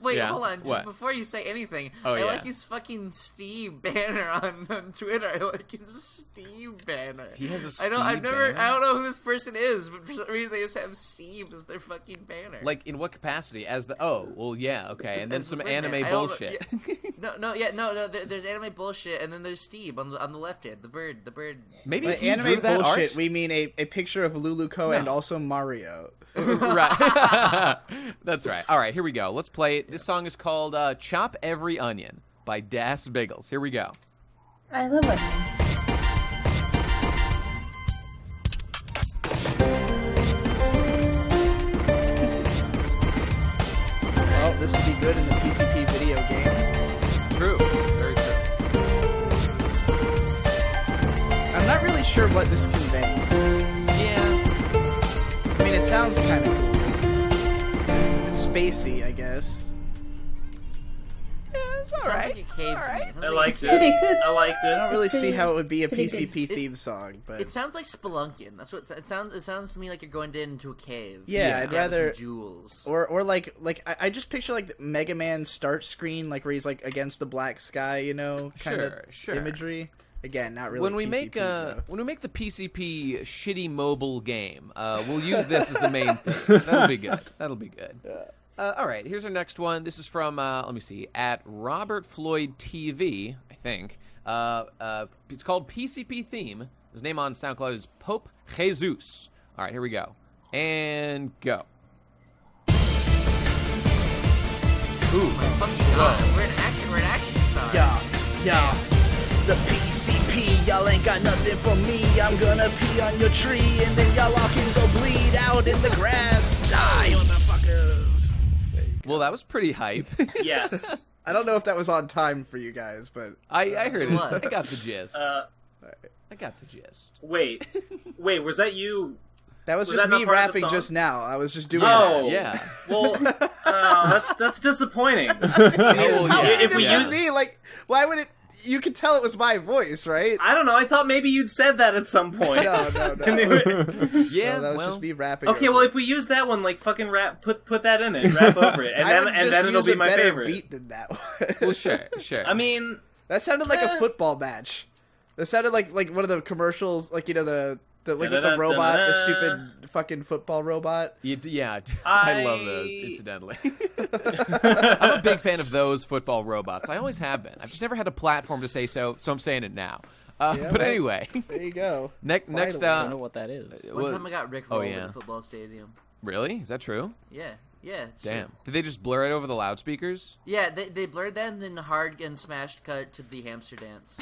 Wait, Yeah, hold on. Just what? before you say anything, Oh, I yeah. like his fucking Steve banner on Twitter. I like his Steve banner. He has a I Steve banner? I don't know who this person is, but for some reason they just have Steve as their fucking banner. Like, in what capacity? As the... Oh, well, yeah, okay. And then As some the Wingman. anime I don't know- bullshit. No. There's anime bullshit, and then there's Steve on the left hand. The bird. Maybe By he anime drew that bullshit, art? we mean a picture of Luluko and also Mario. Right. That's right. All right, here we go. Let's play it. This song is called Chop Every Onion by Das Biggles. Here we go. I love it. Well, this would be good in the PCP video game. True. Very true. I'm not really sure what this conveys. Yeah. I mean, it sounds kind of cool. It's spacey, I guess. It's all Sounds right. like a cave to me. It sounds I like- liked Pretty it. good. I liked I don't it. really It's see pretty- how it would be a pretty PCP good. theme song, but It sounds like spelunking. That's what it sounds. It sounds to me like you're going into a cave. Yeah, I'd Gather rather- some jewels. or like I just picture like the Mega Man start screen, like where he's like against the black sky, you know, kind of Sure. imagery. Again, not really. When we PCP, though. make the PCP shitty mobile game, we'll use this as the main thing. That'll be good. That'll be good. All right, here's our next one. This is from let me see, at Robert Floyd TV, I think. It's called PCP Theme. His name on SoundCloud is Pope Jesus. All right, here we go. And go. Ooh. Fucking God, we're an action star. Yeah. The PCP, y'all ain't got nothing for me. I'm gonna pee on your tree, and then y'all all can go bleed out. down in the grass. Die, motherfuckers. Well, that was pretty hype. Yes. I don't know if that was on time for you guys, but I heard it. What? I got the gist. I got the gist. Wait, was that you? that was Was just that not me part of the rapping song? just now. I was just doing Oh, Yeah. Well, that's disappointing. that. Oh, How yeah. would it If we be use- me? Like, why would it? You could tell it was my voice, right? I don't know. I thought maybe you'd said that at some point. No. Yeah, No, that was well, just me rapping. Okay, over well, it. if we use that one, like fucking rap, put that in it, rap over it, and I would then just it'll use be a my better favorite. beat than that one. well, sure. I mean, That sounded like a football match. That sounded like one of the commercials, like the like with the robot, the stupid fucking football robot. Yeah, I love those, incidentally. I'm a big fan of those football robots. I always have been. I've just never had a platform to say so I'm saying it now. Yeah, But well, anyway, There you go. next, I don't know what that is. One time I got rickrolled yeah. at the football stadium. Really? Is that true? Yeah, it's Damn. true. Did they just blur it over the loudspeakers? Yeah, they blurred that and then hard and smashed cut to the hamster dance.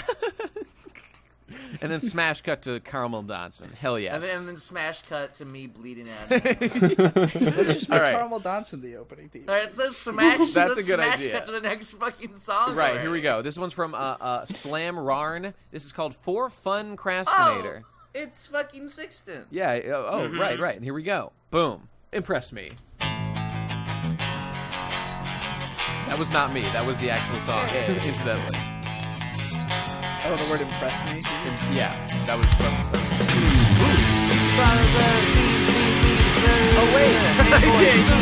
And then smash cut to Caramel Dodson. Hell yes. And then smash cut to me bleeding out. Let's just make All right. Caramel Dodson the opening theme. Alright, let's smash, That's a let's good smash idea. cut to the next fucking song. Right, already. here we go. This one's from Slam Rarn. This is called For Fun Crastinator. Oh, it's fucking Sixten. Yeah, right. And here we go. Boom. Impress me. That was not me. That was the actual song, incidentally. Oh, the word impress me. Yeah, that was from the song. Oh, wait.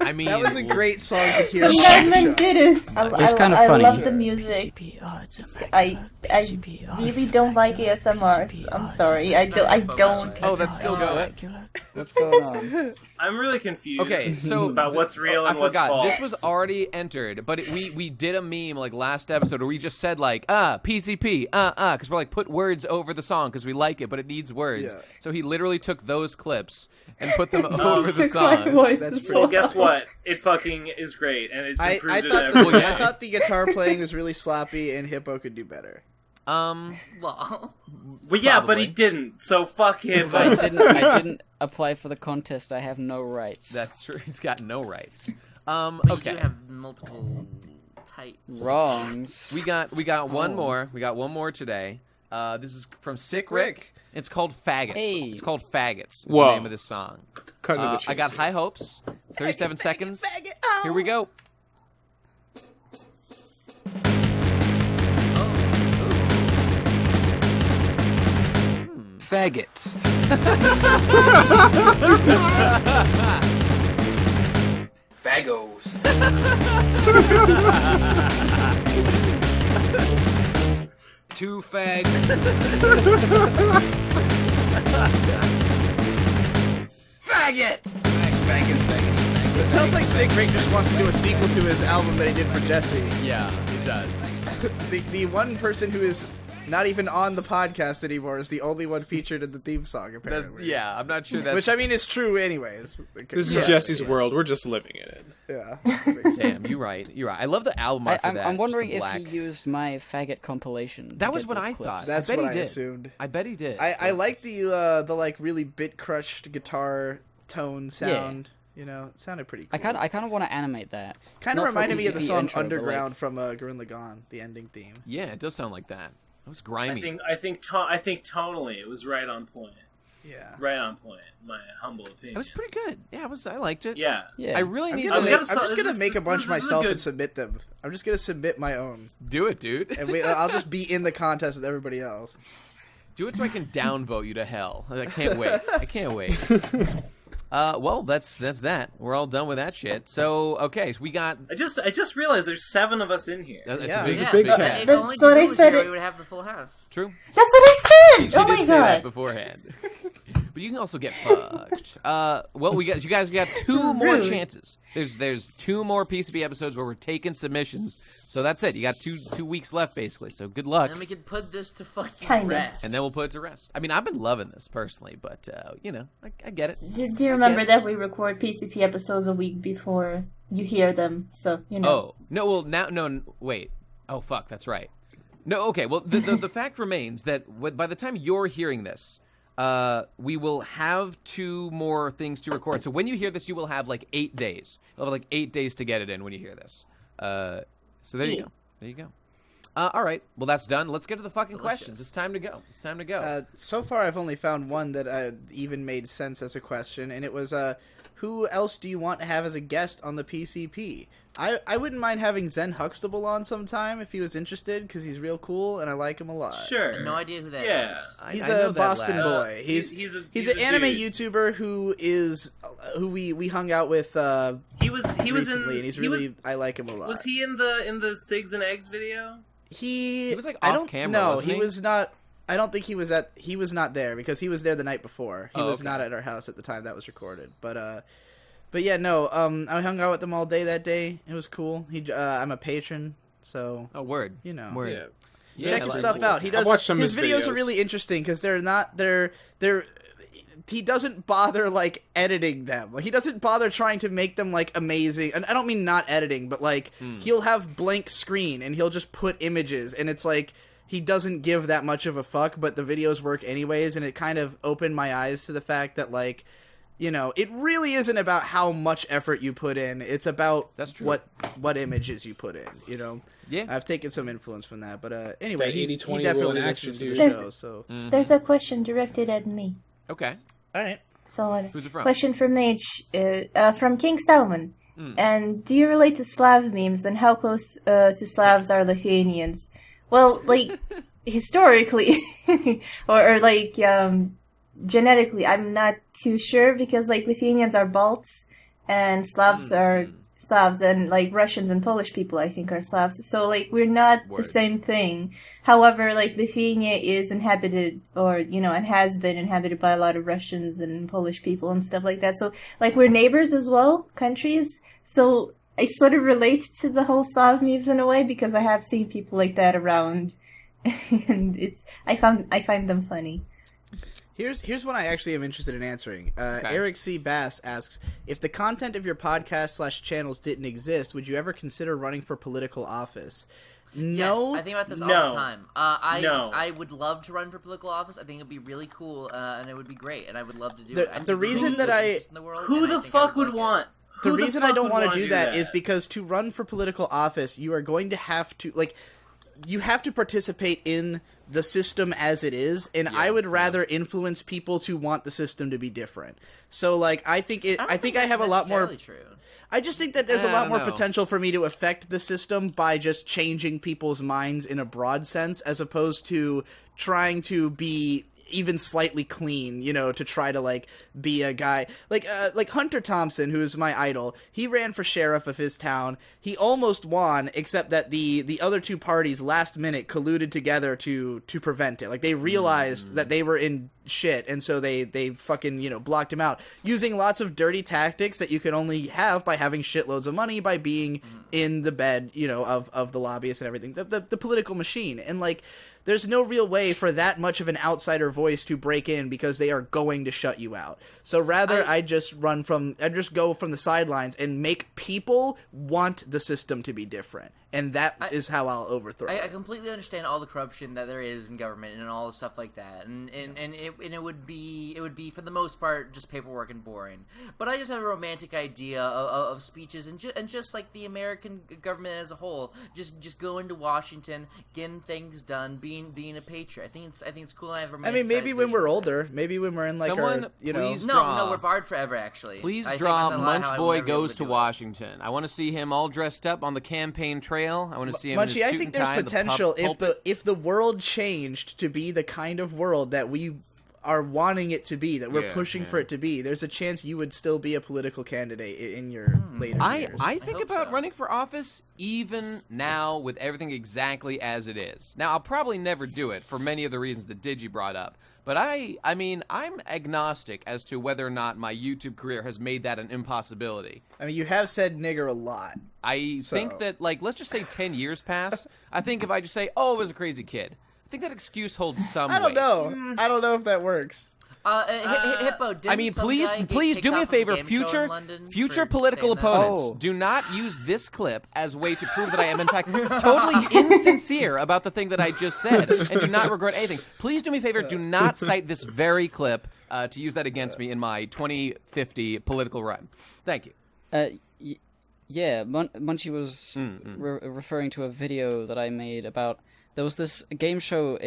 I mean, That was a great song to hear. The on the show. Shadman did it. It's kind of funny. I love the music. I really don't like ASMR. I'm sorry. I don't. Oh, that's still going. What's going on? I'm really confused. Okay, so about what's real and I what's forgot. false. This was already entered, but we did a meme like last episode where we just said like PCP because we're like put words over the song because we like it, but it needs words. Yeah. So he literally took those clips and put them over the Took my song. voice That's as pretty- Well, guess what? It fucking is great, and it's I improved it thought every Well, yeah. I thought the guitar playing was really sloppy, and Hippo could do better. Well, Well, yeah, but he Probably. didn't. So fuck him. I didn't apply for the contest. I have no rights. That's true. He's got no rights. but Okay. you do have multiple types. wrongs. We got one more. We got one more today. This is from Sick Rick. It's called Faggots. Hey. It's called Faggots. Is Whoa. the name of this song. Cut to the chase I got here. high hopes. 37 seconds. Faggot, oh. Here we go. Faggots. Fagos. Two fags. Faggot. It sounds like Sick Rick just wants to do a sequel to his album that he did for Jesse. Yeah, it does. The one person who is not even on the podcast anymore is the only one featured in the theme song, That's, apparently. yeah, I'm not sure that's. Which, I mean, is true anyways. This Yeah, is Jesse's yeah. world. We're just living in it. Yeah. Damn, you're right. You're right. I love the album art for that. I'm wondering just the if black. he used my faggot compilation. to That was get what those I clips. thought. That's I bet what he I did. assumed. I bet he did. I like the like really bit crushed guitar tone sound. You know, it sounded pretty cool. I kind of want to animate that. Kind of Not for reminded me of the PCP song intro, but, Underground from Gurren Lagann, the ending theme. Yeah, it does sound like that. It was I grimy. think tonally it was right on point. Yeah. Right on point. My humble opinion. It was pretty good. Yeah, I liked it. Yeah. Yeah. I really need I'm to gonna just gonna make a bunch this is a myself good- and submit them. I'm just gonna submit my own, do it, dude. and I'll just be in the contest with everybody else. Do it so I can downvote you to hell. I can't wait. I can't wait. Well, that's that. We're all done with that shit. So, okay, so we got. I just realized there's 7 of us in here. That's Yeah. a big, Yeah, big but cast. if That's only what Drew I was said here, it- we would have the full house. True. That's what I said. She Oh did my say that god. beforehand. But you can also get fucked. Well, you guys got 2 more Rude. chances. There's 2 more PCB episodes where we're taking submissions. So that's it. You got two weeks left, basically. So good luck. And then we could put this to fucking Kinda. rest. And then we'll put it to rest. I mean, I've been loving this personally, but I get it. Do you remember that we record PCP episodes a week before you hear them. So Oh no! Well, wait. Oh fuck, that's right. No, okay. Well, the fact remains that by the time you're hearing this, we will have 2 more things to record. So when you hear this, you will have like 8 days. You'll have like 8 days to get it in when you hear this. So there you go. There you go. All right. Well, that's done. Let's get to the fucking questions. It's time to go. So far, I've only found one that even made sense as a question, and it was, who else do you want to have as a guest on the PCP? I wouldn't mind having Zen Huxtable on sometime if he was interested, because he's real cool, and I like him a lot. Sure. I have no idea who that Yeah. is. He's I know a that Boston lad. boy. He's an a anime dude. YouTuber who we hung out with He was recently, in. and he's he really was, I like him a lot. was he in the Sigs and Eggs video? He was, like, I off don't camera, No, wasn't he? was not. I don't think he was not there because he was there the night before. He was okay. not at our house at the time that was recorded. But yeah, no. I hung out with them all day that day. It was cool. I'm a patron, so Oh, word. Word. Yeah. Check his stuff out. He I've does. watched some of His his videos are videos. really interesting because they're. He doesn't bother like editing them. Like he doesn't bother trying to make them like amazing. And I don't mean not editing, but like he'll have blank screen and he'll just put images, and it's like he doesn't give that much of a fuck, but the videos work anyways. And it kind of opened my eyes to the fact that like, it really isn't about how much effort you put in. It's about That's true. what images you put in. Yeah. I've taken some influence from that, but anyway, That he 80-20 rule definitely in action, listens to the dude. show. So There's a question directed at me. Okay. all right. So Who's it from? question from from King Salmon. And do you relate to Slav memes, and how close to Slavs are Lithuanians? Well, like historically, or like genetically, I'm not too sure, because like Lithuanians are Balts and Slavs are Slavs, and like Russians and Polish people I think are Slavs. So like we're not the Word. same thing. However, like Lithuania is inhabited, or and has been inhabited by a lot of Russians and Polish people and stuff like that. So like we're neighbors as well, countries. So I sort of relate to the whole Slav memes in a way, because I have seen people like that around, and I find them funny. Here's one I actually am interested in answering. Eric C. Bass asks, if the content of your podcast/channels didn't exist, would you ever consider running for political office? No. Yes, I think about this all No. the time. No. I would love to run for political office. I think it'd be really cool, and it would be great, and I would love to do it. I The think reason it's that really I- interesting in the world, Who and I the think I fuck would like it. want? The Who reason fuck I don't would want to wanna do that is because to run for political office, you are going to have to you have to participate in the system as it is, and I would rather influence people to want the system to be different. So like I think I have a lot more. That's true. I just think that there's a I lot don't more know. potential for me to affect the system by just changing people's minds in a broad sense, as opposed to trying to be even slightly clean, to try to like be a guy like Hunter Thompson, who's my idol. He ran for sheriff of his town. He almost won, except that the other two parties last minute colluded together to prevent it. Like they realized that they were in shit, and so they fucking blocked him out using lots of dirty tactics that you can only have by having shitloads of money, by being in the bed of the lobbyists and everything, the political machine. And like there's no real way for that much of an outsider voice to break in, because they are going to shut you out. So rather, I just go from the sidelines and make people want the system to be different. And that is how I'll overthrow I it. completely understand all the corruption that there is in government and all the stuff like that, and it would be for the most part just paperwork and boring. But I just have a romantic idea of speeches and just like the American government as a whole, just going to Washington, getting things done, being a patriot. I think it's cool. I have a I mean, maybe when we're older, maybe when we're in like Someone our, please No, draw. we're barred forever. Actually, Please I think draw that's a lot how Munch I would Boy never be able Goes to do it. Washington. I want to see him all dressed up on the campaign trail. I want to see him in his Munchie, I suit think and there's tie, potential the pulpit. if the world changed to be the kind of world that we are wanting it to be, that we're pushing for it to be. There's a chance you would still be a political candidate in your later years. I think hope about so. running for office even now with everything exactly as it is. Now, I'll probably never do it for many of the reasons that Digi brought up. But I mean, I'm agnostic as to whether or not my YouTube career has made that an impossibility. I mean, you have said nigger a lot. I think that, like, let's just say 10 years pass. I think if I just say, oh, I was a crazy kid, I think that excuse holds some I don't weight. know. I don't know if that works. Hippo, didn't I mean, some please, guy get please kicked do me a off of favor, game show in London future for political saying that? opponents. Oh. Do not use this clip as a way to prove that I am, in fact, totally insincere about the thing that I just said, and do not regret anything. Please do me a favor. Do not cite this very clip to use that against me in my 2050 political run. Thank you. Yeah, Munchie was referring to a video that I made about... There was this game show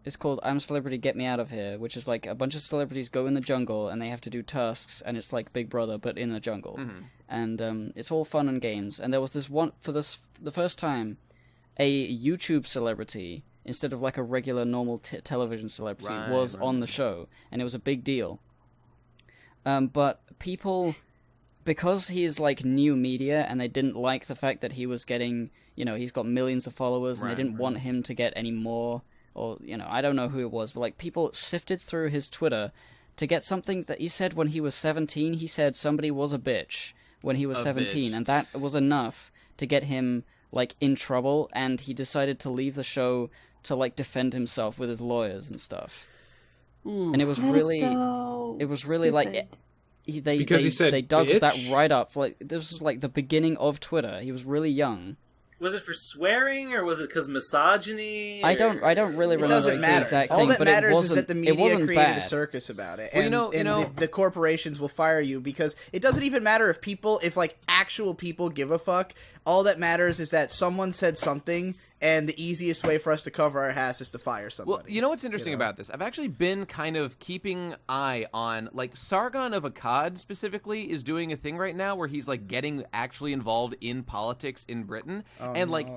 it's called I'm a Celebrity, Get Me Out of Here, which is like a bunch of celebrities go in the jungle and they have to do tasks, and it's like Big Brother, but in the jungle. And it's all fun and games. And there was this one, the first time, a YouTube celebrity, instead of like a regular normal television celebrity, was on the show, and it was a big deal. But people... Because he's like new media, and they didn't like the fact that he was getting, he's got millions of followers, and they didn't want him to get any more, or, I don't know who it was, but like people sifted through his Twitter to get something that he said when he was 17. He said somebody was a bitch when he was 17, and that was enough to get him like in trouble, and he decided to leave the show to like defend himself with his lawyers and stuff. Ooh. And it was really stupid. like... He dug bitch? that right up. Like this was like the beginning of Twitter. He was really young. Was it for swearing, or was it because misogyny? I don't really remember doesn't the matter. exact All thing, that but matters it is that the media created bad. a circus about it, Well, and the corporations will fire you because it doesn't even matter if like actual people give a fuck. All that matters is that someone said something, and the easiest way for us to cover our ass is to fire somebody. Well, you know what's interesting about this? I've actually been kind of keeping eye on, like, Sargon of Akkad specifically is doing a thing right now where he's, like, getting actually involved in politics in Britain.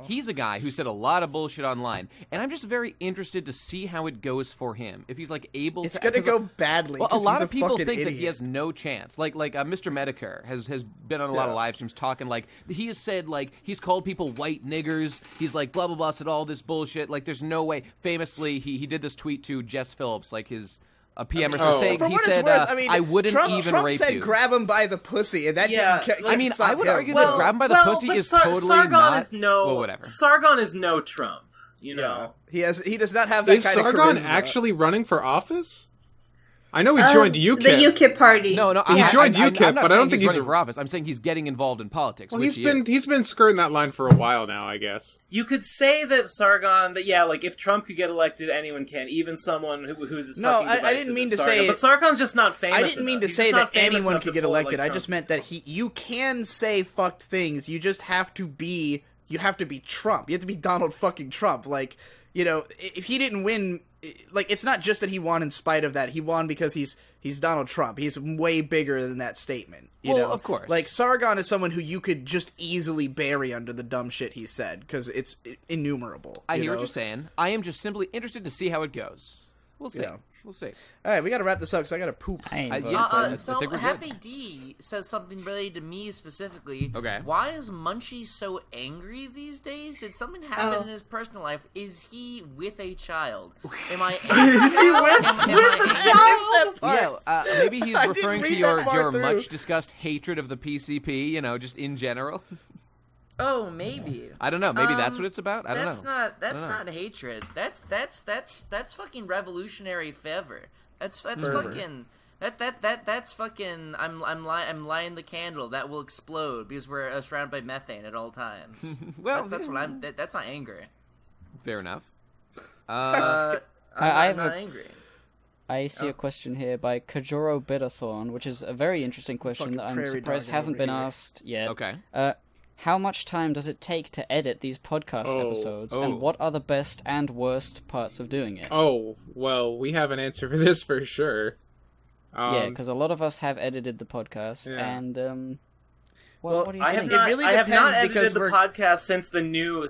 He's a guy who said a lot of bullshit online. And I'm just very interested to see how it goes for him. If he's, like, able to... It's gonna go badly. Well, a lot of people think idiot. that he has no chance. Like Mr. Medicare has been on a lot of live streams talking, like, he has said, like, he's called people white niggers. He's like, blah, blah, blah, said all this bullshit. Like, there's no way. Famously, he did this tweet to Jess Phillips, like his PM or something, saying, he said, I wouldn't even Trump rape said, you. grab him by the pussy, and that didn't I would argue that grab him by the pussy is totally Sargon not... Is no, well, whatever. Sargon is no Trump, you know? Yeah. He does not have that kind of charisma. Is Sargon actually running for office? I know he joined UKIP. The UKIP party. No, he joined UKIP, I'm not but I don't saying think he's running for office. I'm saying he's getting involved in politics. Well, which he's been skirting that line for a while now, I guess. You could say that Sargon, like if Trump could get elected, anyone can, even someone who's as fucking divisive I didn't mean as to Sargon. say. But Sargon's just not famous. I didn't mean to He's say just not that famous anyone enough could to get pull it elected. like I just Trump. meant that you can say fucked things. You just have to be. You have to be Trump. You have to be Donald fucking Trump. Like, if he didn't win, like, it's not just that he won in spite of that. He won because he's Donald Trump. He's way bigger than that statement. You know? Of course. Like, Sargon is someone who you could just easily bury under the dumb shit he said, because it's innumerable. I hear what you're saying. I am just simply interested to see how it goes. We'll see. Yeah. We'll see. All right, we got to wrap this up because I got to poop. So Happy D says something related to me specifically. Okay. Why is Munchie so angry these days? Did something happen in his personal life? Is he with a child? Am I angry? Maybe he's I didn't referring to read your that far through. much discussed hatred of the PCP, just in general. Oh, maybe. I don't know. Maybe that's what it's about. I don't know. That's not hatred. That's fucking revolutionary fervor. That's fucking that's fucking I'm lighting the candle that will explode because we're surrounded by methane at all times. Well, that's what I'm. That's not anger. Fair enough. I'm not angry. I see a question here by Kajoro Bitterthorn, which is a very interesting question that I'm surprised hasn't been asked yet. Okay. How much time does it take to edit these podcast episodes, and what are the best and worst parts of doing it? Oh, well, we have an answer for this for sure. Yeah, because a lot of us have edited the podcast, and what do you think? I have not edited the podcast since the new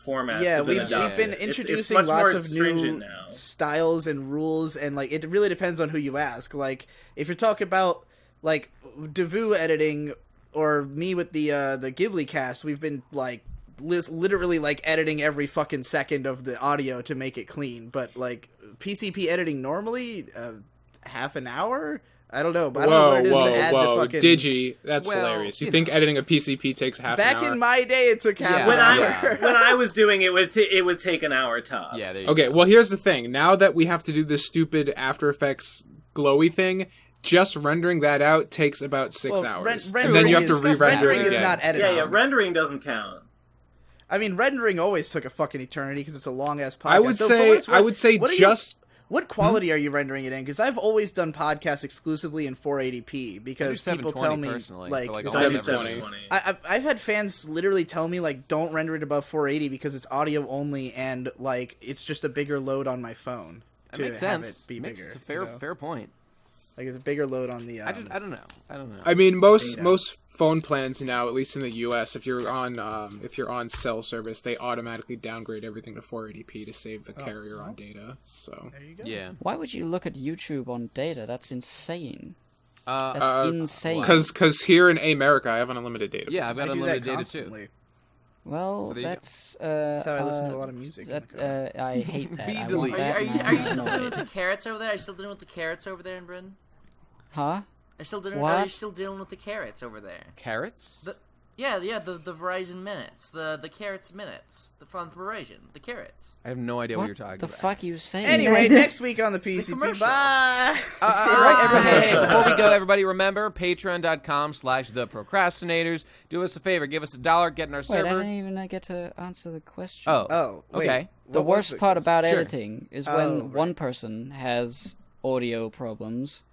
format. Yeah, we've been introducing it's much lots more of new now. styles and rules, and like it really depends on who you ask. Like if you're talking about like Devu editing or me with the Ghibli cast, we've been like literally like editing every fucking second of the audio to make it clean. But like PCP editing normally half an hour. I don't know, but I don't know what it is to add the fucking... Digi, that's hilarious. You think editing a PCP takes half an hour? Back in my day, it took half when an hour. when I was doing it, it would take an hour tops. Yeah. Okay, well, here's the thing. Now that we have to do this stupid After Effects glowy thing, just rendering that out takes about 6 hours. And then you have to re-render it again. Is not editing. Yeah, rendering doesn't count. I mean, rendering always took a fucking eternity because it's a long-ass podcast. I would say What quality are you rendering it in? Because I've always done podcasts exclusively in 480p because people tell me like 720. I've had fans literally tell me like don't render it above 480 because it's audio only and like it's just a bigger load on my phone That to makes have sense. it be bigger. It's a fair point. Like it's a bigger load on the. I don't know. I mean, most phone plans now, at least in the U.S., if you're on cell service, they automatically downgrade everything to 480p to save the carrier on data. So there you go. Yeah. Why would you look at YouTube on data? That's insane. That's insane. Because here in America, I have unlimited data. Yeah, I've got unlimited data too. Well, so that's how I listen to a lot of music. I hate that. Are you still dealing with the carrots over there? Are you still dealing with the carrots over there in Britain? Huh? Are you still dealing with the carrots over there? Carrots? The Verizon minutes, the carrots minutes, the from Verizon, the carrots. I have no idea what you're talking about. The fuck are you saying? Anyway, next week on the PCP. Bye. All right, hey, before we go, everybody, remember patreon.com/the Procrastinators. Do us a favor, give us $1, get in our server. I didn't even get to answer the question. Oh, wait. Okay. The worst part about editing is when one person has audio problems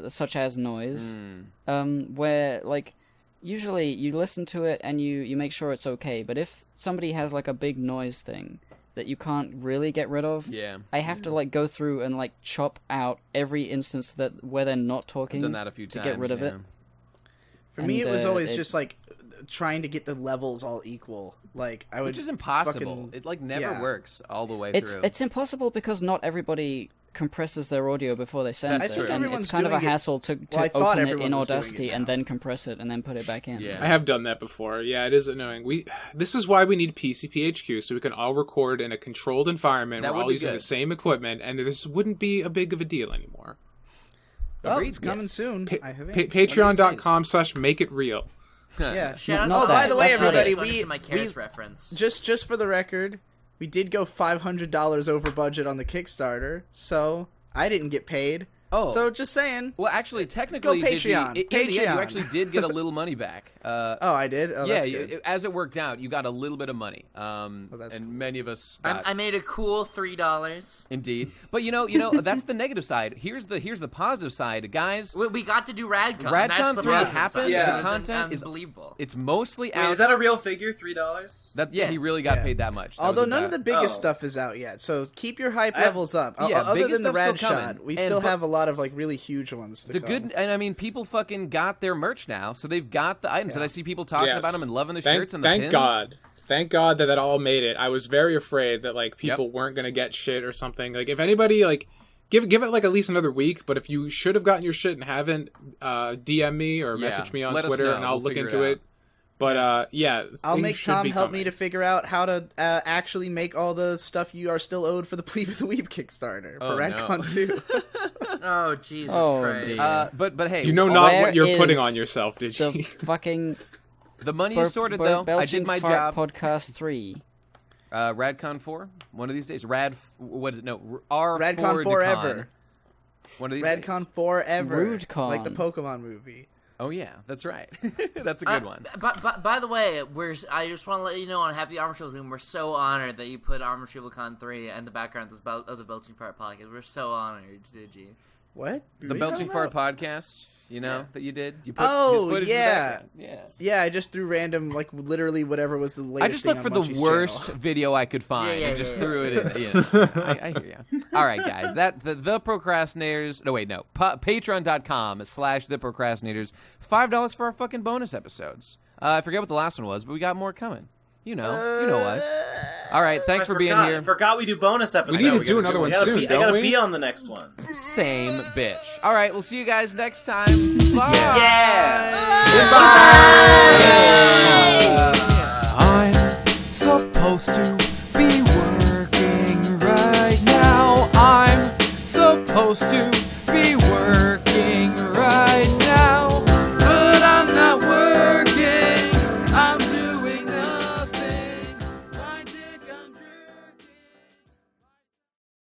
such as noise, where like. Usually, you listen to it and you make sure it's okay, but if somebody has, like, a big noise thing that you can't really get rid of, I have to, like, go through and, like, chop out every instance where they're not talking I've done that a few to times, get rid of it. For me, it was always just, like, trying to get the levels all equal. Like, I would Which is impossible. It, like, never works all the way through. It's impossible because not everybody compresses their audio before they send it, and it's kind of a hassle to open it in Audacity and then compress it and then put it back in. I have done that before. Yeah, it is annoying. This is why we need PCP HQ, so we can all record in a controlled environment. We're all using the same equipment, and this wouldn't be a big of a deal anymore. Well, it's coming soon. Patreon.com/makeitreal. Yeah. Oh, by the way, everybody, my carrots reference. Just for the record, we did go $500 over budget on the Kickstarter, so I didn't get paid. Oh. So just saying. Well, actually, technically, go Patreon. in the end, you actually did get a little money back. I did? Oh, that's good. As it worked out, you got a little bit of money. And cool. Many of us got... I made a cool $3. Indeed. But, you know, that's the negative side. Here's the positive side. Guys... We got to do RadCon. RadCon 3 happened. Yeah. The content is unbelievable. It's mostly out. Is that a real figure, $3? He really got paid that much. Although none of the biggest stuff is out yet, so keep your hype levels up. Other than the Rad Shot, we still have a lot of, like, really huge ones to come. And I mean, people fucking got their merch now, so they've got the items, and I see people talking about them and loving the shirts and the pins. Thank God that all made it. I was very afraid that like people weren't gonna get shit or something. Like if anybody like give it like at least another week. But if you should have gotten your shit and haven't, DM me or message me on Twitter and I'll look into it. But I'll make Tom help me to figure out how to actually make all the stuff you are still owed for the Plebe of the Week Kickstarter for RadCon 2. Oh Jesus Christ! But hey, you know not what you're putting on yourself, did you? The fucking the money is sorted though. I did my job. Podcast 3. RadCon 4. One of these days. What is it? No, RadCon Forever. One of these RadCon days. Forever. RudeCon. Like the Pokemon movie. Oh yeah, that's right. That's a good one. By the way, I just want to let you know on Happy Armor Retrieval Team, we're so honored that you put Armor Retrieval Con 3 and the background of the Belching Fart podcast. We're so honored, Digi. What? The Belching Fart podcast, that you did? You put his footage yeah. Yeah. Yeah, I just threw random, like, literally whatever was the latest I just looked for the worst video I could find and just threw it in. Yeah. I hear you. All right, guys. The Procrastinators... No, wait, no. Patreon.com/The Procrastinators. $5 for our fucking bonus episodes. I forget what the last one was, but we got more coming. You know us. All right, thanks for being here. I forgot we do bonus episodes. We need to do another one soon, I gotta be on the next one. Same bitch. All right, we'll see you guys next time. Bye. Yeah. Goodbye. I'm supposed to be working right now. I'm supposed to